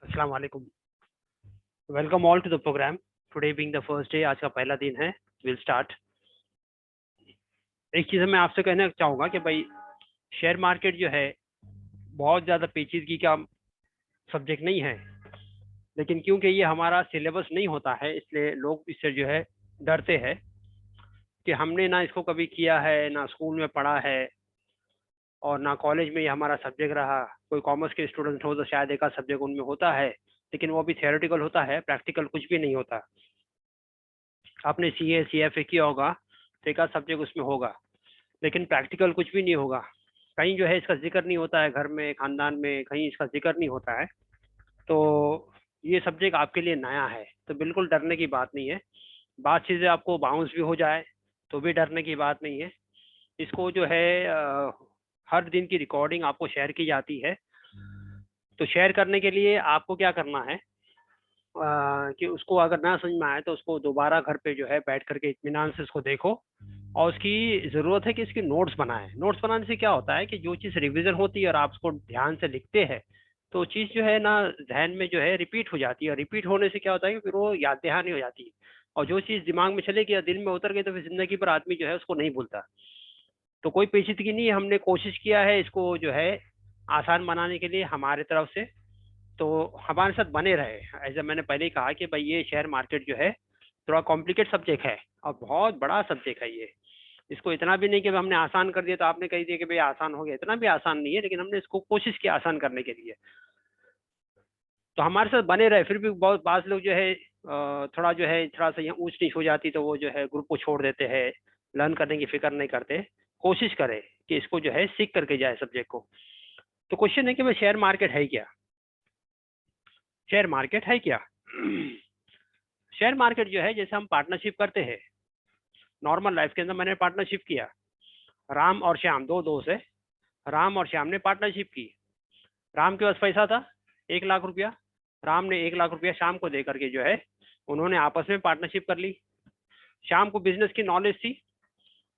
अस्सलाम वालेकुम। Welcome all to the programme. Today being the first day, आज का पहला दिन है। Will start. एक चीज़ मैं आपसे कहना चाहूँगा कि भाई शेयर मार्केट जो है बहुत ज़्यादा पेचीदगी का सब्जेक्ट नहीं है, लेकिन क्योंकि ये हमारा सिलेबस नहीं होता है इसलिए लोग इससे जो है डरते हैं कि हमने ना इसको कभी किया है, ना स्कूल में पढ़ा है और ना कॉलेज में ये हमारा सब्जेक्ट रहा। कोई कॉमर्स के स्टूडेंट हो तो शायद एक आध सब्जेक्ट उनमें होता है, लेकिन वो भी थियोरेटिकल होता है, प्रैक्टिकल कुछ भी नहीं होता। आपने CA CFA किया होगा तो एक आध सब्जेक्ट उसमें होगा, लेकिन प्रैक्टिकल कुछ भी नहीं होगा। कहीं जो है इसका जिक्र नहीं होता है, घर में खानदान में कहीं इसका जिक्र नहीं होता है। तो ये सब्जेक्ट आपके लिए नया है, तो बिल्कुल डरने की बात नहीं है। बात चीज़ें आपको बाउंस भी हो जाए तो भी डरने की बात नहीं है। इसको जो है हर दिन की रिकॉर्डिंग आपको शेयर की जाती है। तो शेयर करने के लिए आपको क्या करना है कि उसको अगर ना समझ में आए तो उसको दोबारा घर पे जो है बैठ करके इत्मीनान से उसको देखो, और उसकी ज़रूरत है कि इसकी नोट्स बनाएं। नोट्स बनाने से क्या होता है कि जो चीज़ रिवीजन होती है और आप उसको ध्यान से लिखते हैं तो चीज़ जो है ना जहन में जो है रिपीट हो जाती है, और रिपीट होने से क्या होता है कि फिर वो याद दहानी हो जाती है, और जो चीज़ दिमाग में चले गई या दिल में उतर गई तो फिर ज़िंदगी भर आदमी जो है उसको नहीं भूलता। तो कोई पेचीदगी नहीं है, हमने कोशिश किया है इसको जो है आसान बनाने के लिए हमारे तरफ से। तो हमारे साथ बने रहे। ऐसे मैंने पहले ही कहा कि भाई ये शेयर मार्केट जो है थोड़ा कॉम्प्लिकेट सब्जेक्ट है और बहुत बड़ा सब्जेक्ट है ये। इसको इतना भी नहीं कि हमने आसान कर दिया तो आपने कह दिया कि भाई आसान हो गया, इतना भी आसान नहीं है, लेकिन हमने इसको कोशिश की आसान करने के लिए। तो हमारे साथ बने रहे। फिर भी बहुत बाज लोग जो है थोड़ा जो है थोड़ा सा यहाँ ऊंच नीच हो जाती तो वो जो है ग्रुप को छोड़ देते हैं, लर्न करने की फिक्र नहीं करते। कोशिश करें कि इसको जो है सीख करके जाए सब्जेक्ट को। तो क्वेश्चन है कि भाई शेयर मार्केट है क्या? शेयर मार्केट है क्या? शेयर मार्केट जो है जैसे हम पार्टनरशिप करते हैं नॉर्मल लाइफ के अंदर। मैंने पार्टनरशिप किया, राम और श्याम दो दोस्त है, राम और श्याम ने पार्टनरशिप की। राम के पास पैसा था 1 लाख रुपया, राम ने 1 लाख रुपया श्याम को दे करके जो है उन्होंने आपस में पार्टनरशिप कर ली। श्याम को बिजनेस की नॉलेज थी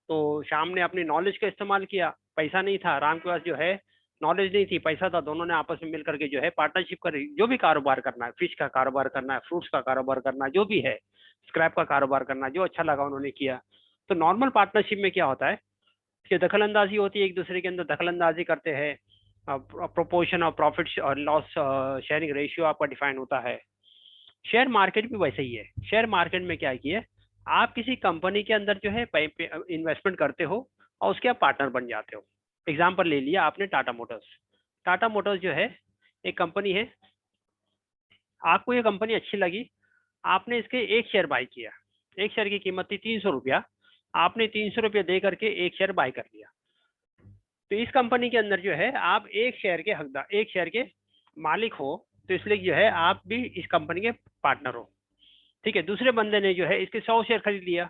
तो श्याम ने अपनी नॉलेज का इस्तेमाल किया। पैसा नहीं था, राम के पास जो है नॉलेज नहीं थी, पैसा था। दोनों ने आपस में मिल करके जो है पार्टनरशिप करी। जो भी कारोबार करना है, फिश का कारोबार करना है, फ्रूट्स का कारोबार करना है, जो भी है, स्क्रैप का कारोबार करना है, जो अच्छा लगा उन्होंने किया। तो नॉर्मल पार्टनरशिप में क्या होता है कि दखल अंदाजी होती है, एक दूसरे के अंदर दखल अंदाजी करते हैं। प्रोपोर्शन ऑफ प्रॉफिट और लॉस शेयरिंग रेशियो आपका डिफाइन होता है। शेयर मार्केट भी वैसे ही है। शेयर मार्केट में क्या किया, आप किसी कंपनी के अंदर जो है इन्वेस्टमेंट करते हो और उसके आप पार्टनर बन जाते हो। एग्जाम्पल ले लिया आपने टाटा मोटर्स। टाटा मोटर्स जो है एक कंपनी है, आपको ये कंपनी अच्छी लगी, आपने इसके एक शेयर बाय किया। एक शेयर की कीमत थी 300 रुपया, आपने 300 रुपया दे करके एक शेयर बाय कर लिया। तो इस कंपनी के अंदर जो है आप एक शेयर के हकदार, एक शेयर के मालिक हो, तो इसलिए जो है आप भी इस कंपनी के पार्टनर हो। ठीक है। दूसरे बंदे ने जो है इसके 100 शेयर खरीद लिया।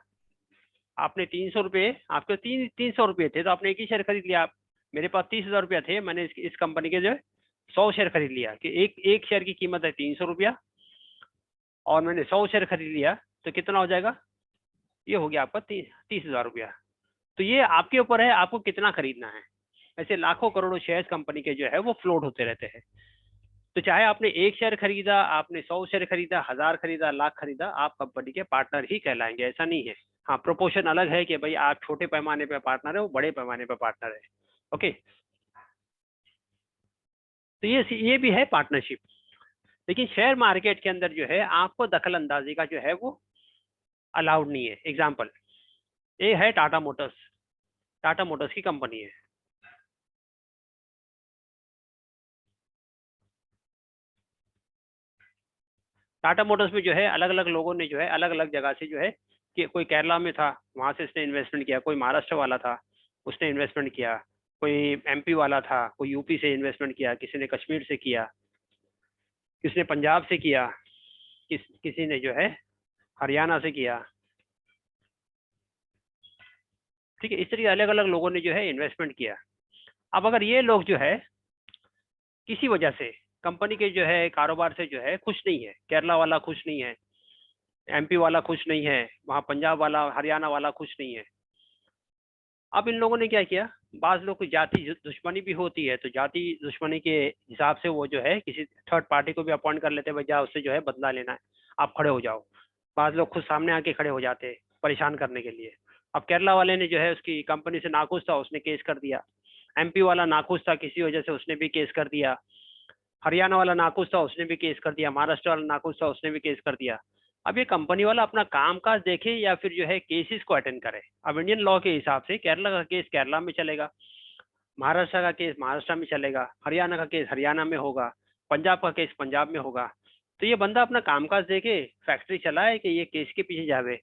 आपने 300 रुपये, आपके 300 रुपये थे तो आपने एक ही शेयर खरीद लिया। मेरे पास 30,000 रुपया थे, मैंने इस कंपनी के जो है 100 शेयर खरीद लिया कि एक एक शेयर की कीमत है 300 रुपया और मैंने 100 शेयर खरीद लिया, तो कितना हो जाएगा? ये हो गया आपका 30,000 रुपया। तो ये आपके ऊपर है आपको कितना खरीदना है। ऐसे लाखों करोड़ों शेयर कंपनी के जो है वो फ्लोट होते रहते हैं। तो चाहे आपने एक शेयर खरीदा, आपने 100 शेयर खरीदा, 1000 खरीदा, लाख खरीदा, आप कंपनी के पार्टनर ही कहलाएंगे। ऐसा नहीं है। हाँ, प्रोपोर्शन अलग है कि भाई आप छोटे पैमाने पे पार्टनर है, वो बड़े पैमाने पे पार्टनर है। ओके। तो ये भी है पार्टनरशिप। लेकिन शेयर मार्केट के अंदर जो है आपको दखल अंदाजी का जो है वो अलाउड नहीं है। एग्जाम्पल ये है टाटा मोटर्स। टाटा मोटर्स की कंपनी है। टाटा मोटर्स में जो है अलग अलग लोगों ने जो है अलग अलग जगह से जो है कि कोई केरला में था, वहां से इसने इन्वेस्टमेंट किया। कोई महाराष्ट्र वाला था, उसने इन्वेस्टमेंट किया। कोई MP वाला था, कोई UP से इन्वेस्टमेंट किया, किसी ने कश्मीर से किया, किसी ने पंजाब से किया, किसी ने जो है हरियाणा से किया। ठीक है। इस तरीके अलग अलग लोगों ने जो है इन्वेस्टमेंट किया। अब अगर ये लोग जो है किसी वजह से कंपनी के जो है कारोबार से जो है खुश नहीं है, केरला वाला खुश नहीं है, MP वाला खुश नहीं है, वहाँ पंजाब वाला हरियाणा वाला खुश नहीं है। अब इन लोगों ने क्या किया, बाज लोग को जाति दुश्मनी भी होती है, तो जाति दुश्मनी के हिसाब से वो जो है किसी थर्ड पार्टी को भी अपॉइंट कर लेते हैं, भैया उससे जो है बदला लेना है, आप खड़े हो जाओ। बाज लोग खुद सामने आके खड़े हो जाते हैं परेशान करने के लिए। अब केरला वाले ने जो है उसकी कंपनी से नाखुश था, उसने केस कर दिया। एमपी वाला नाखुश था किसी वजह से, उसने भी केस कर दिया। हरियाणा वाला नाखुश था, उसने भी केस कर दिया। महाराष्ट्र वाला नाखुश था, उसने भी केस कर दिया। अब ये कंपनी वाला अपना काम काज देखे या फिर जो है केसेस को अटेंड करे। अब इंडियन लॉ के हिसाब से केरला का केस केरला में चलेगा, महाराष्ट्र का केस महाराष्ट्र में चलेगा, हरियाणा का केस हरियाणा में होगा, पंजाब का केस पंजाब में होगा। तो ये बंदा अपना कामकाज देखे, फैक्ट्री चलाए कि ये केस के पीछे जावे।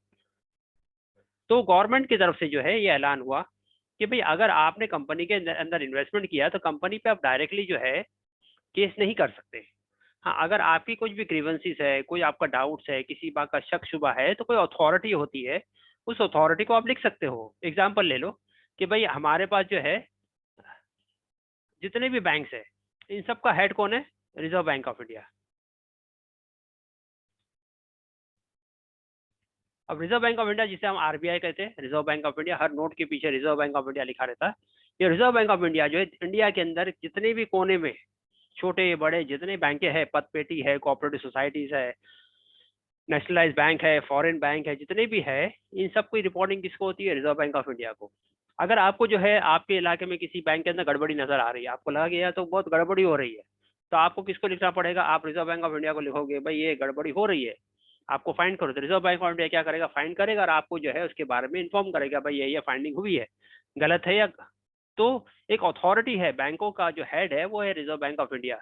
तो गवर्नमेंट की तरफ से जो है ये ऐलान हुआ कि भाई अगर आपने कंपनी के अंदर इन्वेस्टमेंट किया तो कंपनी पे आप डायरेक्टली जो है केस नहीं कर सकते। हाँ, अगर आपकी कुछ भी ग्रीवेंसीज है, कोई आपका डाउट्स है, किसी बात का शक शुबा है, तो कोई अथॉरिटी होती है, उस अथॉरिटी को आप लिख सकते हो। एग्जाम्पल ले लो कि भाई हमारे पास जो है जितने भी बैंक्स है, इन सब का हेड कौन है? Reserve bank of India. अब रिजर्व बैंक ऑफ इंडिया, जिसे हम आरबीआई कहते हैं, reserve bank of India, her note के पीछे रिजर्व बैंक ऑफ इंडिया लिखा रहता है। ये रिजर्व बैंक ऑफ इंडिया जो है इंडिया के अंदर जितने भी कोने में छोटे बड़े जितने बैंकें हैं, पतपेटी है, कोऑपरेटिव सोसाइटीज है, नेशनलाइज बैंक है, फॉरेन बैंक है, जितने भी है, इन सब की रिपोर्टिंग किसको होती है? रिजर्व बैंक ऑफ इंडिया को। अगर आपको जो है आपके इलाके में किसी बैंक के अंदर गड़बड़ी नजर आ रही है, आपको लगा कि यार तो बहुत गड़बड़ी हो रही है, तो आपको किसको लिखना पड़ेगा? आप रिजर्व बैंक ऑफ इंडिया को लिखोगे, भाई ये गड़बड़ी हो रही है, आपको फाइन करो। तो रिजर्व बैंक ऑफ इंडिया क्या करेगा? फाइन करेगा और आपको जो है उसके बारे में इन्फॉर्म करेगा, भाई ये फाइंडिंग हुई है, गलत है या। तो एक अथॉरिटी है, बैंकों का जो हेड है वो है रिजर्व बैंक ऑफ इंडिया।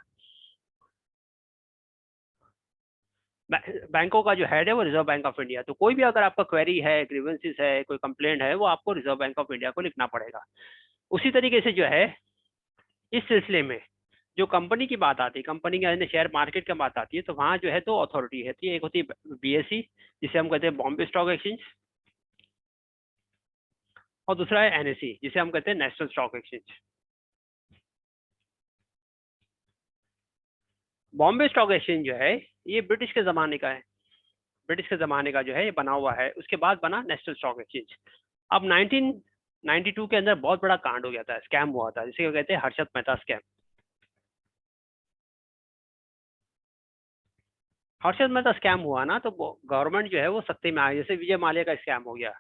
बैंकों का जो हेड है वो रिजर्व बैंक ऑफ इंडिया। तो कोई भी अगर आपका क्वेरी है, ग्रीवेंसेस है, कोई कंप्लेंट है, वो आपको रिजर्व बैंक ऑफ इंडिया को लिखना पड़ेगा। उसी तरीके से जो है इस सिलसिले में जो कंपनी की बात आती है, कंपनी के शेयर मार्केट की बात आती है, तो वहाँ जो है तो अथॉरिटी है, एक होती है बीएसई, जिसे हम कहते हैं बॉम्बे स्टॉक एक्सचेंज, और दूसरा है एनएसई, जिसे हम कहते हैं national stock exchange. Bombay stock exchange जो है ये ब्रिटिश के ज़माने का है, ब्रिटिश के ज़माने का जो है ये बना हुआ है, उसके बाद बना नेशनल स्टॉक एक्सचेंज। अब 1992 के अंदर बहुत बड़ा कांड हो गया था, स्कैम हुआ था, जिसे कहते हैं हर्षद मेहता स्कैम। हर्षद मेहता स्कैम हुआ ना, तो गवर्नमेंट जो है वो सत्ते में आ गई, जैसे विजय माल्या का स्कैम हो गया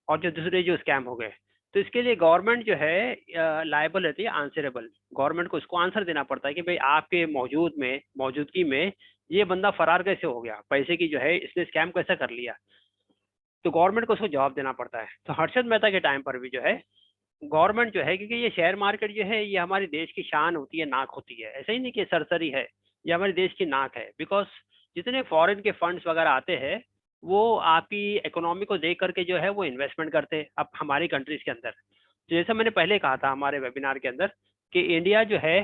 और जो दूसरे जो स्कैम हो गए। तो इसके लिए गवर्नमेंट जो है लायबल रहती है, आंसरेबल। गवर्नमेंट को इसको आंसर देना पड़ता है कि भाई आपके मौजूदगी में ये बंदा फरार कैसे हो गया, पैसे की जो है इसने स्कैम कैसे कर लिया। तो गवर्नमेंट को उसको जवाब देना पड़ता है। तो हर्षद मेहता के टाइम पर भी जो है गवर्नमेंट जो है, क्योंकि ये शेयर मार्केट जो है ये हमारे देश की शान होती है, नाक होती है, ऐसा ही नहीं कि सरसरी है, ये हमारे देश की नाक है। बिकॉज जितने फॉरेन के फंड्स वगैरह आते हैं वो आपकी इकोनॉमी को देख करके जो है वो इन्वेस्टमेंट करते हैं अब हमारी कंट्रीज के अंदर। तो जैसा मैंने पहले कहा था हमारे वेबिनार के अंदर कि इंडिया जो है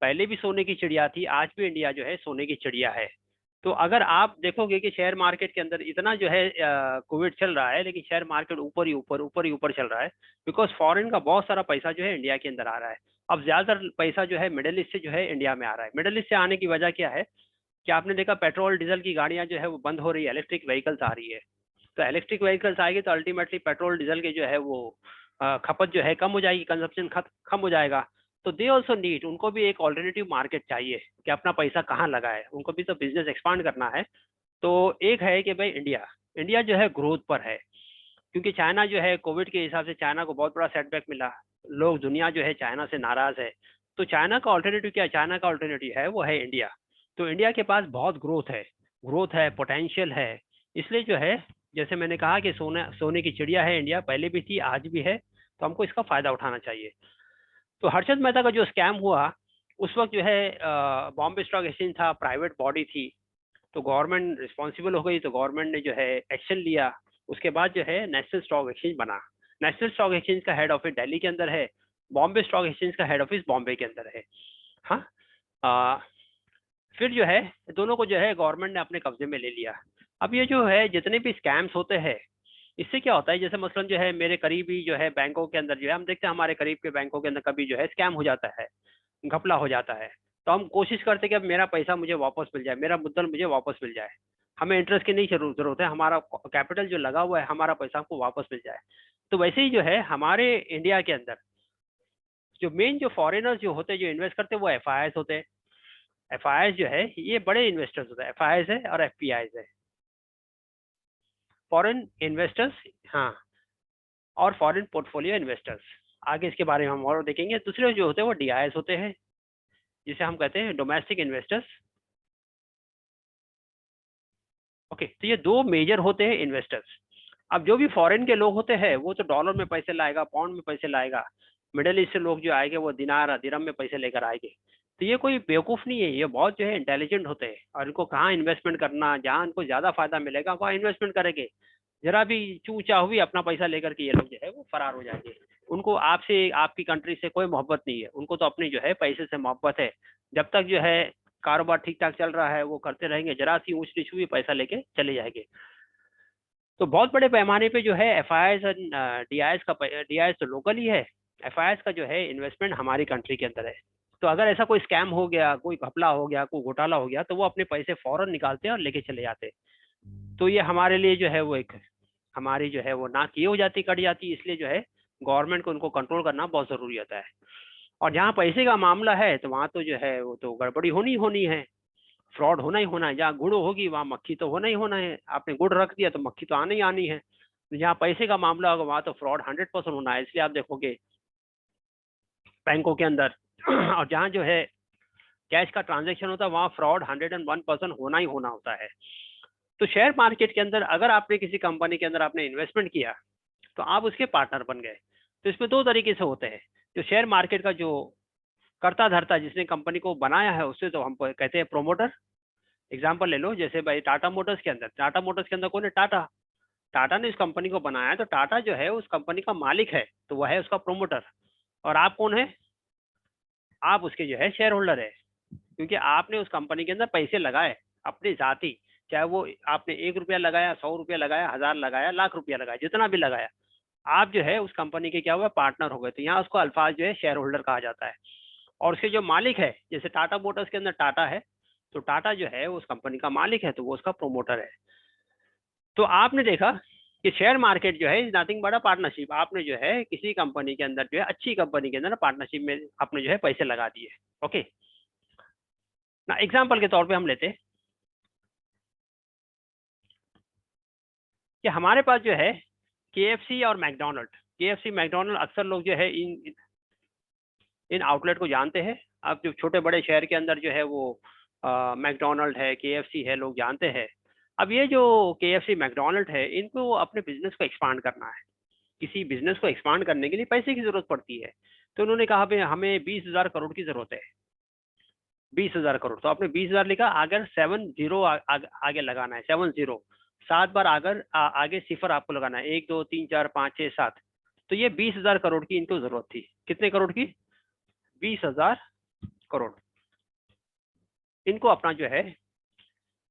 पहले भी सोने की चिड़िया थी, आज भी इंडिया जो है सोने की चिड़िया है। तो अगर आप देखोगे कि शेयर मार्केट के अंदर इतना जो है कोविड चल रहा है, लेकिन शेयर मार्केट ऊपर ही ऊपर चल रहा है, बिकॉज फॉरेन का बहुत सारा पैसा जो है इंडिया के अंदर आ रहा है। अब ज्यादातर पैसा जो है मिडिल ईस्ट से जो है इंडिया में आ रहा है। मिडिल ईस्ट से आने की वजह क्या है कि आपने देखा पेट्रोल डीजल की गाड़ियां जो है वो बंद हो रही है, इलेक्ट्रिक व्हीकल्स आ रही है। तो इलेक्ट्रिक व्हीकल्स आएगी तो अल्टीमेटली पेट्रोल डीजल के जो है वो खपत जो है कम हो जाएगी, कंजप्शन कम हो जाएगा। तो दे ऑल्सो नीड, उनको भी एक ऑल्टरनेटिव मार्केट चाहिए कि अपना पैसा कहाँ लगाए, उनको भी तो बिजनेस एक्सपांड करना है। तो एक है कि भाई इंडिया इंडिया जो है ग्रोथ पर है, क्योंकि चाइना जो है कोविड के हिसाब से चाइना को बहुत बड़ा सेटबैक मिला, लोग दुनिया जो है चाइना से नाराज है। तो चाइना का ऑल्टरनेटिव क्या है? चाइना का ऑल्टरनेटिव है वो है इंडिया। तो इंडिया के पास बहुत ग्रोथ है, पोटेंशियल है। इसलिए जो है जैसे मैंने कहा कि सोने की चिड़िया है इंडिया, पहले भी थी आज भी है, तो हमको इसका फायदा उठाना चाहिए। तो हर्षद मेहता का जो स्कैम हुआ उस वक्त जो है बॉम्बे स्टॉक एक्सचेंज था, प्राइवेट बॉडी थी, तो गवर्नमेंट रिस्पॉन्सिबल हो गई, तो गवर्नमेंट ने जो है एक्शन लिया। उसके बाद जो है नेशनल स्टॉक एक्सचेंज बना। नेशनल स्टॉक एक्सचेंज का हेड ऑफिस दिल्ली के अंदर है, बॉम्बे स्टॉक एक्सचेंज का हेड ऑफिस बॉम्बे के अंदर है। हाँ, फिर जो है दोनों को जो है गवर्नमेंट ने अपने कब्जे में ले लिया। अब ये जो है जितने भी स्कैम्स होते हैं, इससे क्या होता है, जैसे मसलन जो है मेरे करीबी जो है बैंकों के अंदर जो है हम देखते हैं, हमारे करीब के बैंकों के अंदर कभी जो है स्कैम हो जाता है, घपला हो जाता है, तो हम कोशिश करते हैं कि अब मेरा पैसा मुझे वापस मिल जाए, मेरा मुद्दल मुझे वापस मिल जाए। हमें इंटरेस्ट की नहीं जरूरत है, हमारा कैपिटल जो लगा हुआ है, हमारा पैसा हमको वापस मिल जाए। तो वैसे ही जो है हमारे इंडिया के अंदर जो मेन जो फॉरेनर्स जो होते हैं जो इन्वेस्ट करते हैं वो एफआईआईज होते हैं। एफआईआईज जो है ये बड़े इन्वेस्टर्स होते हैं, एफआईआईज है और एफपीआईज है, फॉरेन इन्वेस्टर्स। हाँ, और फॉरेन पोर्टफोलियो इन्वेस्टर्स। आगे इसके बारे में हम और देखेंगे। दूसरे जो होते हैं वो डीआईएस होते हैं, जिसे हम कहते हैं डोमेस्टिक इन्वेस्टर्स। ओके, तो ये दो मेजर होते हैं इन्वेस्टर्स। अब जो भी फॉरेन के लोग होते हैं वो तो डॉलर में पैसे लाएगा, पाउंड में पैसे लाएगा। मिडिल ईस्ट से लोग जो आएंगे वो दिनार दिरहम में पैसे लेकर आएंगे। तो ये कोई बेवकूफ़ नहीं है, ये बहुत जो है इंटेलिजेंट होते हैं, और इनको कहाँ इन्वेस्टमेंट करना, जहाँ इनको ज़्यादा फायदा मिलेगा वहाँ इन्वेस्टमेंट करेंगे। जरा भी चू चाह हुई अपना पैसा लेकर के ये लोग जो है वो फरार हो जाएंगे। उनको आपसे, आपकी कंट्री से कोई मोहब्बत नहीं है, उनको तो अपनी जो है पैसे से मोहब्बत है। जब तक जो है कारोबार ठीक ठाक चल रहा है वो करते रहेंगे, जरा सी ऊंच नीच हुई पैसा लेके चले जाएंगे। तो बहुत बड़े पैमाने पे जो है एफआईआईज और डीआईएस का, डीआईएस तो लोकल ही है, एफआईआईज का जो है इन्वेस्टमेंट हमारी कंट्री के अंदर है। तो अगर ऐसा कोई स्कैम हो गया, कोई घपला हो गया, कोई घोटाला हो गया, तो वो अपने पैसे फौरन निकालते हैं और लेके चले जाते हैं। तो ये हमारे लिए जो है वो एक, हमारी जो है वो नाक ये हो जाती, कट जाती। इसलिए जो है गवर्नमेंट को उनको कंट्रोल करना बहुत जरूरी होता है। और जहाँ पैसे का मामला है तो वहाँ तो जो है वो तो गड़बड़ी होनी होनी है, फ्रॉड होना ही होना है। जहाँ गुड़ होगी वहाँ मक्खी तो होना ही होना है। आपने गुड़ रख दिया तो मक्खी तो आनी ही आनी है। तो जहाँ पैसे का मामला होगा वहाँ तो फ्रॉड 100% होना है। इसलिए आप देखोगे बैंकों के अंदर और जहाँ जो है कैश का ट्रांजैक्शन होता है वहाँ फ्रॉड 101% होना ही होना होता है। तो शेयर मार्केट के अंदर अगर आपने किसी कंपनी के अंदर आपने इन्वेस्टमेंट किया तो आप उसके पार्टनर बन गए। तो इसमें दो तरीके से होते हैं। जो शेयर मार्केट का जो करता धरता जिसने कंपनी को बनाया है उससे तो हम कहते हैं प्रोमोटर। एग्जाम्पल ले लो, जैसे भाई टाटा मोटर्स के अंदर, टाटा मोटर्स के अंदर कौन है? टाटा। टाटा ने इस कंपनी को बनाया, तो टाटा जो है उस कंपनी का मालिक है, तो वह है उसका प्रोमोटर। और आप कौन है? आप उसके जो है शेयर होल्डर है, क्योंकि आपने उस कंपनी के अंदर पैसे लगाए अपनी जाति। चाहे वो आपने 1 रुपया लगाया, 100 रुपया लगाया, 1000 लगाया, लाख रुपया लगाया, जितना भी लगाया, आप जो है उस कंपनी के क्या हुआ? पार्टनर हो गए। तो यहाँ उसको अल्फाज जो है शेयर होल्डर कहा जाता है। और उसके जो मालिक है, जैसे टाटा मोटर्स के अंदर टाटा है, तो टाटा जो है उस कंपनी का मालिक है, तो वो उसका प्रोमोटर है। तो आपने देखा कि शेयर मार्केट जो है is nothing but a partnership. आपने जो है किसी कंपनी के अंदर जो है, अच्छी कंपनी के अंदर पार्टनरशिप में आपने जो है पैसे लगा दिए। ओके ना, एग्जाम्पल के तौर पे हम लेते हैं कि हमारे पास जो है केएफसी और मैकडोनल्ड। केएफसी मैकडोनल्ड अक्सर लोग जो है इन आउटलेट को जानते हैं। अब जो छोटे बड़े शहर के अंदर जो है वो मैकडोनल्ड है, केएफसी है, लोग जानते हैं। अब ये जो केएफसी मैकडोनल्ड है, इनको अपने बिजनेस को एक्सपांड करना है। किसी बिजनेस को एक्सपांड करने के लिए पैसे की जरूरत पड़ती है। तो उन्होंने कहा भाई हमें 20,000 करोड़ की जरूरत है। 20,000 करोड़, तो आपने 20,000 लिखा, अगर 7 जीरो आगे लगाना है, 7 जीरो, 7 बार अगर आगे सिफर आपको लगाना है, 1 2 3 4 5 6 7। तो ये 20,000 करोड़ की इनको जरूरत थी। कितने करोड़ की? 20,000 करोड़। इनको अपना जो है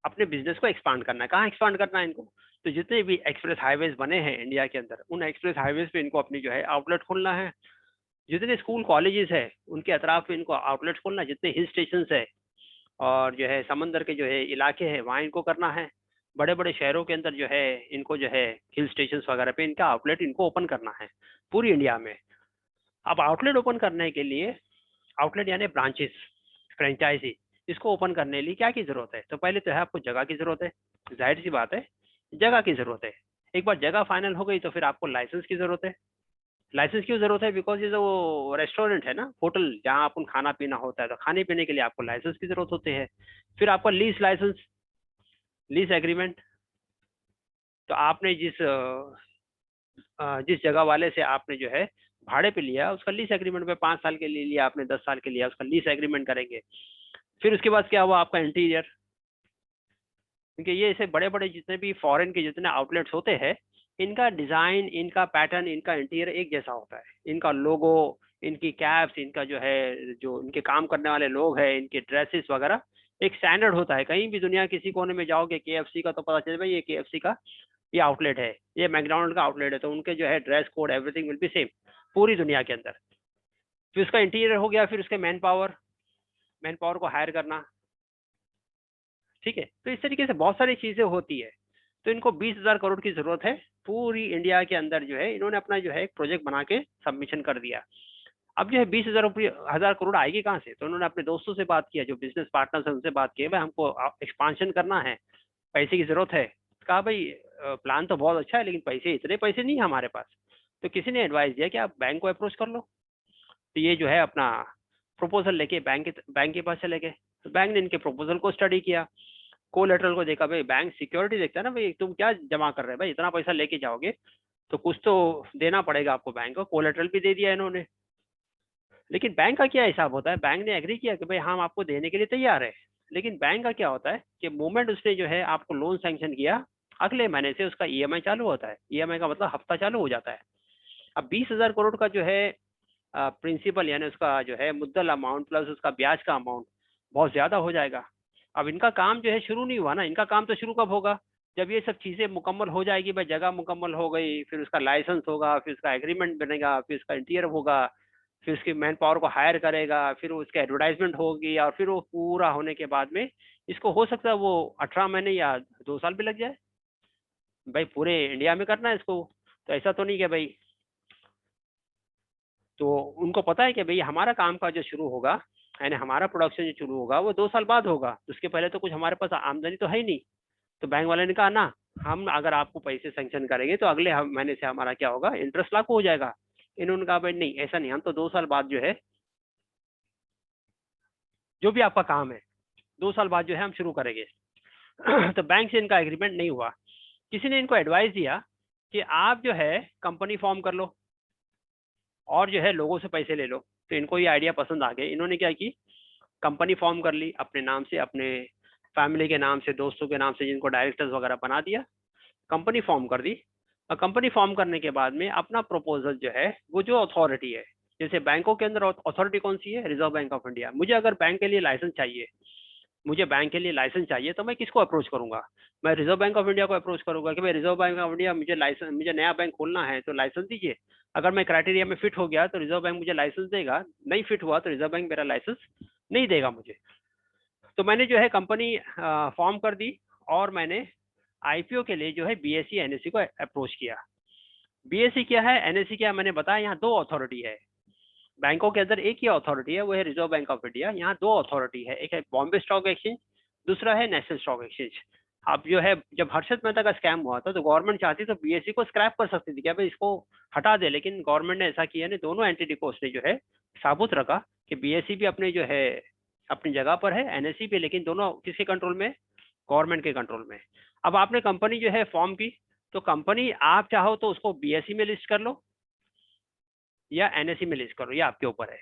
अपने बिजनेस को एक्सपांड करना है। कहाँ एक्सपांड करना है इनको? तो जितने भी एक्सप्रेस हाईवेज बने हैं इंडिया के अंदर, उन एक्सप्रेस हाईवेज पे इनको अपनी जो है आउटलेट खोलना है। जितने स्कूल कॉलेजेस है उनके अतराफ में इनको आउटलेट खोलना है। जितने हिल स्टेशन है और जो है समंदर के जो है इलाके हैं वहाँ इनको करना है। बड़े बड़े शहरों के अंदर जो है इनको जो है हिल स्टेशन वगैरह पे इनका आउटलेट इनको ओपन करना है पूरी इंडिया में। अब आउटलेट ओपन करने के लिए, आउटलेट यानी ब्रांचेस, फ्रेंचाइजी, इसको ओपन करने के लिए क्या की जरूरत है? तो पहले तो है आपको जगह की जरूरत है। जाहिर सी बात है, जगह की जरूरत है। एक बार जगह फाइनल हो गई तो फिर आपको लाइसेंस की जरूरत है। लाइसेंस क्यों जरूरत है? बिकॉज ये जो रेस्टोरेंट है ना, होटल जहाँ अपन खाना पीना होता है, तो खाने पीने के लिए आपको लाइसेंस की जरूरत होती है। फिर आपका लीज लाइसेंस, लीज एग्रीमेंट। तो आपने जिस जगह वाले से आपने जो है भाड़े पे लिया, उसका लीज एग्रीमेंट पे 5 साल के लिए लिया आपने, 10 साल के लिया, उसका लीज एग्रीमेंट करेंगे। फिर उसके बाद क्या हुआ? आपका इंटीरियर। क्योंकि ये ऐसे बड़े बड़े जितने भी फॉरेन के जितने आउटलेट्स होते हैं, इनका डिजाइन, इनका पैटर्न, इनका इंटीरियर एक जैसा होता है। इनका लोगो, इनकी कैप्स, इनका जो है जो इनके काम करने वाले लोग हैं, इनके ड्रेसेस वगैरह एक स्टैंडर्ड होता है। कहीं भी दुनिया किसी कोने में जाओगे केएफसी का, तो पता चले भाई ये केएफसी का ये आउटलेट है, ये मैकडोनल्ड का आउटलेट है, तो उनके जो है dress code everything will be same पूरी दुनिया के अंदर। फिर उसका इंटीरियर हो गया, फिर उसके मैन पावर, मैन पावर को हायर करना। ठीक है, तो इस तरीके से बहुत सारी चीजें होती है। तो इनको 20,000 करोड़ की जरूरत है। पूरी इंडिया के अंदर जो है इन्होंने अपना जो है एक प्रोजेक्ट बना के सबमिशन कर दिया। अब जो है 20,000 करोड़ आएगी कहाँ से? तो उन्होंने अपने दोस्तों से बात किया, जो बिजनेस पार्टनर्स हैं उनसे बात की, भाई हमको एक्सपांशन करना है, पैसे की जरूरत है। कहा भाई प्लान तो बहुत अच्छा है लेकिन इतने पैसे नहीं है हमारे पास। तो किसी ने एडवाइस दिया कि आप बैंक को अप्रोच कर लो। तो ये जो है अपना प्रपोजल लेके बैंक के पास चले गए। तो बैंक ने इनके प्रपोजल को स्टडी किया, कोलेटरल को देखा। भाई बैंक सिक्योरिटी देखता है ना, भाई तुम क्या जमा कर रहे हैं, भाई इतना पैसा लेके जाओगे तो कुछ तो देना पड़ेगा आपको बैंक को। कोलेटरल भी दे दिया इन्होंने। लेकिन बैंक का क्या हिसाब होता है, बैंक ने एग्री किया कि भाई हम आपको देने के लिए तैयार है। लेकिन बैंक का क्या होता है कि मोमेंट उसने जो है आपको लोन सैंक्शन किया, अगले महीने से उसका ईएमआई चालू होता है। ईएमआई का मतलब हफ्ता चालू हो जाता है। अब 20,000 करोड़ का जो है प्रिंसिपल यानी उसका जो है मुद्दल अमाउंट प्लस उसका ब्याज का अमाउंट बहुत ज्यादा हो जाएगा। अब इनका काम जो है शुरू नहीं हुआ ना, इनका काम तो शुरू कब होगा? जब ये सब चीजें मुकम्मल हो जाएगी, भाई जगह मुकम्मल हो गई, फिर उसका लाइसेंस होगा, फिर उसका एग्रीमेंट बनेगा, फिर उसका इंटीरियर होगा, फिर उसकी मैन पावर को हायर करेगा, फिर उसका एडवर्टाइजमेंट होगी, और फिर वो पूरा होने के बाद में इसको हो सकता है वो 18 महीने या 2 साल भी लग जाए। भाई पूरे इंडिया में करना है इसको, तो ऐसा तो नहीं कि भाई। तो उनको पता है कि भाई हमारा काम का जो शुरू होगा, यानी हमारा प्रोडक्शन जो शुरू होगा वो 2 साल बाद होगा, उसके पहले तो कुछ हमारे पास आमदनी तो है ही नहीं। तो बैंक वाले ने कहा ना, हम अगर आपको पैसे सेंक्शन करेंगे तो अगले महीने से हमारा क्या होगा, इंटरेस्ट लागू हो जाएगा। इन्होंने कहा भाई नहीं ऐसा नहीं, हम तो 2 साल बाद जो है, जो भी आपका काम है 2 साल बाद जो है हम शुरू करेंगे। तो बैंक से इनका एग्रीमेंट नहीं हुआ। किसी ने इनको एडवाइस दिया कि आप जो है कंपनी फॉर्म कर लो और जो है लोगों से पैसे ले लो। तो इनको ये आइडिया पसंद आ गया। इन्होंने क्या की, कंपनी फॉर्म कर ली अपने नाम से, अपने फैमिली के नाम से, दोस्तों के नाम से, जिनको डायरेक्टर्स वगैरह बना दिया, कंपनी फॉर्म कर दी। और कंपनी फॉर्म करने के बाद में अपना प्रपोजल जो है वो जो अथॉरिटी है, जैसे बैंकों के अंदर अथॉरिटी कौन सी है, रिजर्व बैंक ऑफ इंडिया। मुझे अगर बैंक के लिए लाइसेंस चाहिए, मुझे बैंक के लिए लाइसेंस चाहिए, तो मैं किसको अप्रोच करूंगा? मैं रिजर्व बैंक ऑफ इंडिया को अप्रोच करूंगा कि भाई रिजर्व बैंक ऑफ इंडिया मुझे लाइसेंस, मुझे नया बैंक खोलना है तो लाइसेंस दीजिए। अगर मैं क्राइटेरिया में फिट हो गया तो रिजर्व बैंक मुझे लाइसेंस देगा, नहीं फिट हुआ तो रिजर्व बैंक मेरा लाइसेंस नहीं देगा मुझे। तो मैंने जो है कंपनी फॉर्म कर दी, और मैंने आईपीओ के लिए जो है बीएसई एनएससी को अप्रोच किया। बीएसई क्या है, एनएससी क्या है, मैंने बताया यहाँ दो अथॉरिटी है। बैंकों के अंदर एक ही अथॉरिटी है, वो है रिजर्व बैंक ऑफ इंडिया। यहाँ दो अथॉरिटी है, एक है बॉम्बे स्टॉक एक्सचेंज, दूसरा है नेशनल स्टॉक एक्सचेंज। अब जो है जब हर्षद मेहता का स्कैम हुआ था तो गवर्नमेंट चाहती तो बीएसई को स्क्रैप कर सकती थी, क्या भाई इसको हटा दे, लेकिन गवर्नमेंट ने ऐसा किया नहीं। दोनों एंटिटी को उसने जो है साबुत रखा कि बीएसई भी अपने जो है अपनी जगह पर है, एनएससी भी, लेकिन दोनों किसके कंट्रोल में? गवर्नमेंट के कंट्रोल में। अब आपने कंपनी जो है फॉर्म की, तो कंपनी आप चाहो तो उसको बीएसई में लिस्ट कर लो या एनएससी में लिस्ट करो, ये आपके ऊपर है।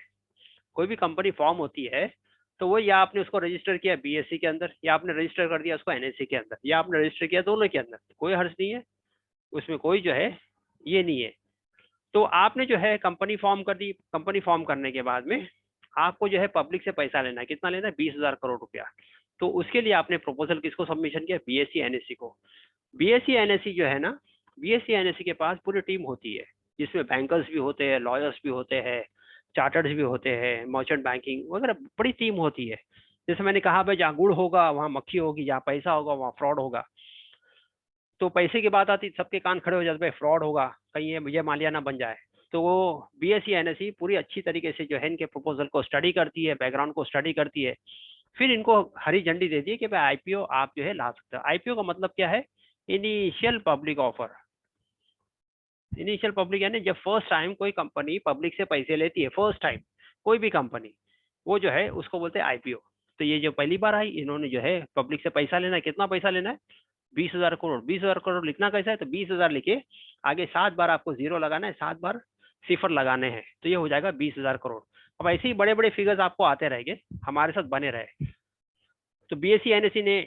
कोई भी कंपनी फॉर्म होती है तो वो या आपने उसको रजिस्टर किया बीएससी के अंदर, या आपने रजिस्टर कर दिया उसको एनएससी के अंदर, या आपने रजिस्टर किया दोनों के अंदर, कोई हर्ज नहीं है उसमें, कोई जो है ये नहीं है। तो आपने जो है कंपनी फॉर्म कर दी। कंपनी फॉर्म करने के बाद में आपको जो है पब्लिक से पैसा लेना है। कितना लेना है? 20,000 करोड़ रुपया। तो उसके लिए आपने प्रपोजल किसको सबमिशन किया? बीएससी एनएससी को। बीएससी एनएससी जो है ना, बीएससी एनएससी के पास पूरी टीम होती है, जिसमें बैंकर्स भी होते हैं, लॉयर्स भी होते हैं, चार्टर्स भी होते हैं, मर्चेंट बैंकिंग वगैरह बड़ी टीम होती है। जैसे मैंने कहा भाई जहाँ गुड़ होगा वहाँ मक्खी होगी, जहाँ पैसा होगा वहाँ फ्रॉड होगा। तो पैसे की बात आती सबके कान खड़े हो जाते, भाई फ्रॉड होगा, कहीं ये मालिया ना बन जाए। तो वो बीएससी एनएससी पूरी अच्छी तरीके से जो है इनके प्रपोजल को स्टडी करती है, बैकग्राउंड को स्टडी करती है, फिर इनको हरी झंडी देती है कि भाई आईपीओ आप जो है ला सकते हो। आईपीओ का मतलब क्या है? Initial public offer. Initial public यानी जब फर्स्ट टाइम कोई कंपनी पब्लिक से पैसे लेती है, फर्स्ट टाइम कोई भी कंपनी, वो जो है उसको बोलते हैं आईपीओ। तो ये जो पहली बार आई, इन्होंने जो है पब्लिक से पैसा लेना है। कितना पैसा लेना है? 20,000 करोड़। 20,000 करोड़ लिखना कैसा है? तो 20,000 लिखे, आगे 7 बार आपको जीरो लगाना है, 7 बार सिफर लगाने हैं, तो ये हो जाएगा 20,000 करोड़। अब ऐसे ही बड़े बड़े फिगर्स आपको आते रहेंगे, हमारे साथ बने रहे। तो बीएससी एनएससी ने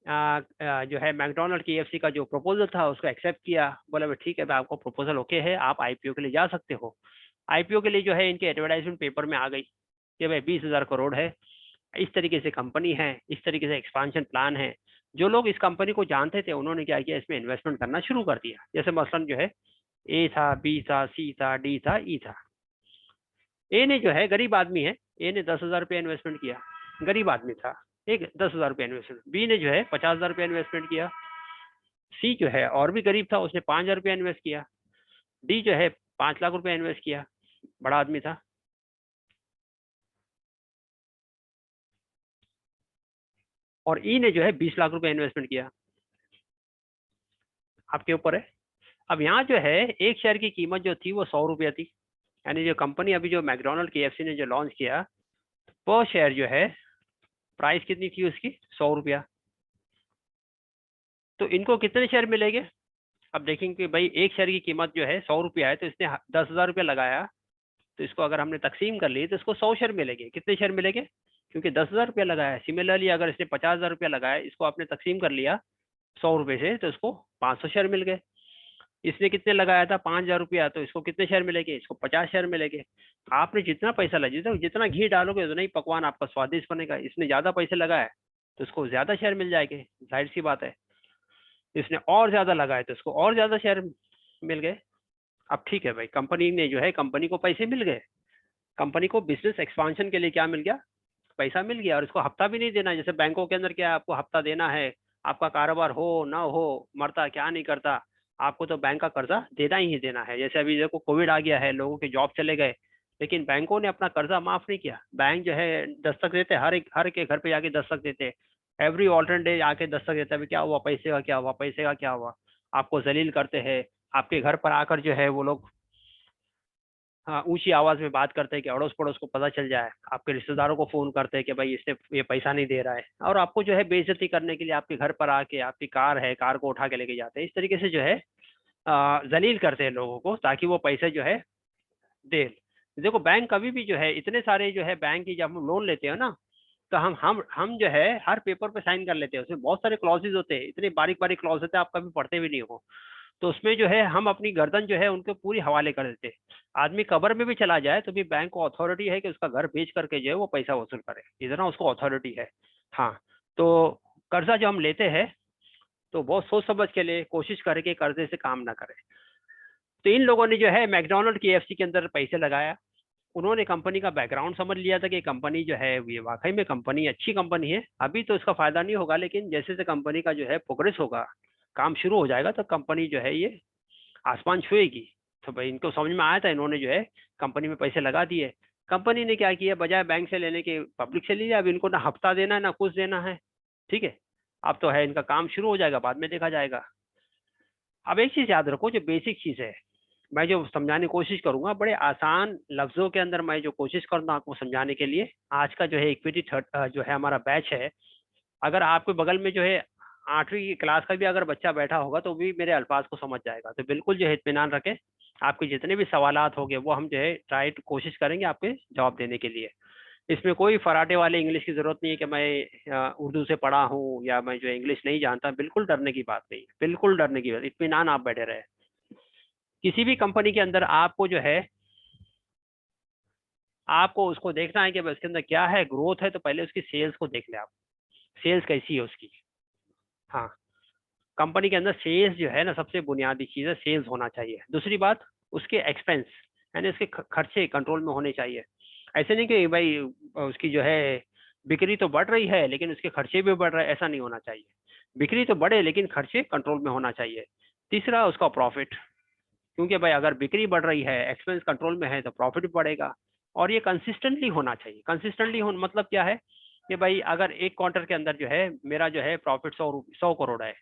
जो है मैकडोनल्ड केएफसी का जो प्रपोजल था उसको एक्सेप्ट किया। बोला भाई ठीक है भाई आपको प्रपोजल ओके है, आप आईपीओ के लिए जा सकते हो। आईपीओ के लिए जो है इनके एडवर्टाइजमेंट पेपर में आ गई कि भाई 20,000 करोड़ है, इस तरीके से कंपनी है, इस तरीके से एक्सपांशन प्लान है। जो लोग इस कंपनी को जानते थे उन्होंने क्या किया, इसमें इन्वेस्टमेंट करना शुरू कर दिया। जैसे मसलन जो है ए था, बी था, सी था, डी था, ई था। ए ने जो है गरीब आदमी है, ए ने 10,000 रुपया इन्वेस्टमेंट किया, गरीब आदमी था, एक 10,000 रुपया इन्वेस्टमेंट। बी ने जो है 50,000 रुपया इन्वेस्टमेंट किया। सी जो है और भी गरीब था, उसने 5,000 रुपया इन्वेस्ट किया। डी जो है 5 लाख रुपया इन्वेस्ट किया, बड़ा आदमी था। और ई ने जो है 20 लाख रुपए इन्वेस्टमेंट किया, आपके ऊपर है। अब यहाँ जो है एक शेयर की कीमत जो थी वो 100 रुपया थी, यानी जो कंपनी अभी जो मैकडोनल्ड KFC ने जो लॉन्च किया, पर शेयर जो है प्राइस कितनी थी उसकी, 100 रुपया। तो इनको कितने शेयर मिलेंगे, अब देखेंगे कि भाई एक शेयर की कीमत जो है 100 रुपया है, तो इसने 10,000 रुपया लगाया, तो इसको अगर हमने तकसीम कर ली तो इसको 100 शेयर मिलेंगे। कितने शेयर मिलेंगे, क्योंकि 10,000 रुपया लगाया है। सिमिलरली अगर इसने 50,000 रुपया लगाया, इसको आपने तकसीम कर लिया 100 रुपये से, तो इसको 500 शेयर मिल गए। इसने कितने लगाया था, 5,000 रुपया, तो इसको कितने शेयर मिलेंगे, इसको 50 शेयर मिलेंगे। आपने जितना पैसा लगा, जितना घी डालोगे उतना ही पकवान आपका स्वादिष्ट बनेगा। इसने ज्यादा पैसे लगाए तो इसको ज्यादा शेयर मिल जाएंगे, जाहिर सी बात है। इसने और ज्यादा लगाए तो इसको और ज्यादा शेयर मिल गए। अब ठीक है भाई, कंपनी ने जो है, कंपनी को पैसे मिल गए, कंपनी को बिजनेस एक्सपांशन के लिए क्या मिल गया, पैसा मिल गया। और इसको हफ्ता भी नहीं देना, जैसे बैंकों के अंदर क्या है, आपको हफ्ता देना है, आपका कारोबार हो ना हो, मरता क्या नहीं करता, आपको तो बैंक का कर्जा देना ही देना है। जैसे अभी देखो कोविड आ गया है, लोगों के जॉब चले गए, लेकिन बैंकों ने अपना कर्जा माफ नहीं किया। बैंक जो है दस्तक देते, हर एक के घर पे जाके दस्तक देते, एवरी ऑल्टरनेट डे आके दस्तक देते, अभी क्या हुआ, पैसे का क्या हुआ, पैसे का क्या हुआ, आपको जलील करते हैं। आपके घर पर आकर जो है वो लोग, हाँ, ऊंची आवाज में बात करते हैं कि अड़ोस पड़ोस को पता चल जाए। आपके रिश्तेदारों को फोन करते हैं कि भाई इसने ये पैसा नहीं दे रहा है, और आपको जो है बेइज्जती करने के लिए आपके घर पर आके, आपकी कार है, कार को उठा के लेके जाते हैं। इस तरीके से जो है जलील करते हैं लोगों को, ताकि वो पैसे जो है दे। देखो बैंक कभी भी जो है, इतने सारे जो है बैंक की, जब हम लोन लेते हैं ना, तो हम जो है हर पेपर पे साइन कर लेते हैं। उसमें बहुत सारे क्लॉजेज होते हैं, इतने बारीक बारीक क्लॉज होते हैं, आप कभी पढ़ते भी नहीं हो। तो उसमें जो है हम अपनी गर्दन जो है उनको पूरी हवाले कर देते। आदमी कब्र में भी चला जाए तो भी बैंक को अथॉरिटी है कि उसका घर बेच करके जो है वो पैसा वसूल करे, इतना उसको अथॉरिटी है। हाँ, तो कर्जा जो हम लेते हैं तो बहुत सोच समझ के लिए, कोशिश करके कर्जे से काम ना करें। तो इन लोगों ने जो है मैकडोनल्ड KFC के अंदर पैसे लगाया। उन्होंने कंपनी का बैकग्राउंड समझ लिया था कि कंपनी जो है ये वाकई में कंपनी अच्छी कंपनी है। अभी तो इसका फायदा नहीं होगा, लेकिन जैसे जैसे कंपनी का जो है प्रोग्रेस होगा, काम शुरू हो जाएगा, तो कंपनी जो है ये आसमान छुएगी। तो भाई इनको समझ में आया था, इन्होंने जो है कंपनी में पैसे लगा दिए। कंपनी ने क्या किया, बजाय बैंक से लेने के पब्लिक से लिया। अब इनको ना हफ्ता देना है ना कुछ देना है, ठीक है। अब तो है, इनका काम शुरू हो जाएगा, बाद में देखा जाएगा। अब एक चीज याद रखो, जो बेसिक चीज है, मैं जो समझाने की कोशिश करूंगा बड़े आसान लफ्जों के अंदर, मैं जो कोशिश करूंगा आपको समझाने के लिए। आज का जो है इक्विटी जो है हमारा बैच है, अगर आपके बगल में जो है 8वीं क्लास का भी अगर बच्चा बैठा होगा तो भी मेरे अल्फाज को समझ जाएगा। तो बिल्कुल जो है इत्मीनान रखें, आपके जितने भी सवालात होंगे वो हम जो है ट्राई कोशिश करेंगे आपके जवाब देने के लिए। इसमें कोई फराटे वाले इंग्लिश की जरूरत नहीं है कि मैं उर्दू से पढ़ा हूँ या मैं जो इंग्लिश नहीं जानता। बिल्कुल डरने की बात नहीं है, बिल्कुल डरने की बात, इत्मीनान आप बैठे रहे। किसी भी कंपनी के अंदर आपको जो है, आपको उसको देखना है कि उसके अंदर क्या है, ग्रोथ है, तो पहले उसकी सेल्स को देख ले आप, सेल्स कैसी है उसकी। हाँ, कंपनी के अंदर सेल्स जो है ना, सबसे बुनियादी चीज है, सेल्स होना चाहिए। दूसरी बात, उसके एक्सपेंस यानी उसके खर्चे कंट्रोल में होने चाहिए। ऐसे नहीं कि भाई उसकी जो है बिक्री तो बढ़ रही है लेकिन उसके खर्चे भी बढ़ रहे हैं, ऐसा नहीं होना चाहिए। बिक्री तो बढ़े लेकिन खर्चे कंट्रोल में होना चाहिए। तीसरा, उसका प्रॉफिट, क्योंकि भाई अगर बिक्री बढ़ रही है, एक्सपेंस कंट्रोल में है, तो प्रॉफिट भी बढ़ेगा। और ये कंसिस्टेंटली होना चाहिए। कंसिस्टेंटली हो मतलब क्या है कि भाई अगर एक क्वार्टर के अंदर जो है मेरा जो है प्रॉफिट 100 करोड़ है,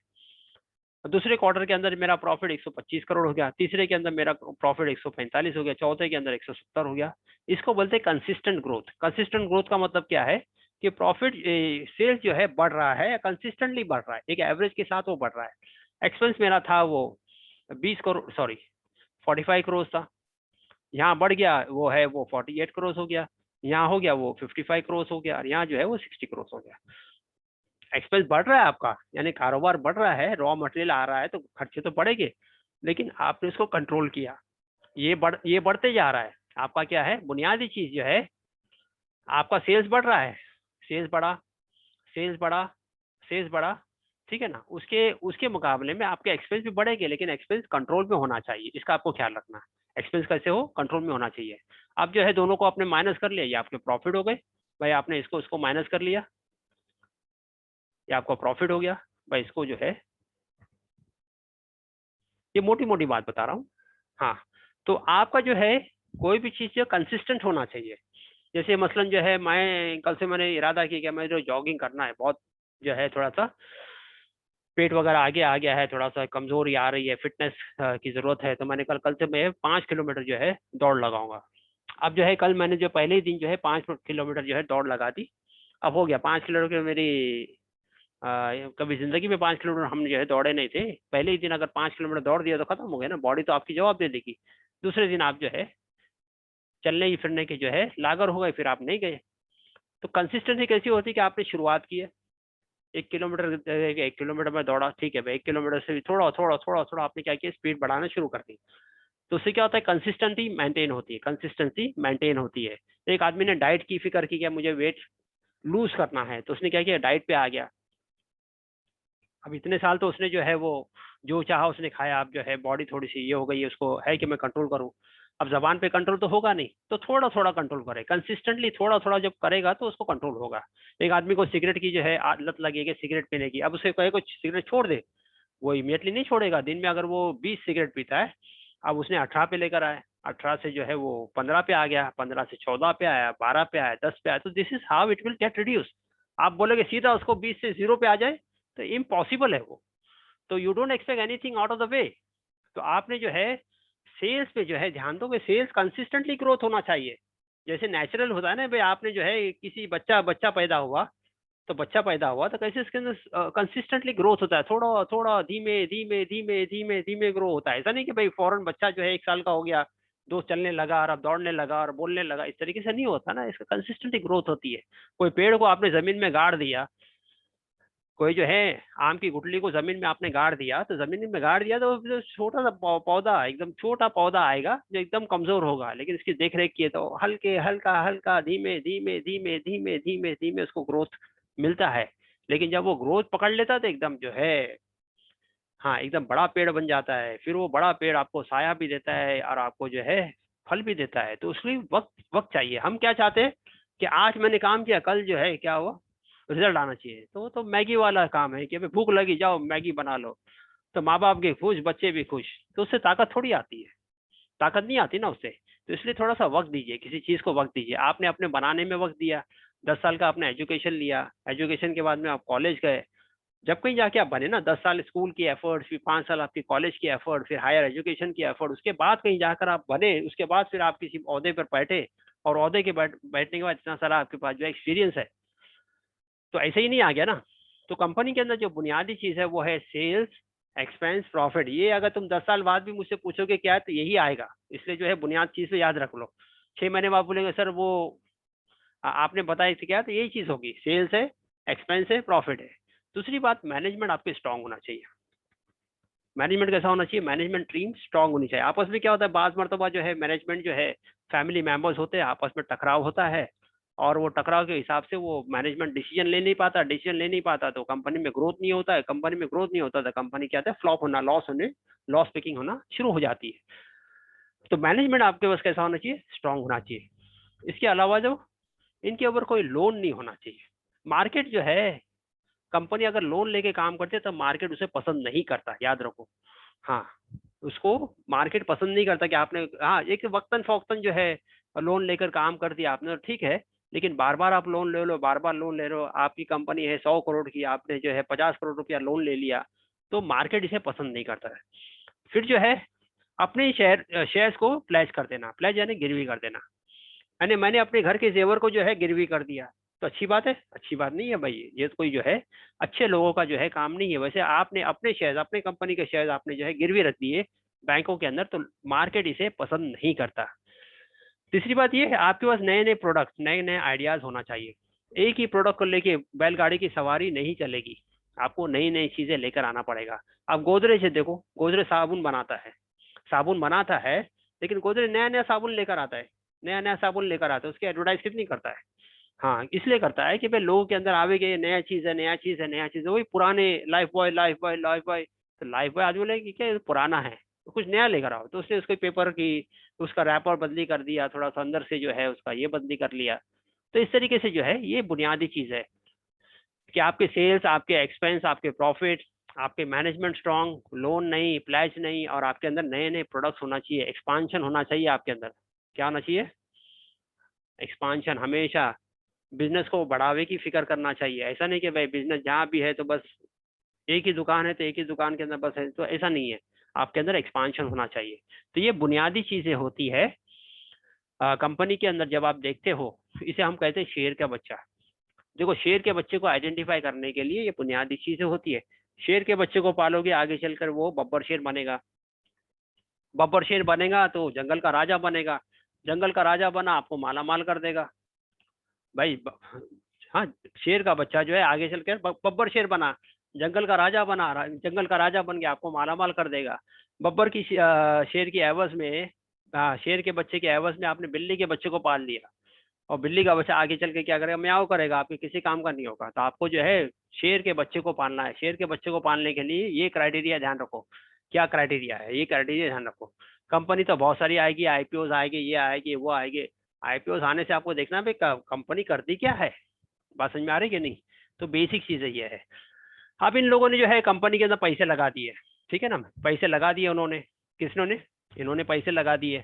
दूसरे क्वार्टर के अंदर मेरा प्रॉफिट 125 करोड़ हो गया, तीसरे के अंदर मेरा प्रॉफिट 145 हो गया, चौथे के अंदर 170 हो गया, इसको बोलते हैं कंसिस्टेंट ग्रोथ। कंसिस्टेंट ग्रोथ का मतलब क्या है कि प्रॉफिट, सेल्स जो है बढ़ रहा है, कंसिस्टेंटली बढ़ रहा है, एक एवरेज के साथ वो बढ़ रहा है। एक्सपेंस मेरा था वो 20 करोड़, सॉरी 45 करोड़ था, यहाँ बढ़ गया वो है वो 48 करोड़ हो गया, यहाँ हो गया वो 55 करोड़ हो गया, और यहाँ जो है वो 60 करोड़ हो गया। एक्सपेंस बढ़ रहा है आपका, यानी कारोबार बढ़ रहा है, रॉ मटेरियल आ रहा है, तो खर्चे तो बढ़ेंगे, लेकिन आपने उसको कंट्रोल किया, ये बढ़ते जा रहा है। आपका क्या है, बुनियादी चीज जो है, आपका सेल्स बढ़ रहा है, सेल्स बढ़ा, सेल्स बढ़ा, सेल्स बढ़ा, ठीक है ना। उसके उसके मुकाबले में आपके एक्सपेंस भी बढ़ेंगे, लेकिन एक्सपेंस कंट्रोल में होना चाहिए, इसका आपको ख्याल रखना है। एक्सपेंस कैसे हो, कंट्रोल में होना चाहिए। अब जो है दोनों को आपने माइनस कर लिया, ये आपके प्रॉफिट हो गए। भाई आपने इसको इसको माइनस कर लिया, ये आपका प्रॉफिट हो गया। भाई इसको जो है, ये मोटी मोटी बात बता रहा हूँ। हाँ, तो आपका जो है कोई भी चीज जो कंसिस्टेंट होना चाहिए। जैसे मसलन जो है, मैं कल से मैंने इरादा किया कि मैं जो जॉगिंग करना है, बहुत जो है थोड़ा सा पेट वगैरह आगे आ गया है, थोड़ा सा कमजोरी आ रही है, फिटनेस की जरूरत है, तो मैंने कल से मैं 5 किलोमीटर जो है दौड़ लगाऊंगा। अब जो है कल मैंने जो पहले ही दिन जो है 5 किलोमीटर जो है दौड़ लगा दी। अब हो गया 5 किलोमीटर मेरी। कभी जिंदगी में 5 किलोमीटर हम जो है दौड़े नहीं थे। पहले ही दिन अगर 5 किलोमीटर दौड़ दिया तो खत्म हो गया ना, बॉडी तो आपकी जवाब दे देगी। दूसरे दिन आप जो है चलने फिरने के जो है लागर हो गए, फिर आप नहीं गए। तो कंसिस्टेंसी कैसी होती है कि आपने शुरुआत की है 1 किलोमीटर, 1 किलोमीटर में दौड़ा, ठीक है भाई, 1 किलोमीटर से भी थोड़ा थोड़ा थोड़ा थोड़ा आपने क्या किया, स्पीड बढ़ाना शुरू कर दी। तो उससे क्या होता है, कंसिस्टेंसी मेंटेन होती है, कंसिस्टेंसी मेंटेन होती है। तो एक आदमी ने डाइट की फिक्र की, क्या मुझे वेट लूज करना है, तो उसने क्या किया, डाइट पे आ गया। अब इतने साल तो उसने जो है वो जो चाहा उसने खाया, अब जो है बॉडी थोड़ी सी ये हो गई है, उसको है कि मैं कंट्रोल करूं। अब जबान पे कंट्रोल तो होगा नहीं, तो थोड़ा थोड़ा कंट्रोल करे, कंसिस्टेंटली थोड़ा थोड़ा जब करेगा तो उसको कंट्रोल होगा। एक आदमी को सिगरेट की जो है लत लगेगी सिगरेट पीने की, अब उसे कहे कुछ सिगरेट छोड़ दे, वो इमीडिएटली नहीं छोड़ेगा। दिन में अगर वो 20 सिगरेट पीता है, अब उसने 18 पे लेकर आया, 18 से जो है वो 15 पे आ गया, 15 से 14 पे आया, 12 पे आया, 10 पे आया, तो this is how it will get reduce. आप बोलोगे सीधा उसको 20 से 0 पे आ जाए, तो इम्पॉसिबल है वो। तो you don't expect anything out of the way. तो आपने जो है सेल्स पे जो है ध्यान दो कि सेल्स कंसिस्टेंटली ग्रोथ होना चाहिए। जैसे नेचुरल होता है ना भाई, आपने जो है किसी बच्चा बच्चा पैदा हुआ, तो बच्चा पैदा हुआ तो कैसे इसके अंदर कंसिस्टेंटली ग्रोथ होता है, थोड़ा थोड़ा धीमे धीमे धीमे धीमे धीमे ग्रो होता है। ऐसा नहीं कि भाई फौरन बच्चा जो है 1 साल का हो गया, दो चलने लगा और अब दौड़ने लगा और बोलने लगा, इस तरीके से नहीं होता ना, इसका कंसिस्टेंटली ग्रोथ होती है। कोई पेड़ को आपने जमीन में गाड़ दिया, कोई जो है आम की गुठली को जमीन में आपने गाड़ दिया, तो जमीन में गाड़ दिया तो जो छोटा सा पौधा, एकदम छोटा पौधा आएगा जो एकदम कमजोर होगा, लेकिन इसकी देख रेख किए तो हल्के हल्का हल्का धीमे धीमे धीमे धीमे धीमे धीमे उसको ग्रोथ मिलता है। लेकिन जब वो ग्रोथ पकड़ लेता है तो एकदम जो है, हाँ, एकदम बड़ा पेड़ बन जाता है। फिर वो बड़ा पेड़ आपको साया भी देता है और आपको जो है फल भी देता है। तो उसके लिए वक्त वक्त चाहिए। हम क्या चाहते हैं कि आज मैंने काम किया, कल जो है क्या हुआ, रिजल्ट आना चाहिए। तो वो तो मैगी वाला काम है कि अभी भूख लगी, जाओ मैगी बना लो, तो माँ बाप भी खुश, बच्चे भी खुश, तो उससे ताकत थोड़ी आती है, ताकत नहीं आती ना उससे। तो इसलिए थोड़ा सा वक्त दीजिए, किसी चीज को वक्त दीजिए। आपने अपने बनाने में वक्त दिया, 10 साल का आपने एजुकेशन लिया, एजुकेशन के बाद में आप कॉलेज गए, जब कहीं जाके आप बने ना, 10 साल स्कूल की एफर्ट, फिर 5 साल आपकी कॉलेज की एफर्ट, फिर हायर एजुकेशन की एफर्ट, उसके बाद कहीं जाकर आप बने, उसके बाद फिर आप किसी ओहदे पर बैठे, और ओहदे के बैठने के बाद इतना सारा आपके पास जो एक्सपीरियंस है, तो ऐसे ही नहीं आ गया ना। तो कंपनी के अंदर जो बुनियादी चीज है वो है सेल्स, एक्सपेंस, प्रॉफिट। ये अगर तुम 10 साल बाद भी मुझसे पूछोगे क्या है, तो यही आएगा। इसलिए जो है बुनियाद चीज पे याद रख लो। 6 महीने बाद बोलेंगे सर वो आपने बताई थी क्या, तो यही चीज होगी, सेल्स है, एक्सपेंस है, प्रॉफिट है। दूसरी बात, मैनेजमेंट आपके स्ट्रांग होना चाहिए। मैनेजमेंट कैसा होना चाहिए, मैनेजमेंट टीम स्ट्रांग होनी चाहिए। आपस में क्या होता है, बाज मरतबा जो है मैनेजमेंट जो है फैमिली मेंबर्स होते हैं, आपस में टकराव होता है, और वो टकराव के हिसाब से वो मैनेजमेंट डिसीजन ले नहीं पाता, डिसीजन ले नहीं पाता तो कंपनी में ग्रोथ नहीं होता है, कंपनी में ग्रोथ नहीं होता तो कंपनी क्या होता है, फ्लॉप होना, लॉस पिकिंग होना शुरू हो जाती है। तो मैनेजमेंट आपके पास कैसा होना चाहिए, स्ट्रांग होना चाहिए। इसके अलावा जो इनके ऊपर कोई लोन नहीं होना चाहिए। मार्केट जो है, कंपनी अगर लोन लेके काम करती है तो मार्केट उसे पसंद नहीं करता, याद रखो। हाँ, उसको मार्केट पसंद नहीं करता कि आपने, हाँ, एक वक्तन फौक्तन जो है लोन लेकर काम कर दिया आपने, तो ठीक है। लेकिन बार बार आप लोन ले लो, बार बार लोन ले लो, आपकी कंपनी है 100 करोड़ की, आपने जो है 50 करोड़ रुपया लोन ले लिया, तो मार्केट इसे पसंद नहीं करता है। फिर जो है अपने शेयर्स को प्लेज कर देना, प्लेज यानी गिरवी कर देना, यानी मैंने अपने घर के जेवर को जो है गिरवी कर दिया, तो अच्छी बात है, अच्छी बात नहीं है भाई, ये तो कोई जो है अच्छे लोगों का जो है काम नहीं है। वैसे आपने अपने शेयर, अपने कंपनी के शेयर आपने जो है गिरवी रख दिए बैंकों के अंदर, तो मार्केट इसे पसंद नहीं करता। तीसरी बात ये है, आपके पास नए नए प्रोडक्ट, नए नए आइडियाज होना चाहिए। एक ही प्रोडक्ट को लेके बैलगाड़ी की सवारी नहीं चलेगी, आपको नई नई चीजें लेकर आना पड़ेगा। आप गोदरेज से देखो, गोदरेज साबुन बनाता है, साबुन बनाता है, लेकिन गोदरेज नया नया साबुन लेकर आता है, नया नया साबुन लेकर आता है, उसकी एडवर्टाइज कितनी करता है। हाँ, इसलिए करता है कि भाई लोगों के अंदर आवे कि ये नया चीज है, नया चीज है, नया चीज है। वही पुराने life boy, life boy, life boy, तो लाइफ बॉय आदमी बोले कि क्या ये तो पुराना है, तो कुछ नया लेकर आओ, तो उसने उसके पेपर की, उसका रैपर बदली कर दिया, थोड़ा सा अंदर से जो है उसका ये बदली कर लिया। तो इस तरीके से जो है ये बुनियादी चीज है कि आपके सेल्स, आपके एक्सपेंस, आपके प्रॉफिट, आपके मैनेजमेंट स्ट्रांग, लोन नहीं, प्लेज नहीं, और आपके अंदर नए नए प्रोडक्ट्स होना चाहिए, एक्सपांशन होना चाहिए आपके अंदर। क्या होना चाहिए, एक्सपांशन हमेशा। बिजनेस को बढ़ावे की फिक्र करना चाहिए। ऐसा नहीं कि भाई बिजनेस जहाँ भी है तो बस एक ही दुकान है तो एक ही दुकान के अंदर बस है, तो ऐसा नहीं है। आपके अंदर एक्सपांशन होना चाहिए। तो ये बुनियादी चीजें होती है कंपनी के अंदर। जब आप देखते हो, इसे हम कहते हैं शेर का बच्चा। देखो, शेर के बच्चे को आइडेंटिफाई करने के लिए ये बुनियादी चीजें होती है। शेर के बच्चे को पालोगे, आगे चलकर वो बब्बर शेर बनेगा। बब्बर शेर बनेगा तो जंगल का राजा बनेगा। जंगल का राजा बना, आपको माला माल कर देगा भाई। हाँ, शेर का बच्चा जो है आगे चलकर बब्बर शेर बना, जंगल का राजा बना, जंगल का राजा बन के आपको माला माल कर देगा। बब्बर की शेर की एवज में, शेर के बच्चे के एवज में आपने बिल्ली के बच्चे को पाल लिया, और बिल्ली का बच्चा आगे चल के क्या करेगा, म्याऊं करेगा, आपके किसी काम का नहीं होगा। तो आपको जो है शेर के बच्चे को पालना है। शेर के बच्चे को पालने के लिए ये क्राइटेरिया ध्यान रखो। क्या क्राइटेरिया है, ये क्राइटेरिया ध्यान रखो। कंपनी तो बहुत सारी आएगी, आईपीओ आएगी, ये आएगी वो आएगी। आईपीओ आने से आपको देखना है भाई कंपनी करती क्या है, बात समझ में आ रही है कि नहीं। तो बेसिक चीज ये है। अब इन लोगों ने जो है कंपनी के अंदर पैसे लगा दिए, ठीक है ना, पैसे लगा दिए उन्होंने। किसने? इन्होंने पैसे लगा दिए।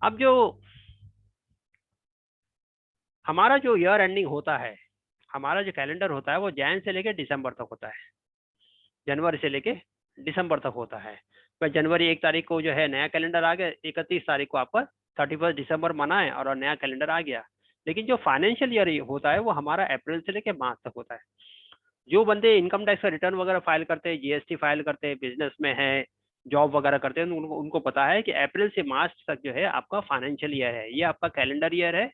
अब जो हमारा जो ईयर एंडिंग होता है, हमारा जो कैलेंडर होता है वो जैन से लेके दिसंबर तक होता है। जनवरी से लेके दिसंबर तक होता है। पर जनवरी 1 तारीख को जो है नया कैलेंडर आ गया, 31 तारीख को आपका 31 दिसंबर मनाए और नया कैलेंडर आ गया। लेकिन जो फाइनेंशियल ईयर होता है वो हमारा अप्रैल से लेके मार्च तक होता है। जो बंदे इनकम टैक्स का रिटर्न वगैरह फाइल करते हैं, जीएसटी फाइल करते हैं, बिजनेस में है, जॉब वगैरह करते हैं, उनको पता है कि अप्रैल से मार्च तक जो है आपका फाइनेंशियल ईयर है, ये आपका कैलेंडर ईयर है,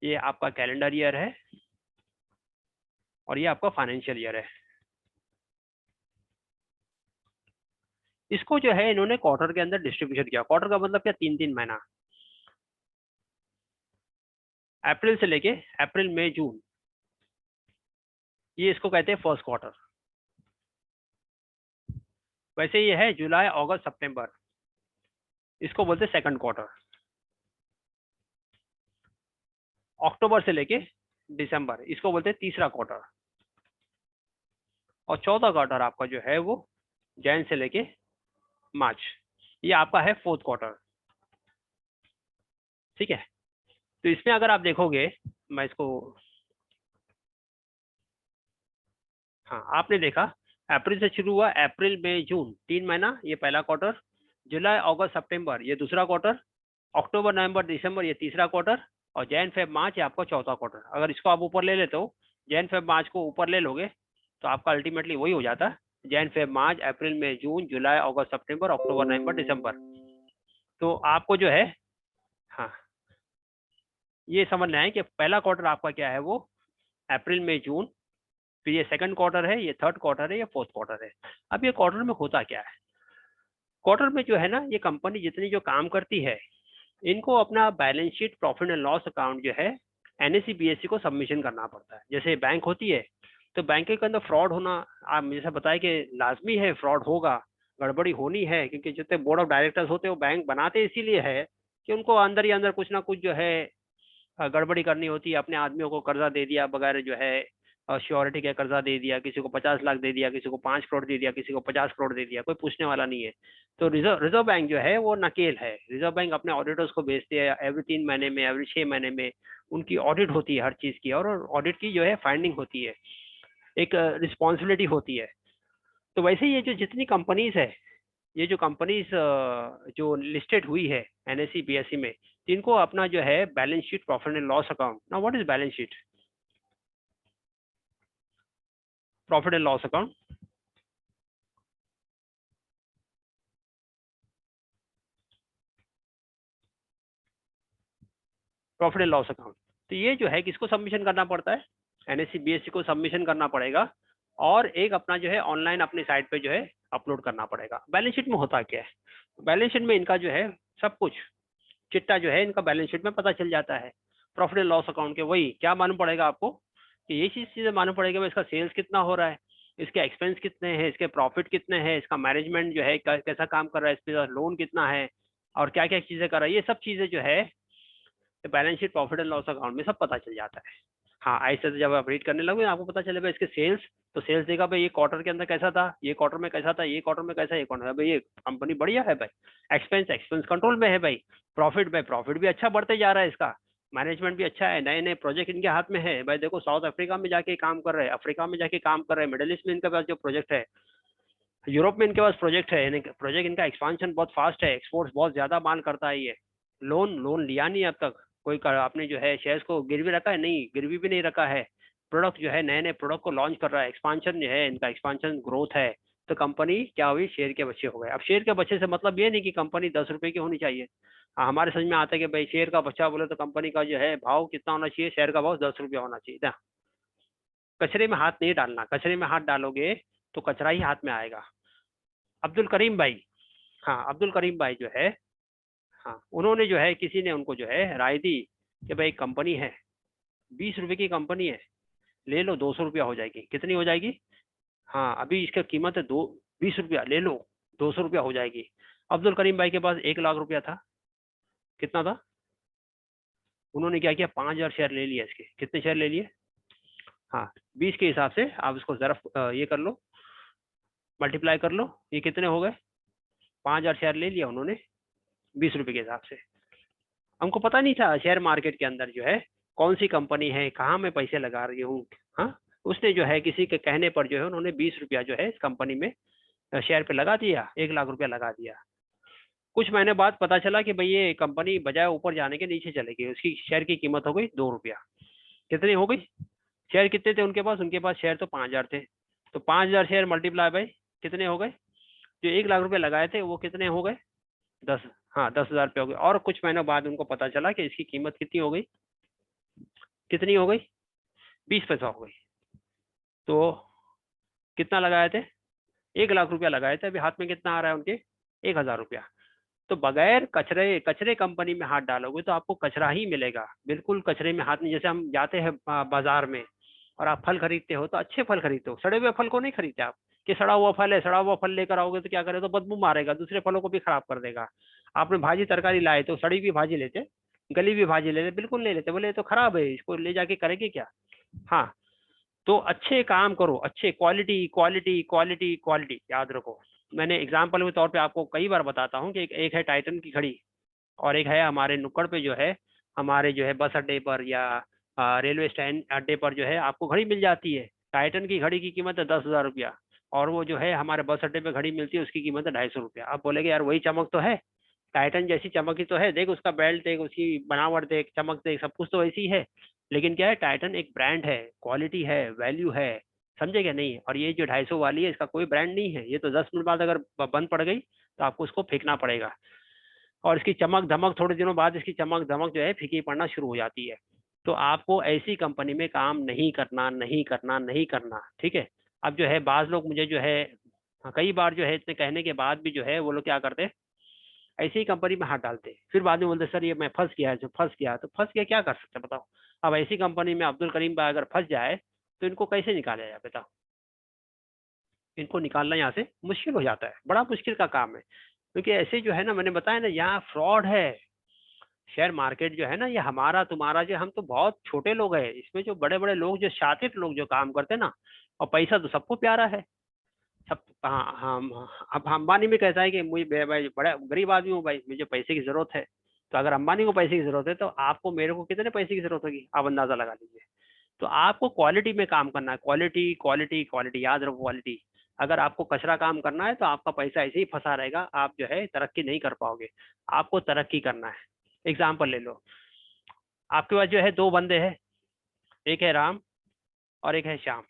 ये आपका कैलेंडर ईयर है, और ये आपका फाइनेंशियल ईयर है। इसको जो है इन्होंने क्वार्टर के अंदर डिस्ट्रीब्यूशन किया। क्वार्टर का मतलब क्या, 3 3 महीना। अप्रैल से लेके अप्रैल मई जून, ये इसको कहते हैं फर्स्ट क्वार्टर। वैसे ये है जुलाई अगस्त सितंबर, इसको बोलते हैं सेकंड क्वार्टर। अक्टूबर से लेके दिसंबर, इसको बोलते हैं तीसरा क्वार्टर। और चौथा क्वार्टर आपका जो है वो जैन से लेके मार्च, ये आपका है फोर्थ क्वार्टर। ठीक है। तो इसमें अगर आप देखोगे, मैं इसको, हाँ आपने देखा अप्रैल से शुरू हुआ, अप्रैल मई जून 3 महीना, ये पहला क्वार्टर। जुलाई अगस्त सितंबर ये दूसरा क्वार्टर। अक्टूबर नवंबर दिसंबर ये तीसरा क्वार्टर। और जैन फेब मार्च ये आपका चौथा क्वार्टर। अगर इसको आप ऊपर ले लेते हो, जैन फेब मार्च को ऊपर ले लोगे, तो आपका अल्टीमेटली वही हो जाता है, जैन फेब मार्च अप्रैल मई जून जुलाई अगस्त सितंबर अक्टूबर नवंबर दिसंबर। तो आपको जो है, हाँ, ये समझना है कि पहला क्वार्टर आपका क्या है, वो अप्रैल मई जून, फिर ये सेकंड क्वार्टर है, ये थर्ड क्वार्टर है, ये फोर्थ क्वार्टर है। अब ये क्वार्टर में होता क्या है, क्वार्टर में जो है ना, ये कंपनी जितनी जो काम करती है, इनको अपना balance sheet, profit and loss account जो है एनएससी बीएससी को सबमिशन करना पड़ता है। जैसे बैंक होती है, तो बैंक के अंदर फ्रॉड होना, आप जैसा बताए कि लाजमी है, फ्रॉड होगा, गड़बड़ी होनी है, क्योंकि जितने बोर्ड ऑफ डायरेक्टर्स होते हैं वो बैंक बनाते इसीलिए है कि उनको अंदर ही अंदर कुछ ना कुछ जो है गड़बड़ी करनी होती है। अपने आदमियों को कर्जा दे दिया बगैर जो है श्योरिटी के कर्जा दे दिया, किसी को 50 लाख दे दिया, किसी को 5 करोड़ दे दिया, किसी को 50 करोड़ दे दिया, कोई पूछने वाला नहीं है। तो रिजर्व बैंक जो है वो नकेल है। रिजर्व बैंक अपने ऑडिटर्स को भेजते हैं, एवरी 3 महीने में, एवरी 6 महीने में उनकी ऑडिट होती है हर चीज की, और ऑडिट की जो है फाइंडिंग होती है, एक रिस्पॉन्सिबिलिटी होती है। तो वैसे ये जो जितनी कंपनीज है, ये जो कंपनीज जो लिस्टेड हुई है एनएससी बीएससी में, इनको अपना जो है balance sheet, profit and loss account, ना what is balance sheet, profit and loss account, profit and loss account. तो ये जो है किसको सबमिशन करना पड़ता है, एनएससी बीएससी को सबमिशन करना पड़ेगा, और एक अपना जो है ऑनलाइन अपनी साइट पे जो है अपलोड करना पड़ेगा। बैलेंस शीट में होता क्या है, बैलेंस शीट में इनका जो है सब कुछ चिट्टा जो है इनका बैलेंस शीट में पता चल जाता है। प्रॉफिट एंड लॉस अकाउंट के वही क्या मालूम पड़ेगा आपको, कि ये चीजें मालूम पड़ेगा, इसका सेल्स कितना हो रहा है, इसके एक्सपेंस कितने हैं, इसके प्रॉफिट कितने हैं, इसका मैनेजमेंट जो है कैसा काम कर रहा है, इस पर लोन कितना है, और क्या क्या चीजें कर रहा है, ये सब चीजें जो है balance sheet, profit and loss account में सब पता चल जाता है। हाँ, ऐसे तो जब आप रीड करने लगे आपको पता चलेगा इसके सेल्स, तो सेल्स देखा भाई ये क्वार्टर के अंदर कैसा था, ये क्वार्टर में कैसा था, ये क्वार्टर में कैसा है, ये क्वार्टर भाई ये कंपनी बढ़िया है भाई। एक्सपेंस, एक्सपेंस कंट्रोल में है भाई। प्रॉफिट भाई, प्रॉफिट भी अच्छा बढ़ते जा रहा है इसका। मैनेजमेंट भी अच्छा है, नए नए प्रोजेक्ट इनके हाथ में है भाई। देखो साउथ अफ्रीका में जाके काम कर रहे हैं, अफ्रीका में जाके काम कर रहे हैं, मिडिल ईस्ट में इनके पास जो प्रोजेक्ट है, यूरोप में इनके पास प्रोजेक्ट है, प्रोजेक्ट इनका एक्सपांशन बहुत फास्ट है, एक्सपोर्ट्स बहुत ज्यादा माल करता है ये। लोन लोन लिया नहीं अब तक कोई आपने जो है शेयर्स को गिरवी रखा है, नहीं गिरवी भी नहीं रखा है। प्रोडक्ट जो है नए नए प्रोडक्ट को लॉन्च कर रहा है, एक्सपांशन जो है इनका, एक्सपांशन ग्रोथ है। तो कंपनी क्या हुई, शेयर के बच्चे हो गए। अब शेयर के बच्चे से मतलब ये नहीं कि कंपनी 10 रुपए की होनी चाहिए। हाँ, हमारे समझ में आता है कि भाई शेयर का बच्चा बोले तो कंपनी का जो है भाव कितना होना चाहिए, शेयर का भाव 10 रुपया होना चाहिए ना। कचरे में हाथ नहीं डालना, कचरे में हाथ डालोगे तो कचरा ही हाथ में आएगा। अब्दुल करीम भाई, हाँ अब्दुल करीम भाई जो है, हाँ उन्होंने जो है, किसी ने उनको जो है राय दी कि भाई कंपनी है, 20 रुपए की कंपनी है, ले लो 200 रुपया हो जाएगी। कितनी हो जाएगी? हाँ अभी इसका कीमत है 20 रुपया, ले लो 200 रुपया हो जाएगी। अब्दुल करीम भाई के पास 1 लाख रुपया था। कितना था? उन्होंने क्या किया, 5,000 शेयर ले लिए इसके। कितने शेयर ले लिए? हाँ 20 के हिसाब से आप इसको जरा ये कर लो, मल्टीप्लाई कर लो, ये कितने हो गए? 5,000 शेयर ले लिया उन्होंने 20 रुपए के हिसाब से। हमको पता नहीं था शेयर मार्केट के अंदर जो है कौन सी कंपनी है, कहाँ मैं पैसे लगा रही हूँ। हाँ, उसने जो है किसी के कहने पर जो है उन्होंने 20 रुपया जो है इस कंपनी में शेयर पे लगा दिया, 1 लाख रुपया लगा दिया। कुछ महीने बाद पता चला कि भाई ये कंपनी बजाय ऊपर जाने के नीचे चलेगी, उसकी शेयर की कीमत हो गई 2 रुपया। कितनी हो गई? शेयर कितने थे उनके पास? उनके पास शेयर तो 5,000 थे। तो 5,000 शेयर मल्टीप्लाई भाई कितने हो गए? जो 1 लाख रुपए लगाए थे वो कितने हो गए? 10। हाँ 10,000 रुपये हो गए। और कुछ महीनों बाद उनको पता चला कि इसकी कीमत कितनी हो गई? कितनी हो गई? 20 पैसा हो गई। तो कितना लगाए थे? 1 लाख रुपया लगाए थे, अभी हाथ में कितना आ रहा है उनके? 1,000 रुपया। तो बगैर कचरे कचरे कंपनी में हाथ डालोगे तो आपको कचरा ही मिलेगा, बिल्कुल कचरे में हाथ नहीं। जैसे हम जाते हैं बाजार में और आप फल खरीदते हो तो अच्छे फल खरीदते हो, सड़े हुए फल को नहीं खरीदते आप। कि सड़ा हुआ फल है, सड़ा हुआ फल लेकर आओगे तो क्या करे, तो बदबू मारेगा, दूसरे फलों को भी खराब कर देगा। आपने भाजी तरकारी लाए तो सड़ी हुई भाजी लेते, गली हुई भाजी लेते? बिल्कुल नहीं लेते, बोले ये तो खराब है, इसको ले जाके करेंगे क्या। हाँ, तो अच्छे काम करो, अच्छे क्वालिटी क्वालिटी क्वालिटी क्वालिटी याद रखो। मैंने एग्जाम्पल के तौर पे आपको कई बार बताता हूँ कि एक है टाइटन की घड़ी, और एक है हमारे नुक्कड़ पे जो है, हमारे जो है बस अड्डे पर या रेलवे स्टैंड अड्डे पर जो है आपको घड़ी मिल जाती है। टाइटन की घड़ी की कीमत है 10,000 रुपया, और वो जो है हमारे बस अड्डे पे घड़ी मिलती है उसकी कीमत है 250 रुपया। आप बोलेगे यार वही चमक तो है, टाइटन जैसी चमक ही तो है, देख उसका बेल्ट देख, उसकी बनावट देख, चमक देख, सब कुछ तो वैसी है। लेकिन क्या है, टाइटन एक ब्रांड है, क्वालिटी है, वैल्यू है, समझे क्या नहीं? और ये जो 250 वाली है इसका कोई ब्रांड नहीं है, ये तो 10 मिनट बाद अगर बंद पड़ गई तो आपको उसको फेंकना पड़ेगा। और इसकी चमक धमक, थोड़े दिनों बाद इसकी चमक धमक जो है फीकी पड़ना शुरू हो जाती है। तो आपको ऐसी कंपनी में काम नहीं करना, नहीं करना, नहीं करना, ठीक है। अब जो है बाज लोग मुझे जो है, कई बार जो है इतने कहने के बाद भी जो है वो लोग क्या करते, ऐसी ही कंपनी में हाथ डालते, फिर बाद में बोलते सर ये मैं फंस गया है, जो फंस गया तो फंस गया, क्या कर सकते बताओ। अब ऐसी कंपनी में अब्दुल करीम भाई अगर फंस जाए तो इनको कैसे निकाला जाए बताओ। इनको निकालना यहाँ से मुश्किल हो जाता है, बड़ा मुश्किल का काम है। क्योंकि ऐसे जो है ना, मैंने बताया ना, यहाँ फ्रॉड है। शेयर मार्केट जो है ना, ये हमारा तुम्हारा जो, हम तो बहुत छोटे लोग हैं इसमें, जो बड़े बड़े लोग, जो शातिर लोग जो काम करते हैं ना, और पैसा तो सबको प्यारा है। सब, हाँ हम, अब अंबानी भी कहता है कि मुझे भाई बड़ा गरीब आदमी हूँ भाई, मुझे पैसे की जरूरत है। तो अगर अंबानी को पैसे की जरूरत है तो आपको मेरे को कितने पैसे की जरूरत होगी, आप अंदाजा लगा लीजिए। तो आपको क्वालिटी में काम करना है, क्वालिटी क्वालिटी क्वालिटी, याद रखो क्वालिटी। अगर आपको कचरा काम करना है तो आपका पैसा ऐसे ही फंसा रहेगा, आप जो है तरक्की नहीं कर पाओगे। आपको तरक्की करना है। एग्जाम्पल ले लो, आपके पास जो है दो बंदे हैं, एक है राम और एक है श्याम।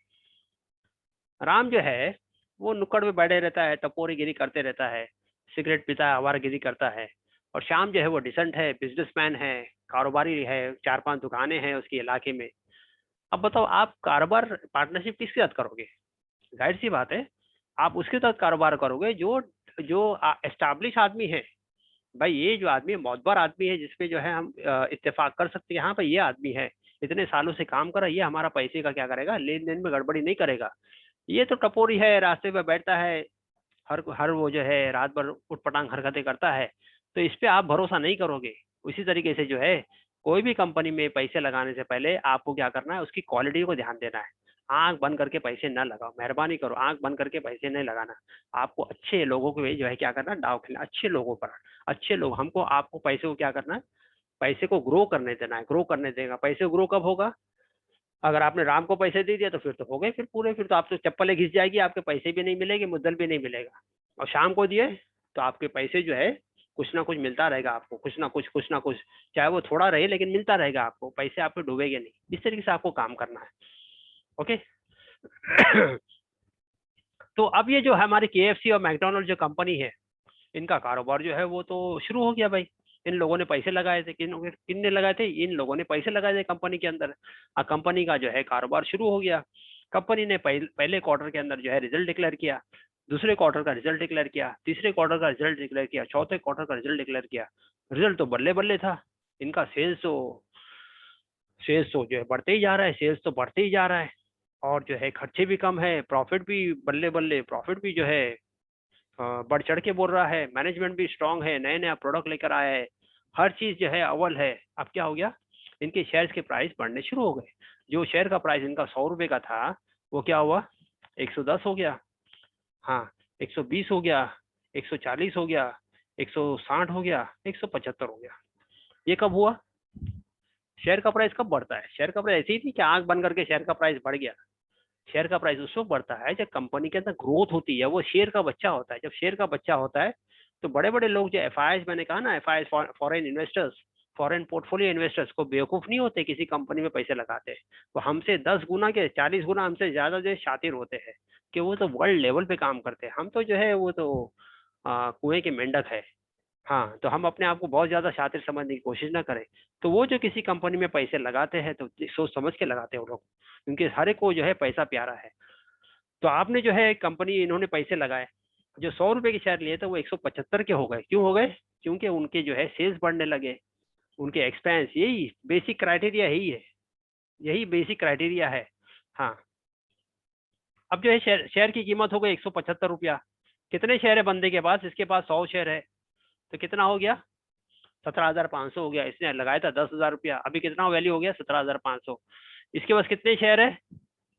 राम जो है वो नुक्कड़ में बैठे रहता है, टपोरीगिरी करते रहता है, सिगरेट पीता है, आवारागिरी करता है। और श्याम जो है वो डिसेंट है, बिजनेसमैन है, कारोबारी है, 4-5 दुकानें हैं उसके इलाके में। अब बताओ आप कारोबार पार्टनरशिप किसके साथ करोगे? जाहिर सी बात है आप उसके साथ कारोबार करोगे जो जो एस्टैब्लिश आदमी है। भाई ये जो आदमी मौतबर आदमी है, जिसपे जो है हम इत्तेफाक कर सकते हैं, हाँ भाई ये आदमी है, इतने सालों से काम कर रहा है, ये हमारा पैसे का क्या करेगा, लेन देन में गड़बड़ी नहीं करेगा। ये तो टपोरी है, रास्ते पे बैठता है, हर हर वो जो है रात भर उटपटांग हरकतें करता है। तो इस पे आप भरोसा नहीं करोगे। उसी तरीके से जो है कोई भी कंपनी में पैसे लगाने से पहले आपको क्या करना है, उसकी क्वालिटी को ध्यान देना है। आंख बंद करके पैसे न लगाओ, मेहरबानी करो, आंख बंद करके पैसे नहीं लगाना। आपको अच्छे लोगों को जो है क्या करना, दाव खेलना, अच्छे लोगों पर, अच्छे लोग हमको, आपको पैसे को क्या करना है, पैसे को ग्रो करने देना है, ग्रो करने देगा। पैसे ग्रो कब होगा? अगर आपने राम को पैसे दे दिया तो फिर तो हो गए, फिर पूरे, फिर तो आप तो चप्पलें घिस जाएगी, आपके पैसे भी नहीं मिलेंगे, मुद्दल भी नहीं मिलेगा। और शाम को दिए तो आपके पैसे जो है कुछ ना कुछ मिलता रहेगा आपको, कुछ ना कुछ, कुछ ना कुछ, चाहे वो थोड़ा रहे लेकिन मिलता रहेगा आपको, पैसे आपके डूबेंगे नहीं। इस तरीके से आपको काम करना है। ओके। तो अब ये जो हमारे KFC और मैकडोनल्ड जो कंपनी है, इनका कारोबार जो है वो तो शुरू हो गया भाई। इन लोगों ने पैसे लगाए थे, किन ने लगाए थे? इन लोगों ने पैसे लगाए थे कंपनी के अंदर। कंपनी का जो है कारोबार शुरू हो गया। कंपनी ने पहले क्वार्टर के अंदर जो है रिजल्ट डिक्लेयर किया, दूसरे क्वार्टर का रिजल्ट डिक्लेयर किया, तीसरे क्वार्टर का रिजल्ट डिक्लेयर किया, चौथे क्वार्टर का रिजल्ट डिक्लेयर किया। रिजल्ट तो बल्ले बल्ले था इनका। सेल्स तो जो है बढ़ते ही जा रहा है, सेल्स तो बढ़ते ही जा रहा है, और जो है खर्चे भी कम है, प्रॉफिट भी बल्ले बल्ले, प्रॉफिट भी जो है बढ़ चढ़ के बोल रहा है। मैनेजमेंट भी स्ट्रांग है, नए नया प्रोडक्ट लेकर आया है, हर चीज जो है अव्वल है। अब क्या हो गया? इनके शेयर्स के प्राइस बढ़ने शुरू हो गए। जो शेयर का प्राइस इनका 100 रुपए का था, वो क्या हुआ? 110 हो गया, हाँ, 120 हो गया, 140 हो गया, 160 हो गया, 175 हो गया। ये कब हुआ? शेयर का प्राइस कब बढ़ता है? शेयर का प्राइस ऐसी ही थी कि आंख बंद करके शेयर का प्राइस बढ़ गया? शेयर का प्राइस उस वक्त बढ़ता है जब कंपनी के अंदर ग्रोथ होती है, वो शेयर का बच्चा होता है। जब शेयर का बच्चा होता है तो बड़े बड़े लोग जो FIs, मैंने कहा ना, FIs foreign investors, foreign portfolio investors को बेवकूफ नहीं होते किसी कंपनी में पैसे लगाते हैं। वो हमसे 10 गुना के 40 गुना हमसे ज्यादा जो शातिर होते हैं, कि वो तो वर्ल्ड लेवल पे काम करते हैं। हम तो जो है वो तो कुएं के मेंढक है। हाँ, तो हम अपने आप को बहुत ज्यादा शातिर समझने की कोशिश ना करें। तो वो जो किसी कंपनी में पैसे लगाते हैं तो सोच समझ के लगाते हैं वो लोग, क्योंकि हर एक को जो है पैसा प्यारा है। तो आपने जो है कंपनी, इन्होंने पैसे लगाए, जो 100 रुपए के शेयर लिए थे वो 175 के हो गए। क्यों हो गए? क्योंकि उनके जो है सेल्स बढ़ने लगे, उनके एक्सपेंस, यही बेसिक क्राइटेरिया यही है, यही बेसिक क्राइटेरिया है। हाँ, अब जो है शेयर की कीमत हो गई 175 रुपया। कितने शेयर है बंदे के पास? इसके पास 100 शेयर है, तो कितना हो गया? 17,500 हो गया। इसने लगाया था 10,000 रुपया, अभी कितना वैल्यू हो गया? 17,500। इसके पास कितने शेयर है?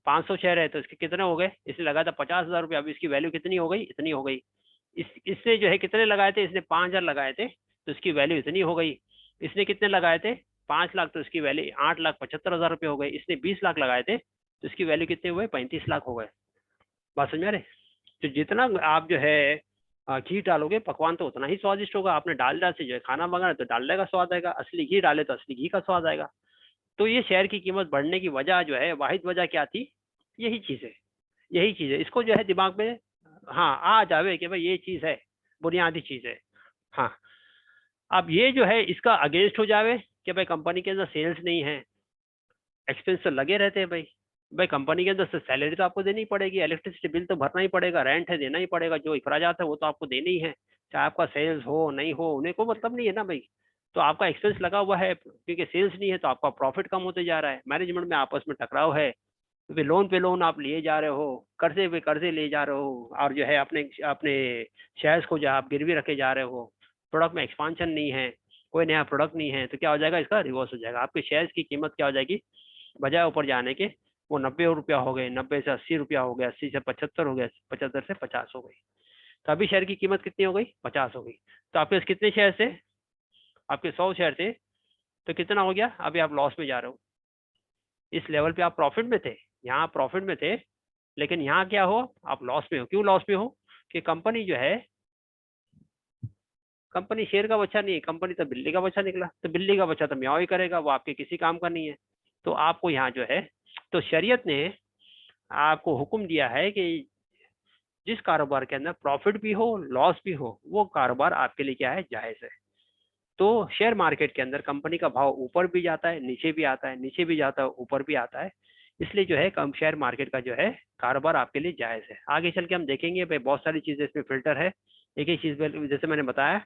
500 शेयर है, तो इसके कितने हो गए? इसने लगाया था 50,000 रुपया, अभी इसकी वैल्यू कितनी हो गई? इतनी हो गई। इसने जो है कितने लगाए थे? इसने 5,000 लगाए थे, तो इसकी वैल्यू इतनी हो गई। इसने कितने लगाए थे? 5 लाख, तो इसकी वैल्यू 8,75,000 रुपये हो गई। इसने 20 लाख लगाए थे, तो इसकी वैल्यू कितने हुए? 35 लाख हो गए। बात समझ में आ रही? तो जितना आप जो है घी डालोगे, पकवान तो उतना ही स्वादिष्ट होगा। आपने डालडा से जो है खाना मंगाना, तो डालडा का स्वाद आएगा, असली घी डाले तो असली घी का स्वाद आएगा। तो ये शेयर की कीमत बढ़ने की वजह जो है, वाहिद वजह क्या थी? यही चीज है, यही चीज है। इसको जो है दिमाग में हाँ आ जावे कि भाई ये चीज है, बुनियादी चीज है। हाँ, अब ये जो है इसका अगेंस्ट हो जावे कि भाई कंपनी के अंदर सेल्स नहीं है, एक्सपेंस तो लगे रहते हैं भाई। भाई कंपनी के अंदर से सैलरी तो आपको देनी पड़ेगी, इलेक्ट्रिसिटी बिल तो भरना ही पड़ेगा, रेंट है देना ही पड़ेगा, जो अखराजात है वो तो आपको देने ही है, चाहे आपका सेल्स हो नहीं हो, उन्हें को मतलब नहीं है ना भाई। तो आपका एक्सपेंस लगा हुआ है, क्योंकि सेल्स नहीं है तो आपका प्रॉफिट कम होते जा रहा है। मैनेजमेंट में आपस में टकराव है, क्योंकि लोन पे लोन आप लिए जा रहे हो, कर्जे पे कर्जे ले जा रहे हो, और जो है अपने अपने शेयर्स को जो आप गिरवी रखे जा रहे हो। प्रोडक्ट में एक्सपांशन नहीं है, कोई नया प्रोडक्ट नहीं है, तो क्या हो जाएगा? इसका रिवर्स हो जाएगा। आपके शेयर्स की कीमत क्या हो जाएगी? बजाय ऊपर जाने के, वो 90 रुपया हो गए, 90 से 80 रुपया हो गया, 80 से 75 हो गया, 75 से 50 हो गई। तो अभी शेयर की कीमत कितनी हो गई? 50 हो गई। तो आपके पास कितने शेयर थे? आपके 100 शेयर थे, तो कितना हो गया? अभी आप लॉस में जा रहे हो। इस लेवल पे आप प्रॉफिट में थे, यहाँ आप प्रॉफिट में थे, लेकिन यहाँ क्या हो? आप लॉस में हो। क्यों लॉस में हो? कि कंपनी जो है, कंपनी शेर का बच्चा नहीं है, कंपनी तो बिल्ली का बच्चा निकला। तो बिल्ली का बच्चा तो म्याऊ ही करेगा, वो आपके किसी काम का नहीं है। तो आपको यहाँ जो है, तो शरीयत ने आपको हुक्म दिया है कि जिस कारोबार के अंदर प्रॉफिट भी हो, लॉस भी हो, वो कारोबार आपके लिए क्या है? जायज है। तो शेयर मार्केट के अंदर कंपनी का भाव ऊपर भी जाता है, नीचे भी आता है, नीचे भी जाता है, ऊपर भी आता है। इसलिए जो है कम शेयर मार्केट का जो है कारोबार आपके लिए जायज है। आगे चल के हम देखेंगे भाई, बहुत सारी चीजें इसमें फिल्टर है। एक एक चीज जैसे मैंने बताया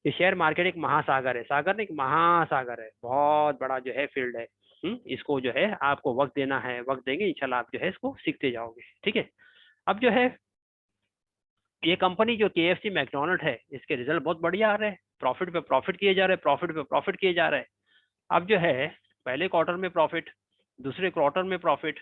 कि शेयर मार्केट एक महासागर है, सागर नहीं, एक महासागर है, बहुत बड़ा जो है फील्ड है। इसको जो है आपको वक्त देना है, वक्त देंगे इंशाल्लाह आप जो है इसको सीखते जाओगे। ठीक है। अब जो है ये कंपनी जो KFC मैकडोनल्ड है, इसके रिजल्ट बहुत बढ़िया आ रहे हैं, प्रॉफिट पे प्रॉफिट किए जा रहे हैं, प्रॉफिट पे प्रॉफिट किए जा रहे हैं। अब जो है पहले क्वार्टर में प्रॉफिट, दूसरे क्वार्टर में प्रॉफिट।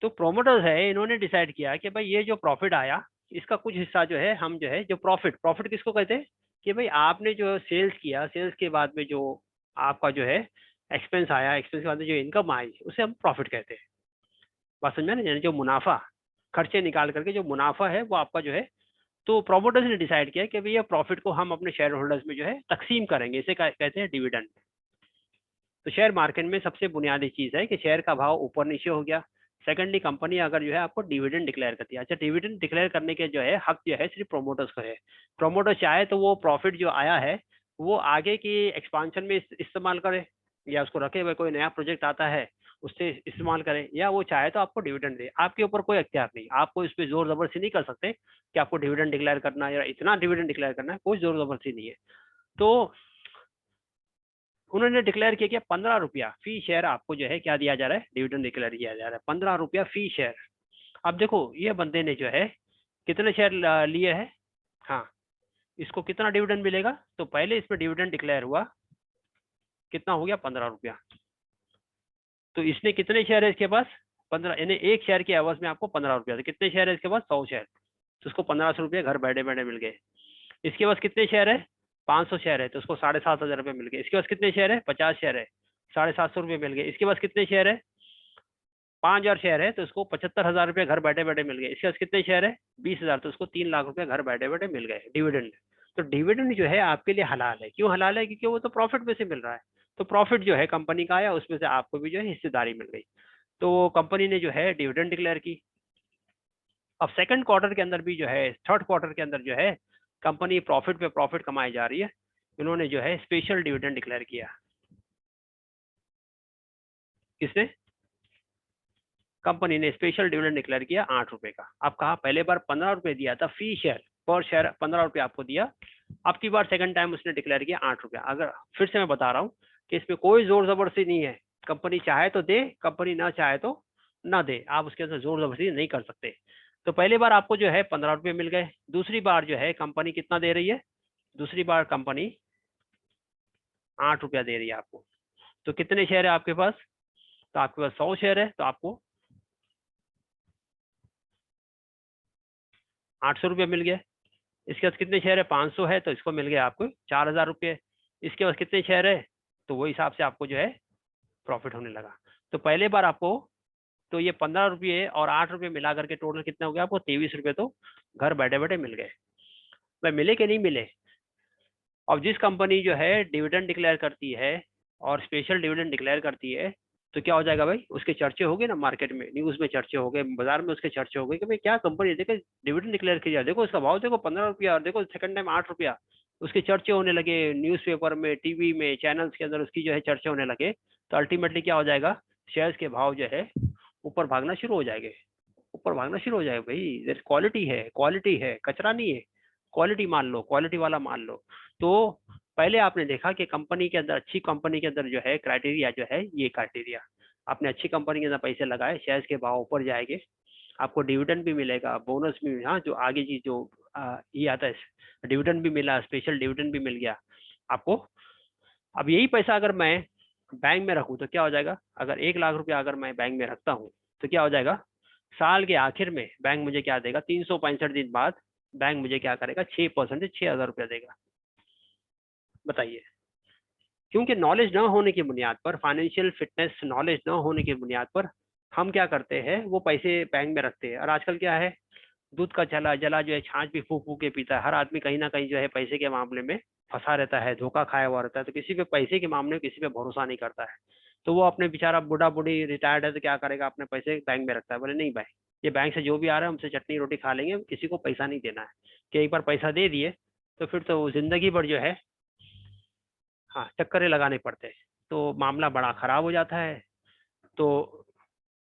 तो प्रोमोटर्स है, इन्होंने डिसाइड किया कि भाई ये जो प्रॉफिट आया, इसका कुछ हिस्सा जो है हम जो है, जो प्रॉफिट, प्रॉफिट किसको कहते हैं? कि भाई आपने जो सेल्स किया, सेल्स के बाद में जो आपका जो है एक्सपेंस आया, एक्सपेंस के बाद में जो इनकम आई, उसे हम प्रॉफिट कहते हैं। बात समझ में ना, यानी जो मुनाफा, खर्चे निकाल करके जो मुनाफा है वो आपका जो है, तो प्रोमोटर्स ने डिसाइड किया कि भैया प्रॉफिट को हम अपने शेयर होल्डर्स में जो है तकसीम करेंगे, इसे कहते हैं डिविडेंड। तो शेयर मार्केट में सबसे बुनियादी चीज है कि शेयर का भाव ऊपर नीचे हो गया। सेकंडली कंपनी अगर जो है आपको डिविडेंड डिक्लेयर करती है। अच्छा, डिविडेंड डिक्लेयर करने के जो है हक जो है सिर्फ प्रोमोटर्स को है। प्रोमोटर चाहे तो वो प्रॉफिट जो आया है वो आगे की एक्सपांशन में इस्तेमाल करे, या उसको रखे हुए कोई नया प्रोजेक्ट आता है उससे इस्तेमाल करें, या वो चाहे तो आपको डिविडेंड दे। आपके ऊपर कोई अख्तियार नहीं, आपको इस पर जोर जबरदस्ती नहीं कर सकते कि आपको डिविडेंड डिक्लेयर करना है या इतना डिविडेंड डिक्लेयर करना है, कोई जोर जबरदस्ती नहीं है। तो उन्होंने डिक्लेयर किया कि 15 रुपया फी शेयर आपको जो है क्या दिया जा रहा है, डिविडेंड डिक्लेयर किया जा रहा है, 15 रुपया फी शेयर। अब देखो ये बंदे ने जो है कितने शेयर लिए हैं, हाँ, इसको कितना डिविडेंड मिलेगा, तो पहले इसमें डिविडेंड डिक्लेयर हुआ, कितना हो गया, 15 रुपया। तो इसने कितने शेयर है इसके पास, 15, यानी एक शेयर के एवज में आपको 15 रुपया। तो कितने शेयर है इसके पास, 100 शेयर, तो उसको 1500 रुपये घर बैठे बैठे मिल गए। इसके पास कितने शेयर है, 500 शेयर है, तो उसको 7,500 रुपये मिल गए। इसके पास कितने शेयर है, 50 शेयर है, 750 रुपये मिल गए। इसके पास कितने शेयर है, 5,000 शेयर है, तो उसको 75,000 रुपये घर बैठे बैठे मिल गए। इसके पास कितने शेयर है, 20,000, तो उसको 3 लाख रुपये घर बैठे बैठे मिल गए डिविडेंड। तो डिविडेंड जो है आपके लिए हलाल है। क्यों हलाल है, क्योंकि वो तो प्रॉफिट में से मिल रहा है। तो प्रॉफिट जो है कंपनी का आया, उसमें से आपको भी जो है हिस्सेदारी मिल गई। तो कंपनी ने जो है डिविडेंड डिक्लेयर की। अब सेकंड क्वार्टर के अंदर भी जो है, थर्ड क्वार्टर के अंदर जो है कंपनी प्रॉफिट पे प्रॉफिट कमाई जा रही है। इन्होंने जो है स्पेशल डिविडेंड डिक्लेयर किया। किसने, कंपनी ने स्पेशल डिविडेंड डिक्लेयर किया 8 रुपए का। अब कहा पहले बार 15 रुपए दिया था फी शेयर, पर शेयर 15 रुपए आपको दिया। अब की बार सेकंड टाइम उसने डिक्लेयर किया 8 रुपया। अगर फिर से मैं बता रहा हूँ कि इसमें कोई जोर जबरदस्ती नहीं है, कंपनी चाहे तो दे, कंपनी ना चाहे तो ना दे, आप उसके अंदर जोर जबरदस्ती नहीं कर सकते। तो पहली बार आपको जो है 15 रुपये मिल गए। दूसरी बार जो है कंपनी कितना दे रही है, दूसरी बार कंपनी 8 रुपया दे रही है आपको। तो कितने शेयर है आपके पास, तो आपके पास 100 शेयर है, तो आपको 800 रुपये मिल गए। इसके पास कितने शेयर है, 500 है, तो इसको मिल गया आपको 4,000 रुपये। इसके पास कितने शेयर है, तो वो हिसाब से आपको जो है प्रॉफिट होने लगा। तो पहले बार आपको, तो ये 15 रुपये और 8 रुपये मिला करके टोटल कितना हो गया आपको, 23 रुपये तो घर बैठे बैठे मिल गए। भाई मिले कि नहीं मिले। अब जिस कंपनी जो है डिविडेंड डिक्लेयर करती है और स्पेशल डिविडेंड डिक्लेयर करती है, तो क्या हो जाएगा भाई, उसके चर्चे हो गए ना मार्केट में, न्यूज में चर्चे हो गए, बाजार में उसके चर्चे हो गए कि भाई क्या कंपनी, देखो डिविडेंड डिक्लेयर किया, देखो इसका भाव देखो 15 रुपया, और देखो सेकंड टाइम 8 रुपया। उसके चर्चे होने लगे न्यूज़पेपर में, टीवी में, चैनल्स के अंदर उसकी जो है चर्चे होने लगे। तो अल्टीमेटली क्या हो जाएगा, शेयर्स के भाव जो है ऊपर भागना शुरू हो जाएंगे, ऊपर भागना शुरू हो जाएगा। भाई क्वालिटी है, क्वालिटी है, कचरा नहीं है, क्वालिटी मान लो, क्वालिटी वाला मान लो। तो पहले आपने देखा कि कंपनी के अंदर, अच्छी कंपनी के अंदर जो है क्राइटेरिया जो है, ये क्राइटेरिया, आपने अच्छी कंपनी के अंदर पैसे लगाए, शेयर्स के भाव ऊपर जाएंगे, आपको डिविडेंड भी मिलेगा, बोनस भी, हाँ जो आगे चीज जो ये आता है, डिविडेंड भी मिला, स्पेशल डिविडेंड भी मिल गया आपको। अब यही पैसा अगर मैं बैंक में रखूं तो क्या हो जाएगा, अगर 1 लाख रुपया अगर मैं बैंक में रखता हूँ तो क्या हो जाएगा, साल के आखिर में बैंक मुझे क्या देगा, 365 दिन बाद बैंक मुझे क्या करेगा, 6% से 6,000 रुपया देगा। बताइए। क्योंकि नॉलेज न होने की बुनियाद पर, फाइनेंशियल फिटनेस नॉलेज न होने की बुनियाद पर हम क्या करते हैं, वो पैसे बैंक में रखते हैं। और आजकल क्या है, दूध का जला जला जो है छाछ भी फूक फूक के पीता है। हर आदमी कहीं ना कहीं जो है पैसे के मामले में फंसा रहता है, धोखा खाया हुआ रहता है। तो किसी पे पैसे के मामले में किसी पे भरोसा नहीं करता है। तो वो अपने बेचारा बूढ़ा बूढ़ी रिटायर्ड है तो क्या करेगा, अपने पैसे बैंक में रखता है। बोले नहीं भाई, ये बैंक से जो भी आ रहा है हमसे चटनी रोटी खा लेंगे, किसी को पैसा नहीं देना है। कि एक बार पैसा दे दिए तो फिर तो जिंदगी भर जो है, हाँ, चक्करे लगाने पड़ते हैं, तो मामला बड़ा खराब हो जाता है। तो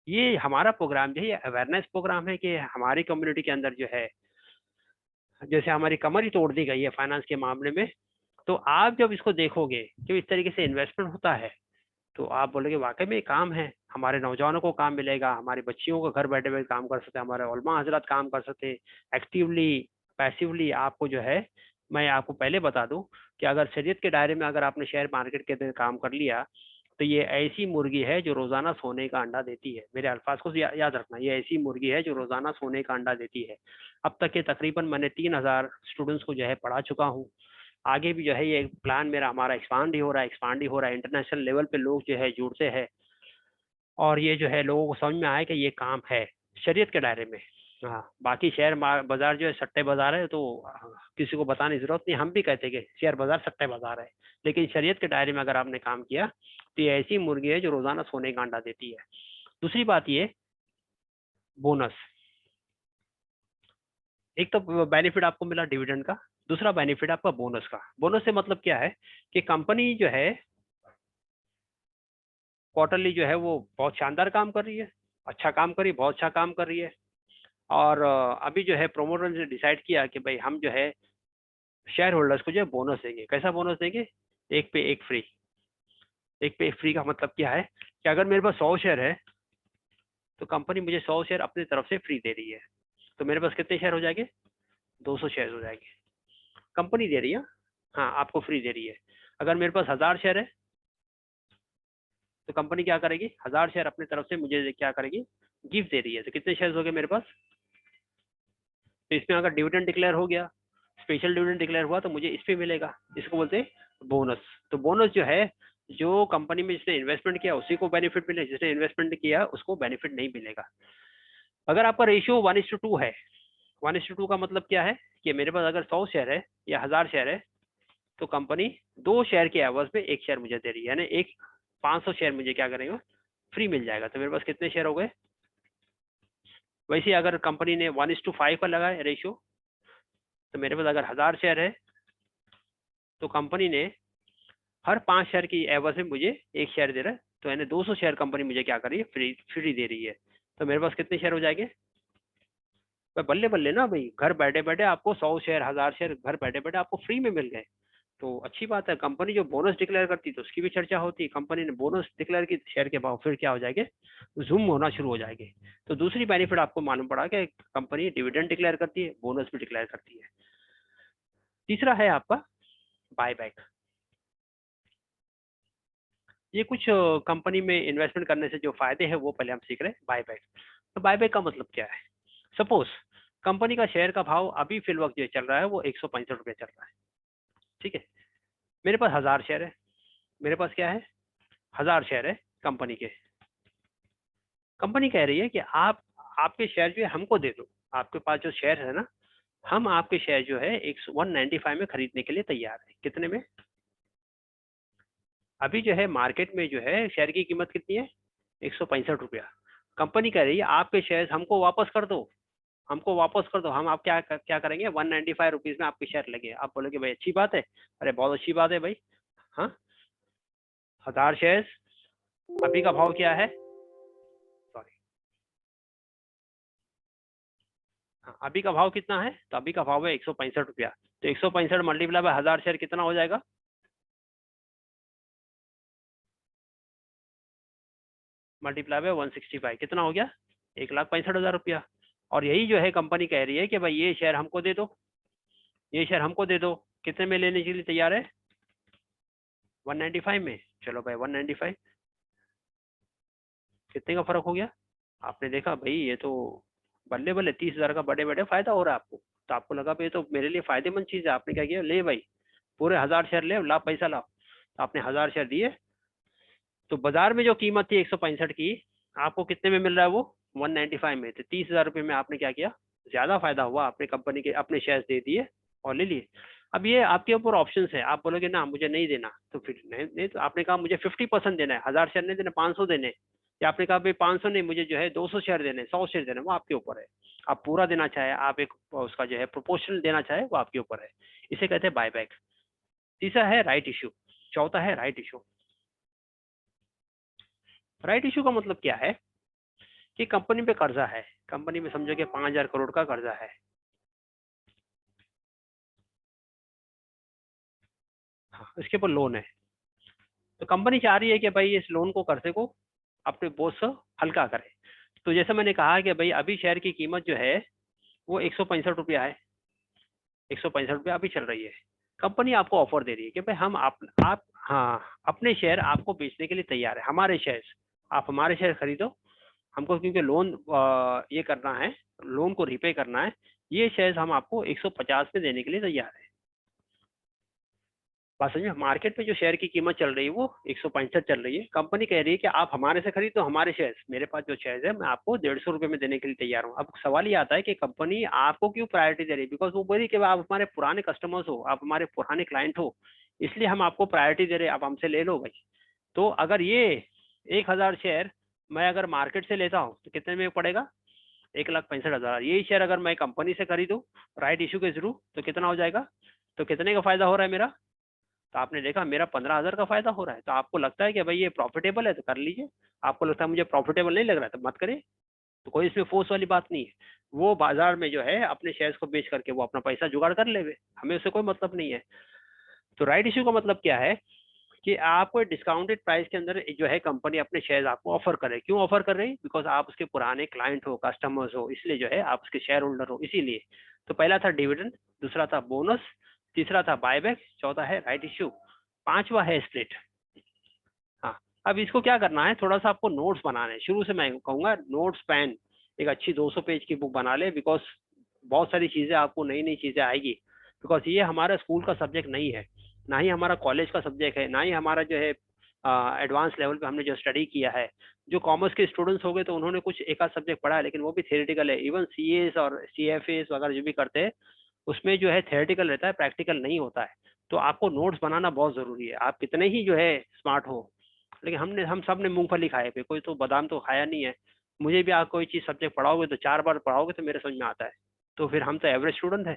ये हमारा प्रोग्राम जो है, ये अवेयरनेस प्रोग्राम है कि हमारी कम्युनिटी के अंदर जो है, जैसे हमारी कमर ही तोड़ दी गई है फाइनेंस के मामले में। तो आप जब इसको देखोगे कि इस तरीके से इन्वेस्टमेंट होता है, तो आप बोलोगे वाकई में काम है, हमारे नौजवानों को काम मिलेगा, हमारी बच्चियों को घर बैठे बैठे काम कर सकते हैं, हमारे उलमा हजरत काम कर सकते हैं एक्टिवली, पैसिवली। आपको जो है, मैं आपको पहले बता दूं कि अगर शरीयत के दायरे में अगर आपने शेयर मार्केट के अंदर काम कर लिया, तो ये ऐसी मुर्गी है जो रोजाना सोने का अंडा देती है। मेरे अल्फाज को याद रखना, ये ऐसी मुर्गी है जो रोजाना सोने का अंडा देती है। अब तक के तकरीबन मैंने 3,000 स्टूडेंट्स को जो है पढ़ा चुका हूँ। आगे भी जो है ये प्लान मेरा हमारा एक्सपांड ही हो रहा है, इंटरनेशनल लेवल पे लोग जो है जुड़ते हैं, और ये जो है लोगों को समझ में आया कि ये काम है शरीयत के दायरे में। हाँ, बाकी शेयर बाजार जो है सट्टे बाजार है, तो किसी को बताने की जरूरत नहीं, हम भी कहते हैं कि शेयर बाजार सट्टे बाजार है, लेकिन शरीयत के दायरे में अगर आपने काम किया तो ये ऐसी मुर्गी है जो रोजाना सोने का अंडा देती है। दूसरी बात ये बोनस, एक तो बेनिफिट आपको मिला डिविडेंड का, दूसरा बेनिफिट आपका बोनस का। बोनस से मतलब क्या है कि कंपनी जो है क्वार्टरली जो है वो बहुत शानदार काम कर रही है, अच्छा काम कर रही है, बहुत अच्छा काम कर रही है, और अभी जो है प्रोमोटर ने डिसाइड किया कि भाई हम जो है शेयर होल्डर्स को जो है बोनस देंगे। कैसा बोनस देंगे? एक पे एक फ्री। एक पे एक फ्री का मतलब क्या है कि अगर मेरे पास 100 शेयर है तो कंपनी मुझे 100 शेयर अपनी तरफ से फ्री दे रही है, तो मेरे पास कितने शेयर हो जाएंगे? 200 शेयर हो जाएंगे। कंपनी दे रही है, हाँ आपको फ्री दे रही है। अगर मेरे पास 1000 शेयर है तो कंपनी क्या करेगी? 1000 शेयर अपनी तरफ से मुझे क्या करेगी? गिफ्ट दे रही है। तो कितने शेयर हो गए मेरे पास? तो इसमें अगर डिविडेंड डिक्लेयर हो गया, स्पेशल डिविडेंड डिक्लेयर हुआ, तो मुझे इस पे मिलेगा, इसको बोलते हैं बोनस। तो बोनस जो है, जो कंपनी में जिसने इन्वेस्टमेंट किया उसी को बेनिफिट मिले, जिसने इन्वेस्टमेंट किया उसको बेनिफिट नहीं मिलेगा। अगर आपका रेशियो 1:2 है, 1:2 का मतलब क्या है कि मेरे पास अगर 100 शेयर है या 1000 शेयर है तो कंपनी 2 शेयर के एवज में 1 शेयर मुझे दे रही है, यानी 500 शेयर मुझे क्या करेगा? फ्री मिल जाएगा। तो मेरे पास कितने शेयर हो गए? वैसे अगर कंपनी ने 1:5 का लगाया रेशियो, तो मेरे पास अगर 1000 शेयर है तो कंपनी ने हर 5 शेयर की एवज में मुझे 1 शेयर दे रहा है, तो यानी 200 शेयर कंपनी मुझे क्या कर रही है? फ्री दे रही है। तो मेरे पास कितने शेयर हो जाएंगे? भाई बल्ले बल्ले ना भाई, घर बैठे बैठे आपको 100 शेयर 1000 शेयर घर बैठे बैठे आपको फ्री में मिल गए। तो अच्छी बात है। कंपनी जो बोनस डिक्लेयर करती तो उसकी भी चर्चा होती, कंपनी ने बोनस डिक्लेयर की, शेयर के भाव फिर क्या हो जाएंगे? जूम होना शुरू हो जाएंगे। तो दूसरी बेनिफिट आपको मालूम पड़ा कि कंपनी डिविडेंड डिक्लेयर करती है, बोनस भी डिक्लेयर करती है। तीसरा है आपका बायबैक। ये कुछ कंपनी में इन्वेस्टमेंट करने से जो फायदे हैं वो पहले हम सीख रहे हैं। बायबैक, तो बायबैक का मतलब क्या है? सपोज कंपनी का शेयर का भाव अभी फिल वक्त जो चल रहा है वो 165 रुपये चल रहा है, ठीक है। मेरे पास 1000 शेयर है, मेरे पास क्या है? 1000 शेयर है कंपनी के। कंपनी कह रही है कि आप आपके शेयर जो है हमको दे दो, आपके पास जो शेयर है ना, हम आपके शेयर जो है 195 में खरीदने के लिए तैयार है। कितने में? अभी जो है मार्केट में जो है शेयर की कीमत कितनी है? 165 रुपया। कंपनी कह रही है आपके शेयर हमको वापस कर दो, हमको वापस कर दो, हम आप क्या क्या करेंगे? 195 रुपीज में आपके शेयर लगे। आप बोलोगे भाई अच्छी बात है, अरे बहुत अच्छी बात है भाई। हाँ, 1000 शेयर, अभी का भाव क्या है? सॉरी, हाँ अभी का भाव कितना है? तो अभी का भाव है 165 रुपया। तो 165 मल्टीप्लाई बाय 1000 शेयर कितना हो जाएगा? मल्टीप्लाई बाय 165 कितना हो गया? 1,65,000 रुपया। और यही जो है कंपनी कह रही है कि भाई ये शेयर हमको दे दो, ये शेयर हमको दे दो। कितने में लेने के लिए तैयार है? 195 में। चलो भाई 195, कितने का फर्क हो गया? आपने देखा भाई ये तो बल्ले बल्ले 30,000 का बड़े बड़े फायदा हो रहा है आपको। तो आपको लगा भाई ये तो मेरे लिए फायदेमंद चीज है। आपने क्या किया? ले भाई पूरे 1000 शेयर ले, ला पैसा लाओ। तो आपने 1000 शेयर दिए, तो बाजार में जो कीमत थी 165 की, आपको कितने में मिल रहा है वो? 195 में। तो 30,000 रुपये में आपने क्या किया? ज्यादा फायदा हुआ, आपने कंपनी के अपने शेयर दे दिए और ले लिए। अब ये आपके ऊपर ऑप्शन है, आप बोलोगे ना मुझे नहीं देना, तो फिर नहीं तो आपने कहा मुझे 50% देना है, 1000 शेयर नहीं देना, 500 देने, या आपने कहा भाई 500 नहीं, मुझे जो है 200 शेयर देने, 100 शेयर देने, वो आपके ऊपर है। आप पूरा देना चाहे, आप एक उसका जो है प्रोपोर्शनल देना चाहे, वो आपके ऊपर है। इसे कहते हैं बायबैक। तीसरा है राइट इशू, चौथा है राइट इशू। राइट इशू का मतलब क्या है कि कंपनी पे कर्जा है, कंपनी में समझो कि 5,000 करोड़ का कर्जा है। हाँ, इसके ऊपर लोन है। तो कंपनी चाह रही है कि भाई इस लोन को, कर्जे को अपने बोझ से हल्का करे। तो जैसे मैंने कहा कि भाई अभी शेयर की कीमत जो है वो 165 रुपया है, 165 रुपया अभी चल रही है। कंपनी आपको ऑफर दे रही है कि भाई हम आप हाँ अपने शेयर आपको बेचने के लिए तैयार है, हमारे शेयर, आप हमारे शेयर खरीदो। हमको क्योंकि लोन ये करना है, लोन को रिपे करना है, ये शेयर्स हम आपको 150 में देने के लिए तैयार है। बात समझ में, मार्केट में जो शेयर की कीमत चल रही है वो 165 चल रही है। कंपनी कह रही है कि आप हमारे से खरीदो हमारे शेयर, मेरे पास जो शेयर है मैं आपको 150 रुपये में देने के लिए तैयार हूँ। अब सवाल ये आता है कि कंपनी आपको क्यों प्रायोरिटी दे रही है, बिकॉज वो बोली कि आप हमारे पुराने कस्टमर्स हो, आप हमारे पुराने क्लाइंट हो, इसलिए हम आपको प्रायोरिटी दे रहे हैं, आप हमसे ले लो भाई। तो अगर ये 1000 शेयर मैं अगर मार्केट से लेता हूँ तो कितने में पड़ेगा, 1,65,000। यही शेयर अगर मैं कंपनी से खरीदूं राइट इशू के थ्रू तो कितना हो जाएगा, तो कितने का फायदा हो रहा है मेरा, तो आपने देखा मेरा 15,000 का फायदा हो रहा है। तो आपको लगता है कि भाई ये प्रॉफिटेबल है तो कर लीजिए, आपको लगता है मुझे प्रॉफिटेबल नहीं लग रहा है तो मत करें। तो कोई इसमें फोर्स वाली बात नहीं है, वो बाजार में जो है अपने शेयर्स को बेच करके वो अपना पैसा जुगाड़ कर ले, हमें उससे कोई मतलब नहीं है। तो राइट इश्यू का मतलब क्या है कि आपको डिस्काउंटेड प्राइस के अंदर जो है कंपनी अपने शेयर आपको ऑफर करे। क्यों ऑफर कर रही है, बिकॉज आप उसके पुराने क्लाइंट हो, कस्टमर्स हो, इसलिए जो है आप उसके शेयर होल्डर हो, इसीलिए। तो पहला था डिविडेंड, दूसरा था बोनस, तीसरा था बायबैक, चौथा है राइट इश्यू, पांचवा है स्प्लिट। हाँ, अब इसको क्या करना है, थोड़ा सा आपको नोट्स बनाने हैं। शुरू से मैं कहूँगा नोट्स पेन एक अच्छी 200 पेज की बुक बना ले, बिकॉज बहुत सारी चीज़ें आपको नई नई चीज़ें आएगी। बिकॉज ये हमारा स्कूल का सब्जेक्ट नहीं है, ना ही हमारा कॉलेज का सब्जेक्ट है, ना ही हमारा जो है एडवांस लेवल पे हमने जो स्टडी किया है। जो कॉमर्स के स्टूडेंट्स हो गए तो उन्होंने कुछ एक आध सब्जेक्ट पढ़ा है, लेकिन वो भी थियोरेटिकल है। इवन सीएस और सीएफएस वगैरह जो भी करते हैं उसमें जो है थियोरेटिकल रहता है, प्रैक्टिकल नहीं होता है। तो आपको नोट्स बनाना बहुत ज़रूरी है, आप कितने ही जो है स्मार्ट हो। लेकिन हम सब ने मूंगफली खाए पे, कोई तो बादाम तो खाया नहीं है। मुझे भी आप कोई चीज़ सब्जेक्ट पढ़ाओगे तो 4 बार पढ़ाओगे तो मेरे समझ में आता है। तो फिर हम तो एवरेज स्टूडेंट है।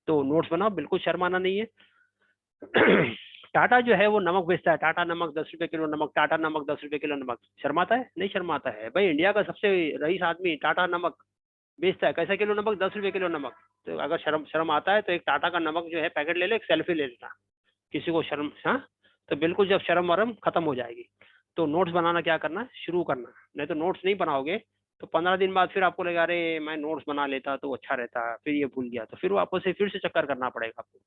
तो नोट्स बनाओ, बिल्कुल शर्माना नहीं है। टाटा जो है वो नमक बेचता है, टाटा नमक 10 रुपये किलो नमक, टाटा नमक 10 रुपये किलो नमक। शर्माता है, नहीं शर्माता है भाई। इंडिया का सबसे रईस आदमी टाटा नमक बेचता है, कैसा किलो नमक, 10 रुपये किलो नमक। तो अगर शर्म शर्म आता है तो एक टाटा का नमक जो है पैकेट ले लो, एक सेल्फी ले लेना। किसी को शर्म, हाँ, तो बिल्कुल जब शर्म वरम खत्म हो जाएगी। तो नोट्स बनाना क्या करना है, शुरू करना। नहीं तो नोट्स नहीं बनाओगे तो 15 दिन बाद फिर आपको लगा अरे मैं नोट्स बना लेता तो अच्छा रहता, फिर ये भूल गया, तो फिर वापस से फिर से चक्कर करना पड़ेगा आपको।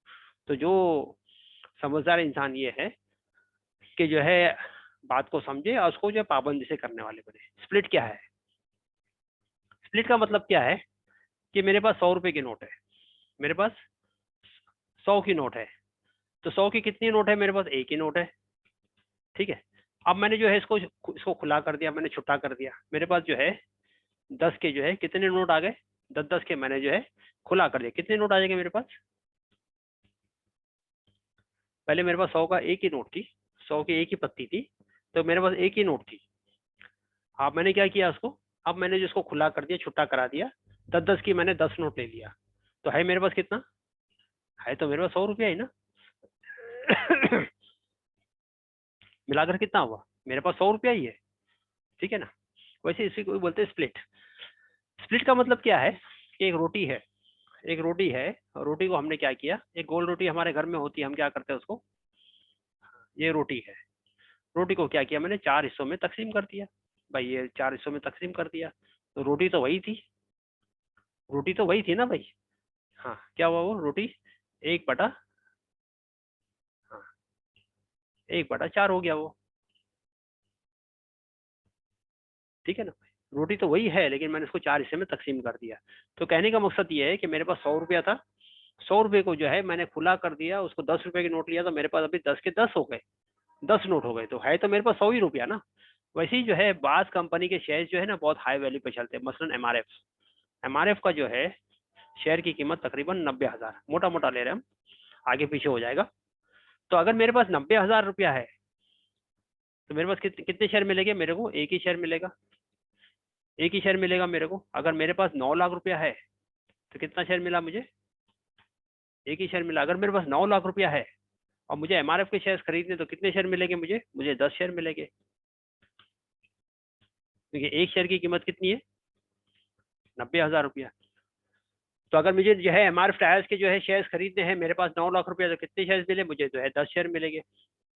तो जो समझदार इंसान ये है कि जो है बात को समझे और उसको जो है पाबंदी से करने वाले बने। स्प्लिट क्या है, स्प्लिट का मतलब क्या है कि मेरे पास 100 रुपए की नोट है, मेरे पास 100 की नोट है। तो 100 की कितनी नोट है, मेरे पास एक ही नोट है, ठीक है। अब मैंने जो है इसको इसको खुला कर दिया, मैंने छुट्टा कर दिया। मेरे पास जो है 10 के जो है कितने नोट आ गए, 10-10 के मैंने जो है खुला कर दिया। कितने नोट आ जाएंगे मेरे पास, पहले मेरे पास 100 का एक ही नोट थी, 100 की एक ही पत्ती थी, तो मेरे पास एक ही नोट थी। अब मैंने क्या किया उसको, अब मैंने जो इसको खुला कर दिया, छुट्टा करा दिया, 10-10 की मैंने 10 नोट ले लिया। तो है मेरे पास कितना, है तो मेरे पास 100 रुपया ही ना। मिलाकर कितना हुआ, मेरे पास 100 रुपया ही है, ठीक है ना। वैसे इसी को बोलते हैं स्प्लिट। स्प्लिट का मतलब क्या है कि एक रोटी है, एक रोटी है, रोटी को हमने क्या किया, एक गोल रोटी हमारे घर में होती है, हम क्या करते हैं उसको, ये रोटी है, रोटी को क्या किया मैंने, 4 हिस्सों में तकसीम कर दिया। भाई ये 4 हिस्सों में तकसीम कर दिया, तो रोटी तो वही थी, रोटी तो वही थी ना भाई। हाँ, क्या हुआ वो रोटी, 1/, हाँ, 1/4 हो गया वो, ठीक है ना। रोटी तो वही है लेकिन मैंने उसको 4 हिस्से में तकसीम कर दिया। तो कहने का मकसद ये है कि मेरे पास 100 रुपया था, 100 रुपये को जो है मैंने खुला कर दिया, उसको 10 रुपये की नोट लिया, तो मेरे पास अभी 10 के 10 हो गए, 10 नोट हो गए, तो है तो मेरे पास 100 ही रुपया ना। वैसे ही जो है बास कंपनी के शेयर जो है ना बहुत हाई वैल्यू पे चलते हैं, मसलन एमआरएफ। एमआरएफ का जो है शेयर की कीमत तकरीबन 90,000, मोटा मोटा ले रहे हैं हम, आगे पीछे हो जाएगा। तो अगर मेरे पास 90,000 रुपया है तो मेरे पास कितने शेयर मिलेंगे, मेरे को एक ही शेयर मिलेगा, एक ही शेयर मिलेगा मेरे को। अगर मेरे पास 9 लाख रुपया है तो कितना शेयर मिला मुझे, एक ही शेयर मिला। अगर मेरे पास 9 लाख रुपया है और मुझे एमआरएफ के शेयर खरीदने तो कितने शेयर मिलेंगे मुझे, मुझे 10 शेयर मिलेंगे, क्योंकि एक शेयर की कीमत कितनी है, 90,000 रुपया। तो अगर मुझे जो है एमआरएफ टायर्स के जो है शेयर्स खरीदने हैं, मेरे पास 9 लाख रुपया, तो कितने शेयर मिले मुझे, जो है 10 शेयर मिलेंगे।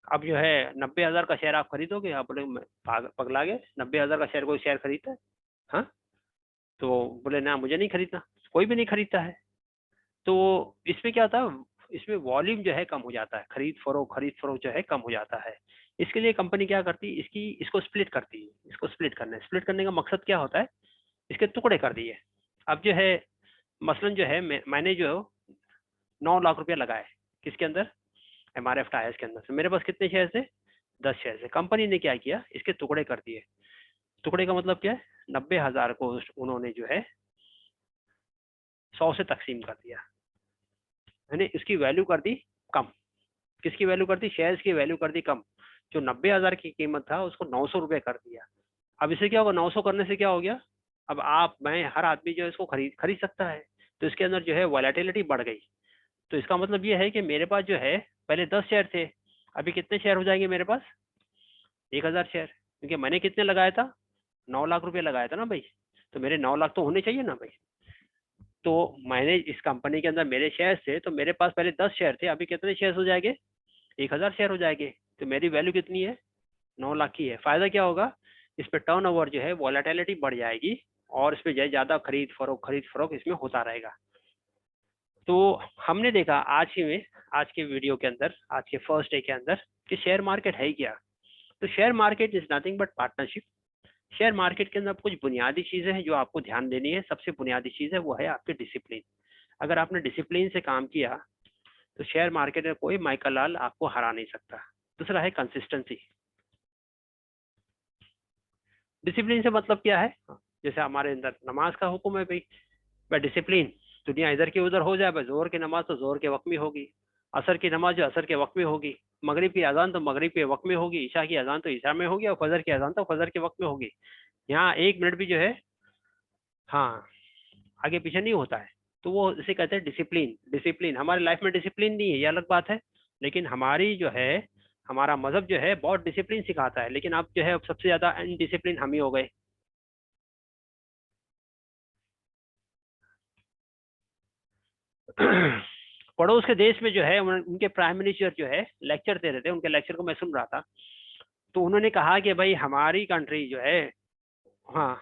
अब जो है 90,000 का शेयर आप खरीदोगे, आप बोले पगला गए, 90,000 का शेयर कोई शेयर खरीदता है, हाँ। तो बोले ना मुझे नहीं खरीदना, कोई भी नहीं खरीदता है। तो इसमें क्या होता है, इसमें वॉल्यूम जो है कम हो जाता है, खरीद फरोख जो है कम हो जाता है। इसके लिए कंपनी क्या करती है, इसको स्प्लिट करती है। इसको स्प्लिट करने का मकसद क्या होता है, इसके टुकड़े कर दिए। अब जो है मसलन जो है मैंने जो 9 लाख रुपया लगाए, किसके अंदर, MRF टायर्स के अंदर से मेरे पास कितने शेयर थे? 10 शेयर थे। कंपनी ने क्या किया, इसके टुकड़े कर दिए। टुकड़े का मतलब क्या है? 90,000 को उन्होंने जो है 100 से तकसीम कर दिया, यानी इसकी वैल्यू कर दी कम। किसकी वैल्यू कर दी? शेयर्स की वैल्यू कर दी कम। जो 90,000 की कीमत था उसको 900 रुपये कर दिया। अब इसे क्या होगा? 900 करने से क्या हो गया? अब आप, मैं, हर आदमी जो है इसको खरीद खरीद सकता है। तो इसके अंदर जो है वॉलेटिलिटी बढ़ गई। तो इसका मतलब ये है कि मेरे पास जो है पहले 10 शेयर थे, अभी कितने शेयर हो जाएंगे मेरे पास? 1,000 शेयर। क्योंकि मैंने कितने लगाया था? 9 लाख रुपए लगाया था ना भाई। तो मेरे 9 लाख तो होने चाहिए ना भाई। तो मैंने इस कंपनी के अंदर मेरे शेयर थे, तो मेरे पास पहले 10 शेयर थे, अभी कितने शेयर हो जाएंगे? 1,000 शेयर हो जाएंगे। तो मेरी वैल्यू कितनी है? 9 लाख की है। फायदा क्या होगा? इस पे टर्नओवर जो है वॉलेटिलिटी बढ़ जाएगी और इस पे जो है ज्यादा खरीद फरोख्त इसमें होता रहेगा। तो हमने देखा आज ही में, आज के वीडियो के अंदर, आज के फर्स्ट डे के अंदर, कि शेयर मार्केट है क्या। तो share market is nothing but partnership. Share market के अंदर कुछ बुनियादी चीजें हैं जो आपको ध्यान देनी है। सबसे बुनियादी चीज है वो है आपकी डिसिप्लिन। अगर आपने डिसिप्लिन से काम किया तो शेयर मार्केट में कोई माइकल लाल आपको हरा नहीं सकता। दूसरा है कंसिस्टेंसी। डिसिप्लिन से मतलब क्या है? जैसे हमारे अंदर नमाज का हुक्म है भाई, भाई डिसिप्लिन। दुनिया इधर की उधर हो जाए, भाई जोर की नमाज तो जोर के वक्त में होगी, असर की नमाज जो असर के वक्त में होगी, मगरिब की अजान तो मगरिब के वक्त में होगी, ईशा की अजान तो ईशा में होगी, और फजर की अजान तो फजर के वक्त में होगी। यहाँ 1 मिनट भी जो है, हाँ, आगे पीछे नहीं होता है। तो वो इसे कहते हैं डिसिप्लिन। डिसिप्लिन हमारी लाइफ में डिसिप्लिन नहीं है, ये अलग बात है। लेकिन हमारी जो है, हमारा मजहब जो है बहुत डिसिप्लिन सिखाता है। लेकिन अब जो है अब सबसे ज्यादा अनडिसिप्लिन हम ही हो गए। पड़ोस के देश में जो है उनके प्राइम मिनिस्टर जो है लेक्चर दे रहे थे, उनके लेक्चर को मैं सुन रहा था। तो उन्होंने कहा कि भाई हमारी कंट्री जो है, हाँ,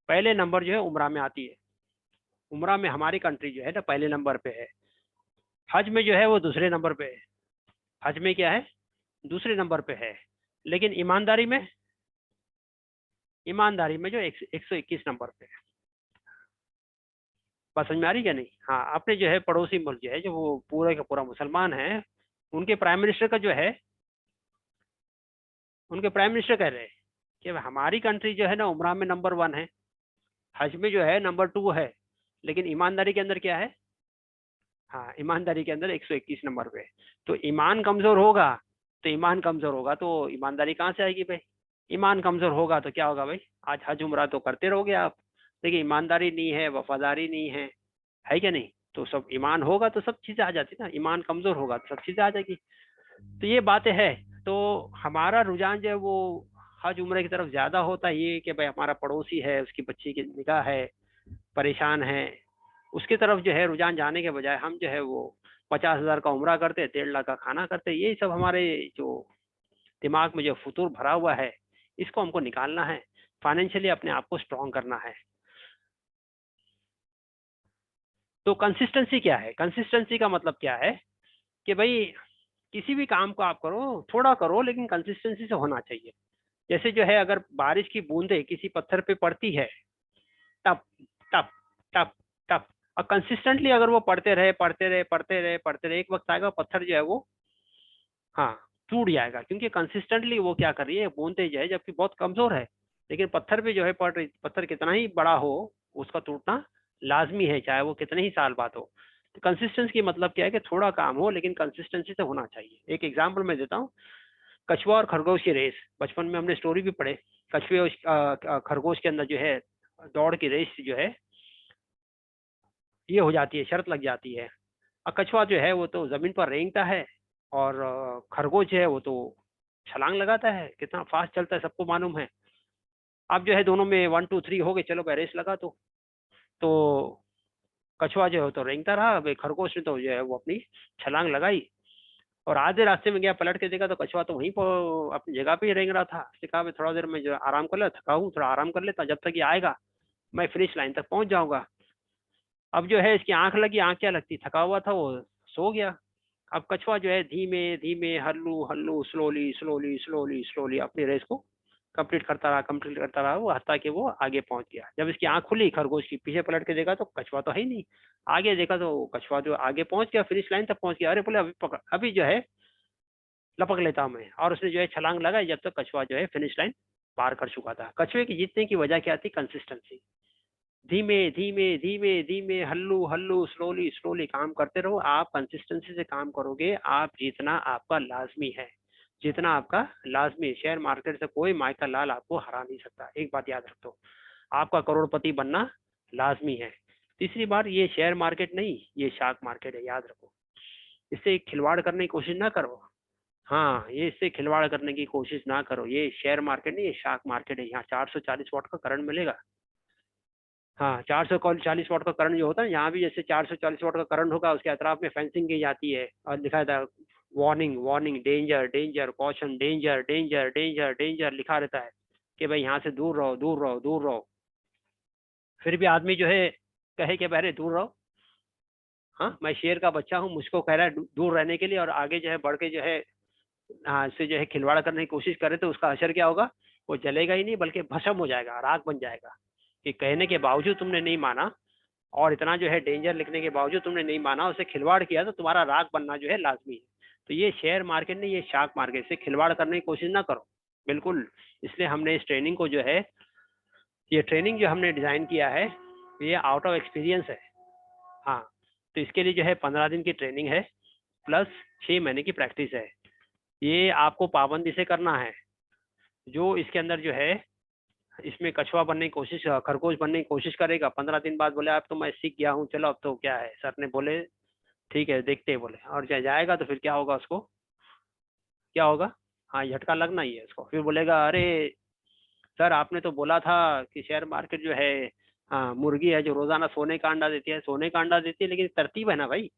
पहले नंबर जो है उम्रा में आती है। उम्रा में हमारी कंट्री जो है ना पहले नंबर पे है। हज में जो है वो दूसरे नंबर पे है। हज में क्या है? दूसरे नंबर पे है। लेकिन ईमानदारी में जो 121 नंबर पे है। बात समझ में आ रही क्या नहीं? हाँ, अपने जो है पड़ोसी मुल्क जो है, जो वो पूरा का पूरा मुसलमान है, उनके प्राइम मिनिस्टर का जो है, उनके प्राइम मिनिस्टर कह रहे हैं कि हमारी कंट्री जो है ना उम्रा में नंबर 1 है, हज में जो है नंबर 2 है, लेकिन ईमानदारी के अंदर क्या है? हाँ, ईमानदारी के अंदर 121 नंबर पे है। तो ईमान कमजोर होगा, तो ईमानदारी कहाँ से आएगी भाई? ईमान कमजोर होगा तो क्या होगा भाई? आज हज उम्रा तो करते रहोगे आप, लेकिन ईमानदारी नहीं है, वफादारी नहीं है क्या नहीं? तो सब ईमान होगा तो सब चीजें आ जाती ना, ईमान कमजोर होगा तो सब चीजें आ जाएगी। तो ये बातें हैं। तो हमारा रुझान जो है वो हज उम्र की तरफ ज्यादा होता है, ये कि भाई हमारा पड़ोसी है, उसकी बच्ची की निकाह है, परेशान है, उसकी तरफ जो है रुझान जाने के बजाय हम जो है वो 50,000 का उम्रा करते, 1.5 लाख का खाना करते। ये सब हमारे जो दिमाग में जो फुतूर भरा हुआ है, इसको हमको निकालना है। फाइनेंशियली अपने आप को स्ट्रॉन्ग करना है। तो कंसिस्टेंसी क्या है? कंसिस्टेंसी का मतलब क्या है कि भाई किसी भी काम को आप करो, थोड़ा करो, लेकिन कंसिस्टेंसी से होना चाहिए। जैसे जो है अगर बारिश की बूंदें किसी पत्थर पे पड़ती है, टप टप टप टप, और कंसिस्टेंटली अगर वो पढ़ते रहे, एक वक्त आएगा पत्थर जो है वो, हाँ, टूट जाएगा। क्योंकि कंसिस्टेंटली वो क्या कर रही है, बूंदे जो है, जबकि बहुत कमजोर है, लेकिन पत्थर पे जो है पड़ रही, पत्थर कितना ही बड़ा हो उसका टूटना लाजमी है, चाहे वो कितने ही साल बाद हो। तो कंसिस्टेंसी की मतलब क्या है कि थोड़ा काम हो लेकिन कंसिस्टेंसी से होना चाहिए। एक एग्जाम्पल मैं देता हूँ, कछुआ और खरगोश की रेस। बचपन में हमने स्टोरी भी पढ़े। कछुए और खरगोश के अंदर जो है दौड़ की रेस जो है ये हो जाती है, शर्त लग जाती है। और कछुआ जो है वो तो जमीन पर रेंगता है, और खरगोश जो है वो तो छलांग लगाता है। कितना फास्ट चलता है सबको मालूम है। अब जो है दोनों में 1 2 3 हो गए, चलो भाई रेस लगा। तो कछुआ जो है वो तो रेंगता रहा, भाई खरगोश ने तो जो है वो अपनी छलांग लगाई, और आधे रास्ते में गया, पलट के देखा तो कछुआ तो वहीं पर अपनी जगह पे ही रेंग रहा था। उसने कहा मैं थोड़ा देर में जो आराम कर ले, थका हूँ, थोड़ा आराम कर लेता, जब तक ये आएगा मैं फिनिश लाइन तक पहुंच जाऊंगा। अब जो है इसकी आंख लगी, आंख क्या लगती, थका हुआ था वो, सो गया। अब कछुआ जो है धीमे धीमे, हल्लू हल्लू, स्लोली स्लोली स्लोली स्लोली अपनी रेस को कंप्लीट करता रहा वो, हत्ता कि वो आगे पहुंच गया। जब इसकी आंख खुली खरगोश की, पीछे पलट के देखा तो कछुआ तो है ही नहीं। आगे देखा तो कछुआ जो आगे पहुंच गया, फिनिश लाइन तक पहुंच गया। अरे बोले अभी पकड़, अभी जो है लपक लेता हूँ मैं, और उसने जो है छलांग लगाई जब तक कछुआ जो है फिनिश लाइन पार कर चुका था। कछुए की जीतने की वजह क्या थी? कंसिस्टेंसी। धीमे धीमे धीमे धीमे, हल्लू हल्लू, स्लोली स्लोली काम करते रहो। आप कंसिस्टेंसी से काम करोगे, आप जीतना आपका लाजमी है। जीतना आपका लाजमी। शेयर मार्केट से कोई माइकल लाल आपको हरा नहीं सकता, एक बात याद रखो। आपका करोड़पति बनना लाजमी है। तीसरी बार, ये शेयर मार्केट नहीं, ये शार्क मार्केट है, याद रखो। इससे खिलवाड़ करने की कोशिश ना करो। हाँ, ये इससे खिलवाड़ करने की कोशिश ना करो। ये शेयर मार्केट नहीं, ये शार्क मार्केट है। यहाँ 440 वाट का करंट मिलेगा। हाँ, 440 वाट का करंट जो होता है, यहाँ भी जैसे 440 वाट का करंट होगा, उसके अतराफ में फेंसिंग की जाती है और लिखा था warning warning, danger danger, caution, danger danger danger danger लिखा रहता है कि भाई यहाँ से दूर रहो दूर रहो दूर रहो। फिर भी आदमी जो है कहे कि अरे दूर रहो। हाँ, मैं शेर का बच्चा हूँ, मुझको कह रहा है दूर रहने के लिए, और आगे जो है बढ़ के जो है हाँ इससे जो है खिलवाड़ करने की कोशिश करे, तो उसका असर क्या होगा? वो जलेगा ही नहीं, बल्कि भस्म हो जाएगा, राख बन जाएगा। कि कहने के बावजूद तुमने नहीं माना, और इतना जो है डेंजर लिखने के बावजूद तुमने नहीं माना, उससे खिलवाड़ किया, तो तुम्हारा राग बनना जो है लाजमी है। तो ये शेयर मार्केट नहीं, ये शार्क मार्केट। से खिलवाड़ करने की कोशिश ना करो, बिल्कुल। इसलिए हमने इस ट्रेनिंग को जो है, ये ट्रेनिंग जो हमने डिजाइन किया है, ये आउट ऑफ एक्सपीरियंस है। हाँ, तो इसके लिए जो है 15 दिन की ट्रेनिंग है, प्लस 6 महीने की प्रैक्टिस है। ये आपको पाबंदी से करना है। जो इसके अंदर जो है, इसमें कछुआ बनने की कोशिश, खरगोश बनने की कोशिश करेगा, 15 दिन बाद बोले अब तो मैं सीख गया हूँ, चलो अब तो क्या है, सर ने बोले ठीक है देखते हैं बोले, और जाएगा तो फिर क्या होगा उसको? क्या होगा? हाँ, झटका लगना ही है उसको। फिर बोलेगा अरे सर आपने तो बोला था कि शेयर मार्केट जो है, हाँ, मुर्गी है जो रोजाना सोने का अंडा देती है। सोने का अंडा देती है, लेकिन तरतीब है ना भाई।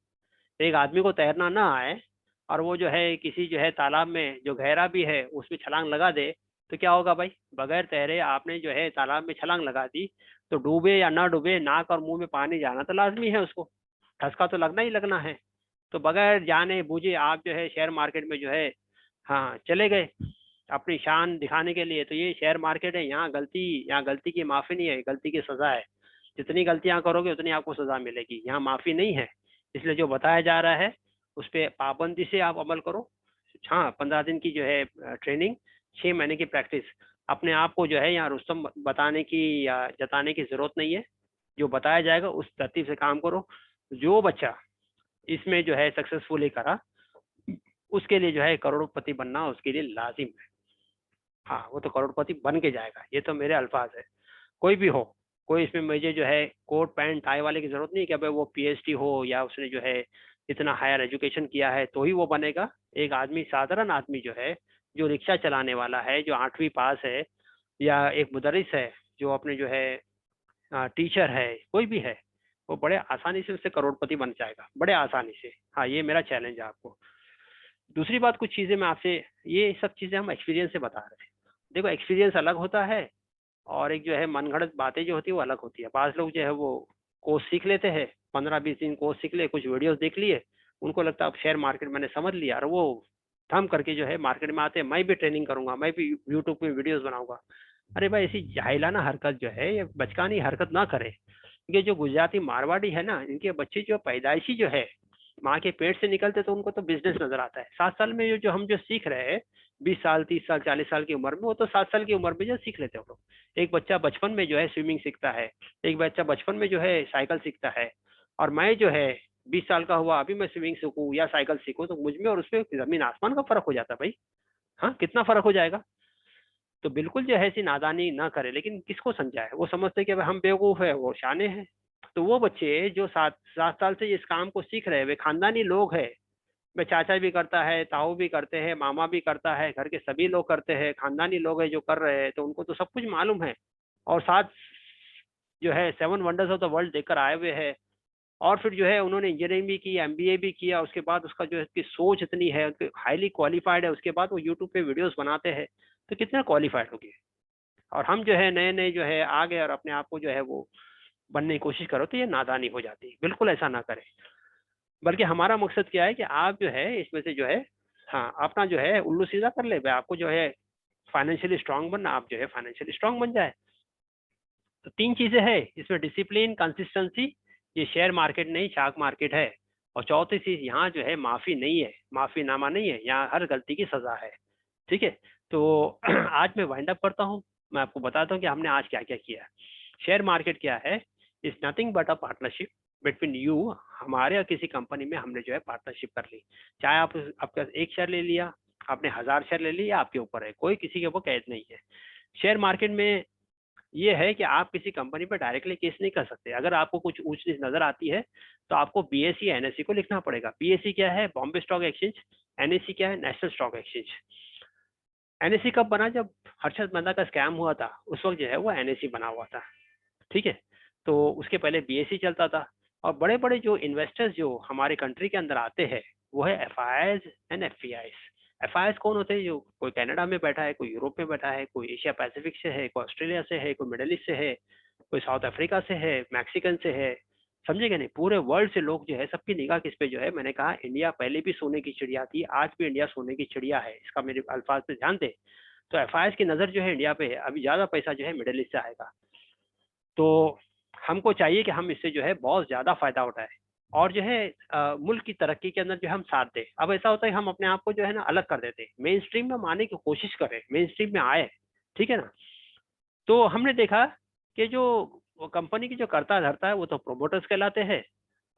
एक आदमी को तैरना ना आए, और वो जो है किसी जो है तालाब में जो गहरा भी है उसमें छलांग लगा दे, तो क्या होगा भाई? बगैर तैरे आपने जो है तालाब में छलांग लगा दी, तो डूबे या ना डूबे, नाक और मुंह में पानी जाना तो लाजमी है उसको। ठसका तो लगना ही लगना है। तो बगैर जाने बूझे आप जो है शेयर मार्केट में जो है, हाँ, चले गए अपनी शान दिखाने के लिए। तो ये शेयर मार्केट है, यहाँ गलती की माफी नहीं है, गलती की सजा है। जितनी गलतियां करोगे उतनी आपको सजा मिलेगी, यहाँ माफी नहीं है। इसलिए जो बताया जा रहा है उस पर पाबंदी से आप अमल करो। हाँ, 15 दिन की जो है ट्रेनिंग, 6 महीने की प्रैक्टिस। अपने आप को जो है यहाँ रुस्तम बताने की या जताने की जरूरत नहीं है। जो बताया जाएगा उस तरतीब से काम करो। जो बच्चा इसमें जो है सक्सेसफुली करा, उसके लिए जो है करोड़पति बनना उसके लिए लाजिम है। हाँ, वो तो करोड़पति बन के जाएगा, ये तो मेरे अल्फाज है। कोई भी हो, कोई इसमें मुझे जो है कोट पैंट टाई वाले की जरूरत नहीं कि भाई वो पीएचडी हो या उसने जो है इतना हायर एजुकेशन किया है तो ही वो बनेगा। एक आदमी, साधारण आदमी जो है, जो रिक्शा चलाने वाला है, जो 8वीं पास है, या एक मुदरिस है, जो अपने जो है टीचर है, कोई भी है, वो बड़े आसानी से उससे करोड़पति बन जाएगा, बड़े आसानी से। हाँ, ये मेरा चैलेंज है आपको। दूसरी बात, कुछ चीजें मैं आपसे, ये सब चीजें हम एक्सपीरियंस से बता रहे हैं। देखो, एक्सपीरियंस अलग होता है, और एक जो है मनगढ़ंत बातें जो होती है वो अलग होती है। बाज लोग जो है वो कोर्स सीख लेते हैं, 15-20 दिन कोर्स सीख ले, कुछ वीडियोस देख लिए, उनको लगता है अब शेयर मार्केट मैंने समझ लिया, और वो थम करके जो है मार्केट में आते हैं, मैं भी ट्रेनिंग करूंगा, मैं भी यूट्यूब में वीडियोस बनाऊंगा। अरे भाई, ऐसी जाहिलाना हरकत जो है, ये बचकानी हरकत ना करे। ये जो गुजराती मारवाड़ी है ना, इनके बच्चे जो पैदाइशी जो है, माँ के पेट से निकलते तो उनको तो बिजनेस नजर आता है। 7 साल में जो हम जो सीख रहे हैं, 20 साल 30 साल 40 साल की उम्र में, वो तो 7 साल की उम्र में जो सीख लेते हैं वो लोग। एक बच्चा बचपन में जो है स्विमिंग सीखता है, एक बच्चा बचपन में जो है साइकिल सीखता है, और मैं जो है 20 साल का हुआ, अभी मैं स्विमिंग सीखूं या साइकिल सीखूं, तो मुझ में और उसमें जमीन आसमान का फर्क हो जाता है भाई। हाँ, कितना फर्क हो जाएगा। तो बिल्कुल जो है ऐसी नादानी ना करे। लेकिन किसको समझाए? वो समझते कि भाई हम बेवकूफ है, वो शाने हैं। तो वो बच्चे जो 7 7 साल से इस काम को सीख रहे हैं, वे खानदानी लोग हैं। मैं, चाचा भी करता है, ताऊ भी करते हैं, मामा भी करता है, घर के सभी लोग करते हैं, खानदानी लोग हैं जो कर रहे हैं, तो उनको तो सब कुछ मालूम है। और साथ जो है 7 वंडर्स ऑफ द वर्ल्ड देखकर आए हुए हैं। और फिर जो है उन्होंने इंजीनियरिंग भी की, एमबीए भी किया, उसके बाद उसका जो है उसकी सोच इतनी है, उनके हाईली क्वालिफाइड है, उसके बाद वो यूट्यूब पे वीडियोस बनाते हैं। तो कितना क्वालिफाइड हो गए। और हम जो है नए नए जो है आ गए, और अपने आप को जो है वो बनने की कोशिश करो, तो ये नादानी हो जाती है। बिल्कुल ऐसा ना करें। बल्कि हमारा मकसद क्या है कि आप जो है इसमें से जो है, हाँ, अपना जो है उल्लू सीधा कर ले भाई। आपको जो है फाइनेंशियली स्ट्रांग बनना, आप जो है फाइनेंशियली स्ट्रांग बन जाए। तो 3 चीजें हैं इसमें, डिसिप्लिन, कंसिस्टेंसी। ये शेयर मार्केट नहीं, शार्क मार्केट है। और चौथी चीज, यहाँ जो है माफी नहीं है, माफीनामा नहीं है, यहाँ हर गलती की सजा है। ठीक है, तो आज मैं वाइंड अप करता हूँ। मैं आपको बताता हूँ कि हमने आज क्या क्या किया। शेयर मार्केट क्या है, is nothing but a partnership between you. हमारे या किसी कंपनी में हमने जो है पार्टनरशिप कर ली, चाहे आप आपका एक शेयर ले लिया, आपने 1000 शेयर ले लिया, आपके ऊपर है, कोई किसी के ऊपर कैद नहीं है। शेयर मार्केट में ये है कि आप किसी कंपनी पर डायरेक्टली केस नहीं कर सकते। अगर आपको कुछ ऊंच नीच नजर आती है तो आपको बीएसई एनएससी को लिखना पड़ेगा। बीएसई क्या है, बॉम्बे स्टॉक एक्सचेंज। एनएससी क्या है, नेशनल स्टॉक एक्सचेंज। एनएससी कब बना, जब हर्षद मेहता का स्कैम हुआ था, उस वक्त जो है वो एनएससी बना हुआ था। ठीक है, तो उसके पहले बीएसई चलता था। और बड़े बड़े जो इन्वेस्टर्स जो हमारे कंट्री के अंदर आते हैं वो है एफआईआईज एंड एफपीआईज। एफआईआईज कौन होते हैं, जो कोई कनाडा में बैठा है, कोई यूरोप में बैठा है, कोई एशिया पैसिफिक से है, कोई ऑस्ट्रेलिया से है, कोई मिडिल ईस्ट से है, कोई साउथ अफ्रीका से है, मैक्सिकन से है। समझेगा नहीं, पूरे वर्ल्ड से लोग जो है, सबकी निगाह किस पे जो है। मैंने कहा इंडिया पहले भी सोने की चिड़िया थी, आज भी इंडिया सोने की चिड़िया है, इसका मेरे अल्फाज पे ध्यान दे। तो एफआईआईज की नजर जो है इंडिया पे है। अभी ज्यादा पैसा जो है मिडिल ईस्ट से आएगा, तो हमको चाहिए कि हम इससे जो है बहुत ज्यादा फायदा उठाएं और जो है मुल्क की तरक्की के अंदर जो हम साथ दें। अब ऐसा होता है हम अपने आप को जो है ना अलग कर देते हैं, मेन स्ट्रीम में हम आने की कोशिश करें, मेन स्ट्रीम में आए। ठीक है ना, तो हमने देखा कि जो कंपनी की जो करता धरता है वो तो प्रोमोटर्स कहलाते हैं,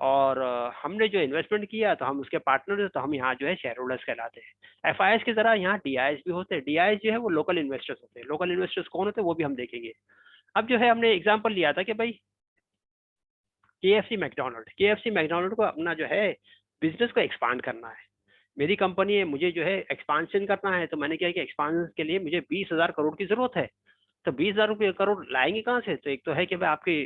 और हमने जो इन्वेस्टमेंट किया तो हम उसके पार्टनर हैं, तो हम यहाँ जो है शेयर होल्डर्स कहलाते हैं। एफआईएस की तरह यहाँ डीआईएस भी होते हैं। डीआईएस जो है वो लोकल इन्वेस्टर्स होते हैं। लोकल इन्वेस्टर्स कौन होते हैं वो भी हम देखेंगे। अब जो है हमने एग्जाम्पल लिया था कि भाई केएफसी मैकडोनल्ड को अपना जो है बिजनेस को एक्सपांड करना है। मेरी कंपनी है, मुझे जो है एक्सपांशन करना है, तो मैंने क्या कि एक्सपांशन के लिए मुझे 20,000 करोड़ की जरूरत है। तो 20,000 करोड़ लाएंगे कहाँ से? तो एक तो है कि भाई आपके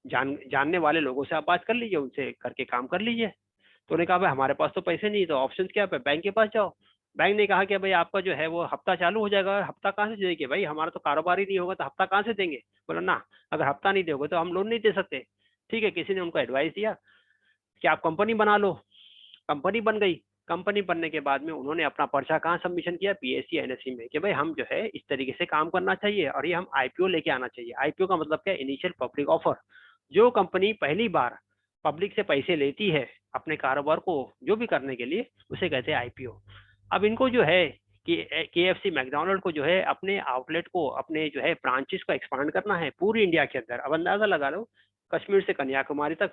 जानने वाले लोगों से आप बात कर लीजिए, उनसे करके काम कर लीजिए। तो उन्होंने कहा भाई हमारे पास तो पैसे नहीं, तो ऑप्शन क्या है, बैंक के पास जाओ। बैंक ने कहा कि भाई आपका जो है वो हफ्ता चालू हो जाएगा। हफ्ता कहाँ से देंगे भाई, हमारा तो कारोबार ही नहीं होगा, तो हफ्ता कहाँ से देंगे? बोला ना, अगर हफ्ता नहीं दोगे तो हम लोन नहीं दे सकते। ठीक है, किसी ने उनको एडवाइस दिया कि आप कंपनी बना लो। कंपनी बन गई। कंपनी बनने के बाद में उन्होंने अपना पर्चा कहाँ सबमिशन किया, बीएसई एनएसई में, कि भाई हम जो है इस तरीके से काम करना चाहिए और ये हम आईपीओ लेके आना चाहिए। आईपीओ का मतलब क्या है, इनिशियल पब्लिक ऑफर। जो कंपनी पहली बार पब्लिक से पैसे लेती है अपने कारोबार को जो भी करने के लिए, उसे कहते हैं आईपीओ। अब इनको जो है कि केएफसी मैकडोनल्ड को जो है अपने आउटलेट को, अपने जो है ब्रांचेस को एक्सपांड करना है पूरी इंडिया के अंदर। अब अंदाजा लगा लो, कश्मीर से कन्याकुमारी तक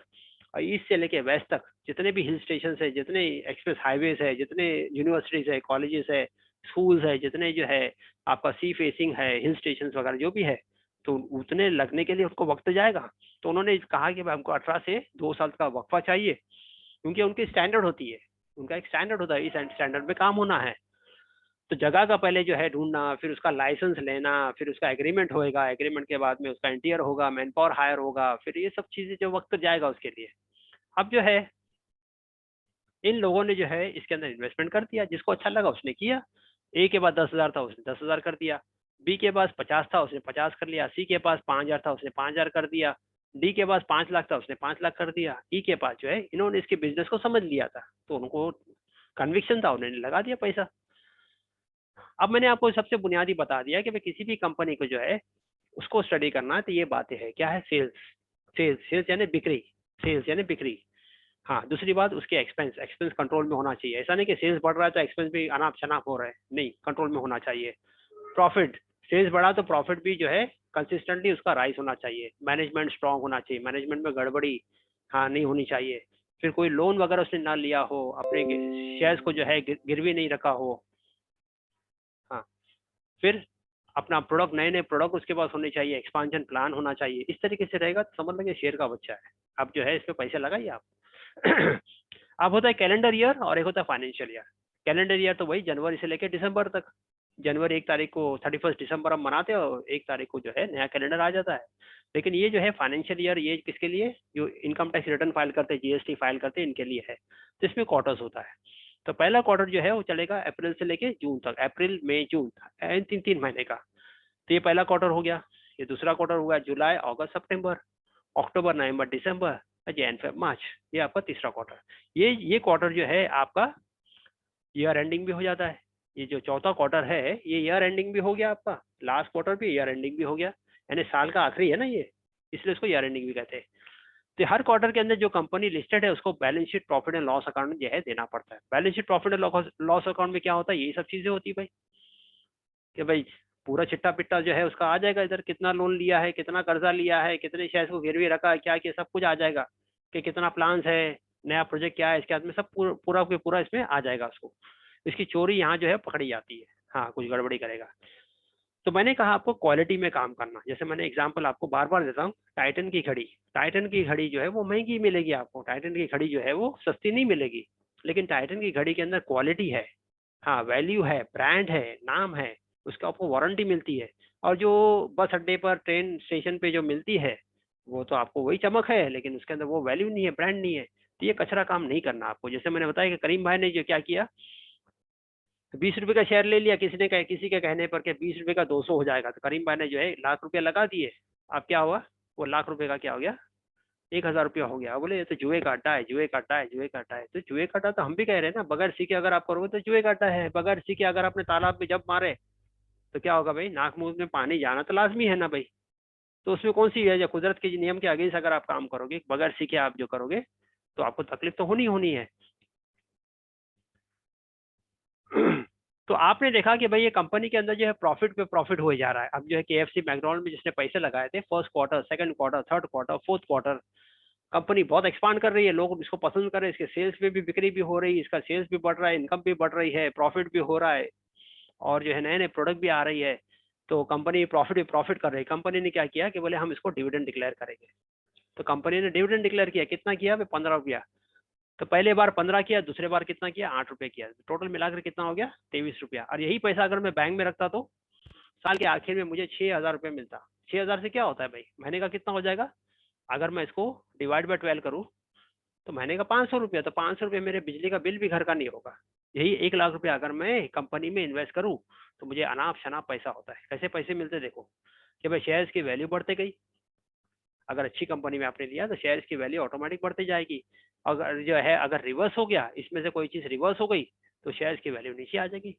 और ईस्ट से लेके वेस्ट तक जितने भी हिल स्टेशन है, जितने एक्सप्रेस हाईवेज है, जितने यूनिवर्सिटीज है, कॉलेजेस है, स्कूल्स है, जितने जो है आपका सी फेसिंग है, हिल स्टेशन वगैरह जो भी है, तो उतने लगने के लिए उनको वक्त जाएगा। तो उन्होंने कहा कि भाई हमको 18 से 2 साल का वक्फा चाहिए, क्योंकि उनकी स्टैंडर्ड होती है, उनका एक स्टैंडर्ड होता है, इस स्टैंडर्ड में काम होना है। तो जगह का पहले जो है ढूंढना, फिर उसका लाइसेंस लेना, फिर उसका एग्रीमेंट होएगा, एग्रीमेंट के बाद में उसका इंटीरियर होगा, मैन पावर हायर होगा, फिर ये सब चीजें जो वक्त जाएगा उसके लिए। अब जो है इन लोगों ने जो है इसके अंदर इन्वेस्टमेंट कर दिया, जिसको अच्छा लगा उसने किया। ए के पास 10,000 था, उसने 10,000 कर दिया। बी के पास 50 था, उसने 50 कर लिया। सी के पास 5,000 था, उसने 5,000 कर दिया। डी के पास 5 लाख था, उसने 5 लाख कर दिया। ई के पास जो है, इन्होंने इसके बिजनेस को समझ लिया था, तो उनको कन्विक्शन था, उन्होंने लगा दिया पैसा। अब मैंने आपको सबसे बुनियादी बता दिया कि भाई किसी भी कंपनी को जो है उसको स्टडी करना है, तो ये बातें हैं। क्या है? सेल्स। सेल्स यानी बिक्री। सेल्स यानी बिक्री। हाँ, दूसरी बात उसके एक्सपेंस। एक्सपेंस कंट्रोल में होना चाहिए। ऐसा नहीं कि सेल्स बढ़ रहा है तो एक्सपेंस भी अनाप शनाप हो रहा है, नहीं, कंट्रोल में होना चाहिए। प्रॉफिट। सेल्स बढ़ा तो प्रॉफिट भी जो है कंसिस्टेंटली उसका राइज होना चाहिए। मैनेजमेंट स्ट्रांग होना चाहिए, मैनेजमेंट में गड़बड़ी हाँ नहीं होनी चाहिए। फिर कोई लोन वगैरह उसने ना लिया हो, अपने शेयर्स को जो है गिरवी नहीं रखा हो। हाँ, फिर अपना प्रोडक्ट, नए नए प्रोडक्ट उसके पास होने चाहिए, एक्सपांशन प्लान होना चाहिए। इस तरीके से रहेगा तो समझ लीजिए शेयर का बच्चा है। अब जो है इस पे पैसे लगाइए आप। अब होता है कैलेंडर ईयर और एक होता है फाइनेंशियल ईयर। कैलेंडर ईयर तो वही जनवरी से लेकर दिसंबर तक। जनवरी 1 तारीख को 31 दिसंबर हम मनाते हैं और 1 तारीख को जो है नया कैलेंडर आ जाता है। लेकिन ये जो है फाइनेंशियल ईयर, ये किसके लिए? जो इनकम टैक्स रिटर्न फाइल करते हैं, जीएसटी फाइल करते हैं, इनके लिए है। तो इसमें क्वार्टर्स होता है। तो पहला क्वार्टर जो है वो चलेगा अप्रैल से लेके जून तक। अप्रैल मई जून, 3 महीने का। तो ये पहला क्वार्टर हो गया। ये दूसरा क्वार्टर हुआ जुलाई अगस्त सितंबर, अक्टूबर नवंबर दिसंबर, जैन फेब मार्च। ये आपका तीसरा क्वार्टर। ये क्वार्टर जो है आपका ईयर एंडिंग भी हो जाता है। ये जो चौथा क्वार्टर है ये ईयर एंडिंग भी हो गया आपका, लास्ट क्वार्टर भी ईयर एंडिंग भी हो गया, यानी साल का आखिरी है ना ये, इसलिए इसको ईयर एंडिंग भी कहते हैं। तो हर क्वार्टर के अंदर जो कंपनी लिस्टेड है उसको balance sheet profit and loss account जो है देना पड़ता है। Balance sheet profit and loss account में क्या होता है, यही सब चीजें होती है भाई, कि भाई पूरा चिट्टा पिट्टा जो है उसका आ जाएगा इधर, कितना लोन लिया है, कितना कर्जा लिया है, कितने शेयर्स को गिरवी रखा है, क्या किया, सब कुछ आ जाएगा, कि कितना प्लान्स है, नया प्रोजेक्ट क्या है, इसके बाद में सब पूरा के पूरा इसमें आ जाएगा उसको। इसकी चोरी यहाँ जो है पकड़ी जाती है, हाँ कुछ गड़बड़ी करेगा। तो मैंने कहा आपको क्वालिटी में काम करना, जैसे मैंने एग्जांपल आपको बार बार देता हूँ, टाइटन की घड़ी, टाइटन की घड़ी जो है वो महंगी मिलेगी आपको, टाइटन की घड़ी जो है वो सस्ती नहीं मिलेगी, लेकिन टाइटन की घड़ी के अंदर क्वालिटी है, हाँ वैल्यू है, ब्रांड है, नाम है, उसका आपको वारंटी मिलती है। और जो बस अड्डे पर ट्रेन स्टेशन पे जो मिलती है वो तो आपको वही चमक है, लेकिन उसके अंदर वो वैल्यू नहीं है, ब्रांड नहीं है। तो ये कचरा काम नहीं करना आपको। जैसे मैंने बताया कि करीम भाई ने जो क्या किया, 20 रुपए का शेयर ले लिया, किसी के कहने पर के 20 रुपए का 200 हो जाएगा, तो करीम भाई ने जो है ₹1,00,000 लगा दिए। अब क्या हुआ, वो ₹1,00,000 का क्या हो गया, ₹1,000 हो गया। बोले ये तो जुए का अड्डा है, जुए का अड्डा है, जुए का अड्डा है। तो जुए का अड्डा तो हम भी कह रहे हैं ना, बगैर सीखे अगर आप करोगे तो जुए का अड्डा है। बगैर सीखे अगर आपने तालाब में जब मारे तो क्या होगा भाई, नाक मुंह में पानी जाना तो लाजमी है ना भाई। तो उसमें कौन सी है, जो कुदरत के नियम के अगेंस्ट अगर आप काम करोगे, बगैर सीखे आप जो करोगे, तो आपको तकलीफ तो होनी होनी है। तो आपने देखा कि भाई ये कंपनी के अंदर जो है प्रॉफिट पे प्रॉफिट हो जा रहा है। अब जो है केएफसी मैकडॉनल्ड में जिसने पैसे लगाए थे, first quarter, second quarter, third quarter, fourth quarter, company बहुत एक्सपांड कर रही है, लोग इसको पसंद कर रहे हैं, इसके सेल्स में भी बिक्री भी हो रही है, इसका सेल्स भी बढ़ रहा है, इनकम भी बढ़ रही है, प्रॉफिट भी हो रहा है, और जो है नए नए प्रोडक्ट भी आ रही है। तो कंपनी प्रॉफिट कर रही है। कंपनी ने क्या किया कि बोले हम इसको डिविडेंड डिक्लेयर करेंगे। तो कंपनी ने डिविडेंड डिक्लेयर किया, कितना किया, 15 रुपया। तो पहले बार 15 किया, दूसरे बार कितना किया, 8 रुपए किया, टोटल मिलाकर कितना हो गया, 23 रुपया। और यही पैसा अगर मैं बैंक में रखता तो साल के आखिर में मुझे 6,000 रुपये मिलता। 6,000 से क्या होता है भाई, महीने का कितना हो जाएगा, अगर मैं इसको डिवाइड बाय 12 करूँ तो महीने का 500 रुपया। तो 500 रुपये मेरे बिजली का बिल भी घर का नहीं होगा। यही 1,00,000 रुपया अगर मैं कंपनी में इन्वेस्ट करूँ तो मुझे अनाप शनाप पैसा होता है। कैसे पैसे मिलते देखो, कि भाई शेयर्स की वैल्यू बढ़ते गई, अगर अच्छी कंपनी में आपने लिया तो शेयर्स की वैल्यू ऑटोमेटिक बढ़ती जाएगी। अगर जो है अगर रिवर्स हो गया, इसमें से कोई चीज़ रिवर्स हो गई तो शेयर्स की वैल्यू नीचे आ जाएगी।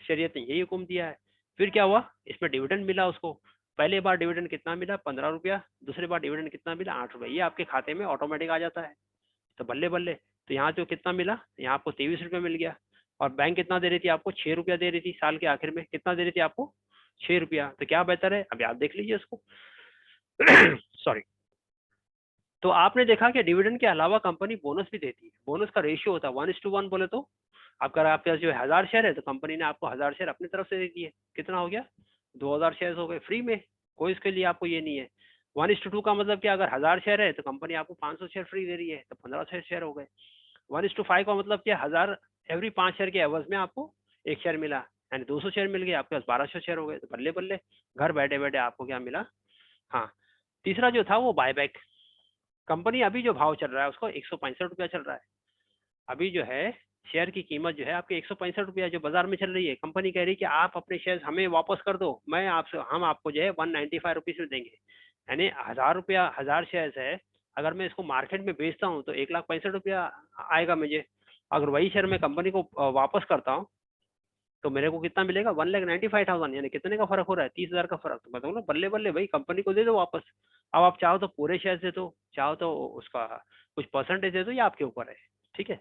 शरीयत ने यही हुक्म दिया है। फिर क्या हुआ, इसमें डिविडेंड मिला उसको। पहले बार डिविडेंड कितना मिला, 15 रुपया। दूसरे बार डिविडेंड कितना मिला, 8 रुपये। ये आपके खाते में ऑटोमेटिक आ जाता है। तो बल्ले बल्ले, तो यहाँ जो कितना मिला, यहाँ आपको 23 रुपये मिल गया। और बैंक कितना दे रही थी आपको, 6 रुपया दे रही थी। साल के आखिर में कितना दे रही थी आपको, 6 रुपया। तो क्या बेहतर है, अभी आप देख लीजिए उसको। सॉरी। तो आपने देखा कि डिविडेंड के अलावा कंपनी बोनस भी देती है। बोनस का रेशियो होता है 1:1 बोले तो, अगर आपके पास जो 1,000 शेयर है तो कंपनी ने आपको 1,000 शेयर अपनी तरफ से दे दिए। कितना हो गया, 2,000 शेयर हो गए फ्री में। कोई इसके लिए आपको ये नहीं है। 1:2 का मतलब क्या, अगर 1,000 शेयर है तो कंपनी आपको 500 शेयर फ्री दे रही है, तो 1500 शेयर हो गए। 1:5 का मतलब क्या, 1,000 एवरी 5 शेयर के एवज में आपको एक शेयर मिला, यानी 200 शेयर मिल गए, आपके पास 1,200 शेयर हो गए। तो बल्ले बल्ले, घर बैठे बैठे आपको क्या मिला। हाँ, तीसरा जो था वो बायबैक। कंपनी अभी जो भाव चल रहा है उसको 165 रुपया चल रहा है। अभी जो है शेयर की कीमत जो है आपके 165 रुपया जो बाजार में चल रही है। कंपनी कह रही है कि आप अपने शेयर हमें वापस कर दो, हम आपको जो है 195 रुपीज में देंगे। यानी 1,000 रुपया, 1,000 शेयर है, अगर मैं इसको मार्केट में बेचता हूँ तो 1,65,000 आएगा मुझे। अगर वही शेयर मैं कंपनी को वापस करता हूँ तो मेरे को कितना मिलेगा, 1,95,000। यानी कितने का फर्क हो रहा है, 30,000 का फर्क। तो बताओ ना, बल्ले बल्ले भाई, कंपनी को दे दो वापस। अब आप चाहो तो पूरे शेयर दे दो, चाहो तो उसका कुछ परसेंटेज दे दो, या आपके ऊपर है। ठीक है।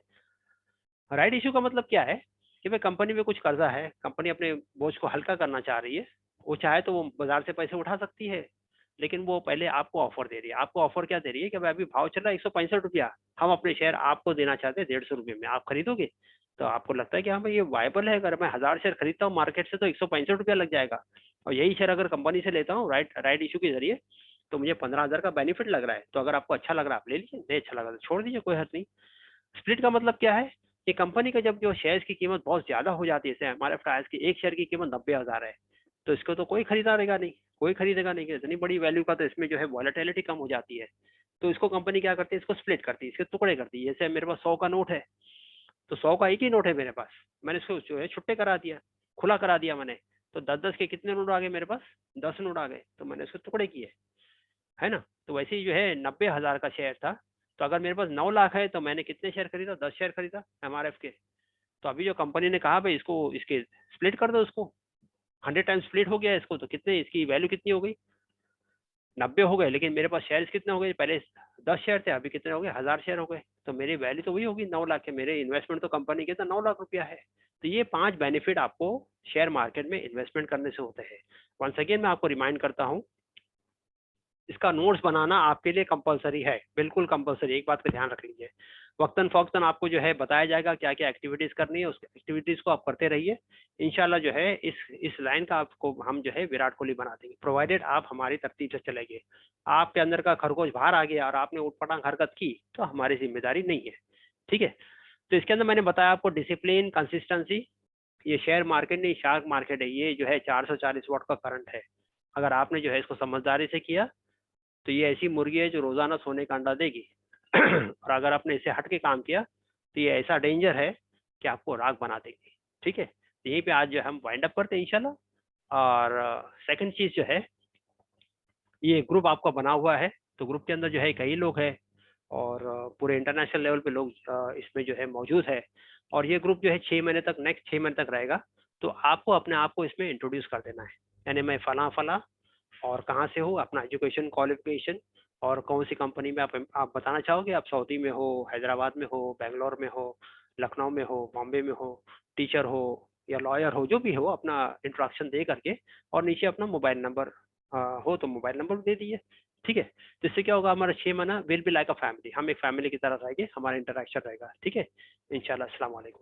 राइट इशू का मतलब क्या है, कि भाई कंपनी में कुछ कर्जा है, कंपनी अपने बोझ को हल्का करना चाह रही है। वो चाहे तो वो बाजार से पैसे उठा सकती है, लेकिन वो पहले आपको ऑफर दे रही है। आपको ऑफर क्या दे रही है, कि भाई अभी भाव चल रहा है 165 रुपया, हम अपने शेयर आपको देना चाहते हैं 150 रुपये में, आप खरीदोगे। तो आपको लगता है कि हाँ भाई ये वायबल है, अगर मैं 1,000 शेयर खरीदता हूँ मार्केट से तो 165 रुपया लग जाएगा, और यही शेयर अगर कंपनी से लेता हूँ राइट इशू के जरिए तो मुझे 15,000 का बेनिफिट लग रहा है। तो अगर आपको अच्छा लग रहा है आप ले लीजिए, नहीं अच्छा लगा तो छोड़ दीजिए, कोई हर्ज नहीं। स्प्लिट का मतलब क्या है, कि कंपनी का जब जो शेयर्स की कीमत बहुत ज्यादा हो जाती है, जैसे हमारे टायर्स की एक शेयर की कीमत 90,000 है, तो इसको तो कोई खरीदेगा नहीं, कोई खरीदेगा नहीं। कि इतनी बड़ी वैल्यू का तो इसमें जो है वॉलेटिलिटी कम हो जाती है। तो इसको कंपनी क्या करती है, इसको स्प्लिट करती है, इसके टुकड़े करती है। जैसे मेरे पास 100 का नोट है, तो 100 का एक ही नोट है मेरे पास, मैंने इसको जो है छुट्टे करा दिया, खुला करा दिया मैंने। तो 10-10 के कितने नोट आ गए मेरे पास, 10 नोट आ गए, तो मैंने इसको टुकड़े किए, है ना। तो वैसे ही जो है 90,000 का शेयर था, तो अगर मेरे पास 9 लाख है तो मैंने कितने शेयर खरीदा, 10 शेयर खरीदा MRF के। तो अभी जो कंपनी ने कहा भाई इसको इसके स्प्लिट कर दो, उसको 100 टाइम्स स्प्लिट हो गया इसको, तो कितने इसकी वैल्यू कितनी हो गई, 90 हो गए, लेकिन मेरे पास शेयर्स कितने हो गए, पहले 10 शेयर थे, अभी कितने हो गए, 1000 शेयर हो गए, तो मेरी वैल्यू तो वही होगी 9 लाख के, मेरे इन्वेस्टमेंट तो कंपनी के तो 9 लाख रुपया है। तो ये 5 बेनिफिट आपको शेयर मार्केट में इन्वेस्टमेंट करने से होते हैं। वंस अगेन मैं आपको रिमाइंड करता हूँ, इसका नोट्स बनाना आपके लिए कंपलसरी है, बिल्कुल कंपलसरी, एक बात का ध्यान रख लीजिए। वक्तन फौक्तन आपको जो है बताया जाएगा क्या क्या एक्टिविटीज करनी है, उस एक्टिविटीज को आप करते रहिए। इंशाल्लाह जो है इस लाइन का आपको हम जो है विराट कोहली बना देंगे, प्रोवाइडेड आप हमारी तरतीब से चलेंगे। आपके अंदर का खरगोश बाहर आ गया और आपने उठपटांग हरकत की तो हमारी जिम्मेदारी नहीं है, ठीक है। तो इसके अंदर मैंने बताया आपको डिसिप्लिन, कंसिस्टेंसी। ये शेयर मार्केट नहीं, शार्क मार्केट है, ये जो है 440 वॉट का करंट है। अगर आपने जो है इसको समझदारी से किया तो ये ऐसी मुर्गी है जो रोजाना सोने का अंडा देगी और अगर आपने इसे हट के काम किया तो ये ऐसा डेंजर है कि आपको राख बना देगी, ठीक है। तो यहीं पे आज जो हम वाइंड अप करते हैं इंशाल्लाह। और सेकंड चीज जो है, ये ग्रुप आपका बना हुआ है, तो ग्रुप के अंदर जो है कई लोग हैं और पूरे इंटरनेशनल लेवल पे लोग इसमें जो है मौजूद है। और ये ग्रुप जो है 6 महीने तक, नेक्स्ट 6 महीने तक रहेगा। तो आपको अपने आप को इसमें इंट्रोड्यूस कर देना है, यानी मैं फला फला और कहाँ से हो, अपना एजुकेशन क्वालिफिकेशन और कौन सी कंपनी में आप बताना चाहोगे, आप सऊदी में हो, हैदराबाद में हो, बेंगलोर में हो, लखनऊ में हो, बॉम्बे में हो, टीचर हो या लॉयर हो, जो भी हो, अपना इंट्रोडक्शन दे करके और नीचे अपना मोबाइल नंबर हो तो मोबाइल नंबर दे दीजिए, ठीक है। तो इससे क्या होगा, हमारा 6 महीना will be like a family, हम एक फैमिली की तरह रहेंगे, हमारा इंटरेक्शन रहेगा, ठीक है। इंशाल्लाह। अस्सलाम वालेकुम।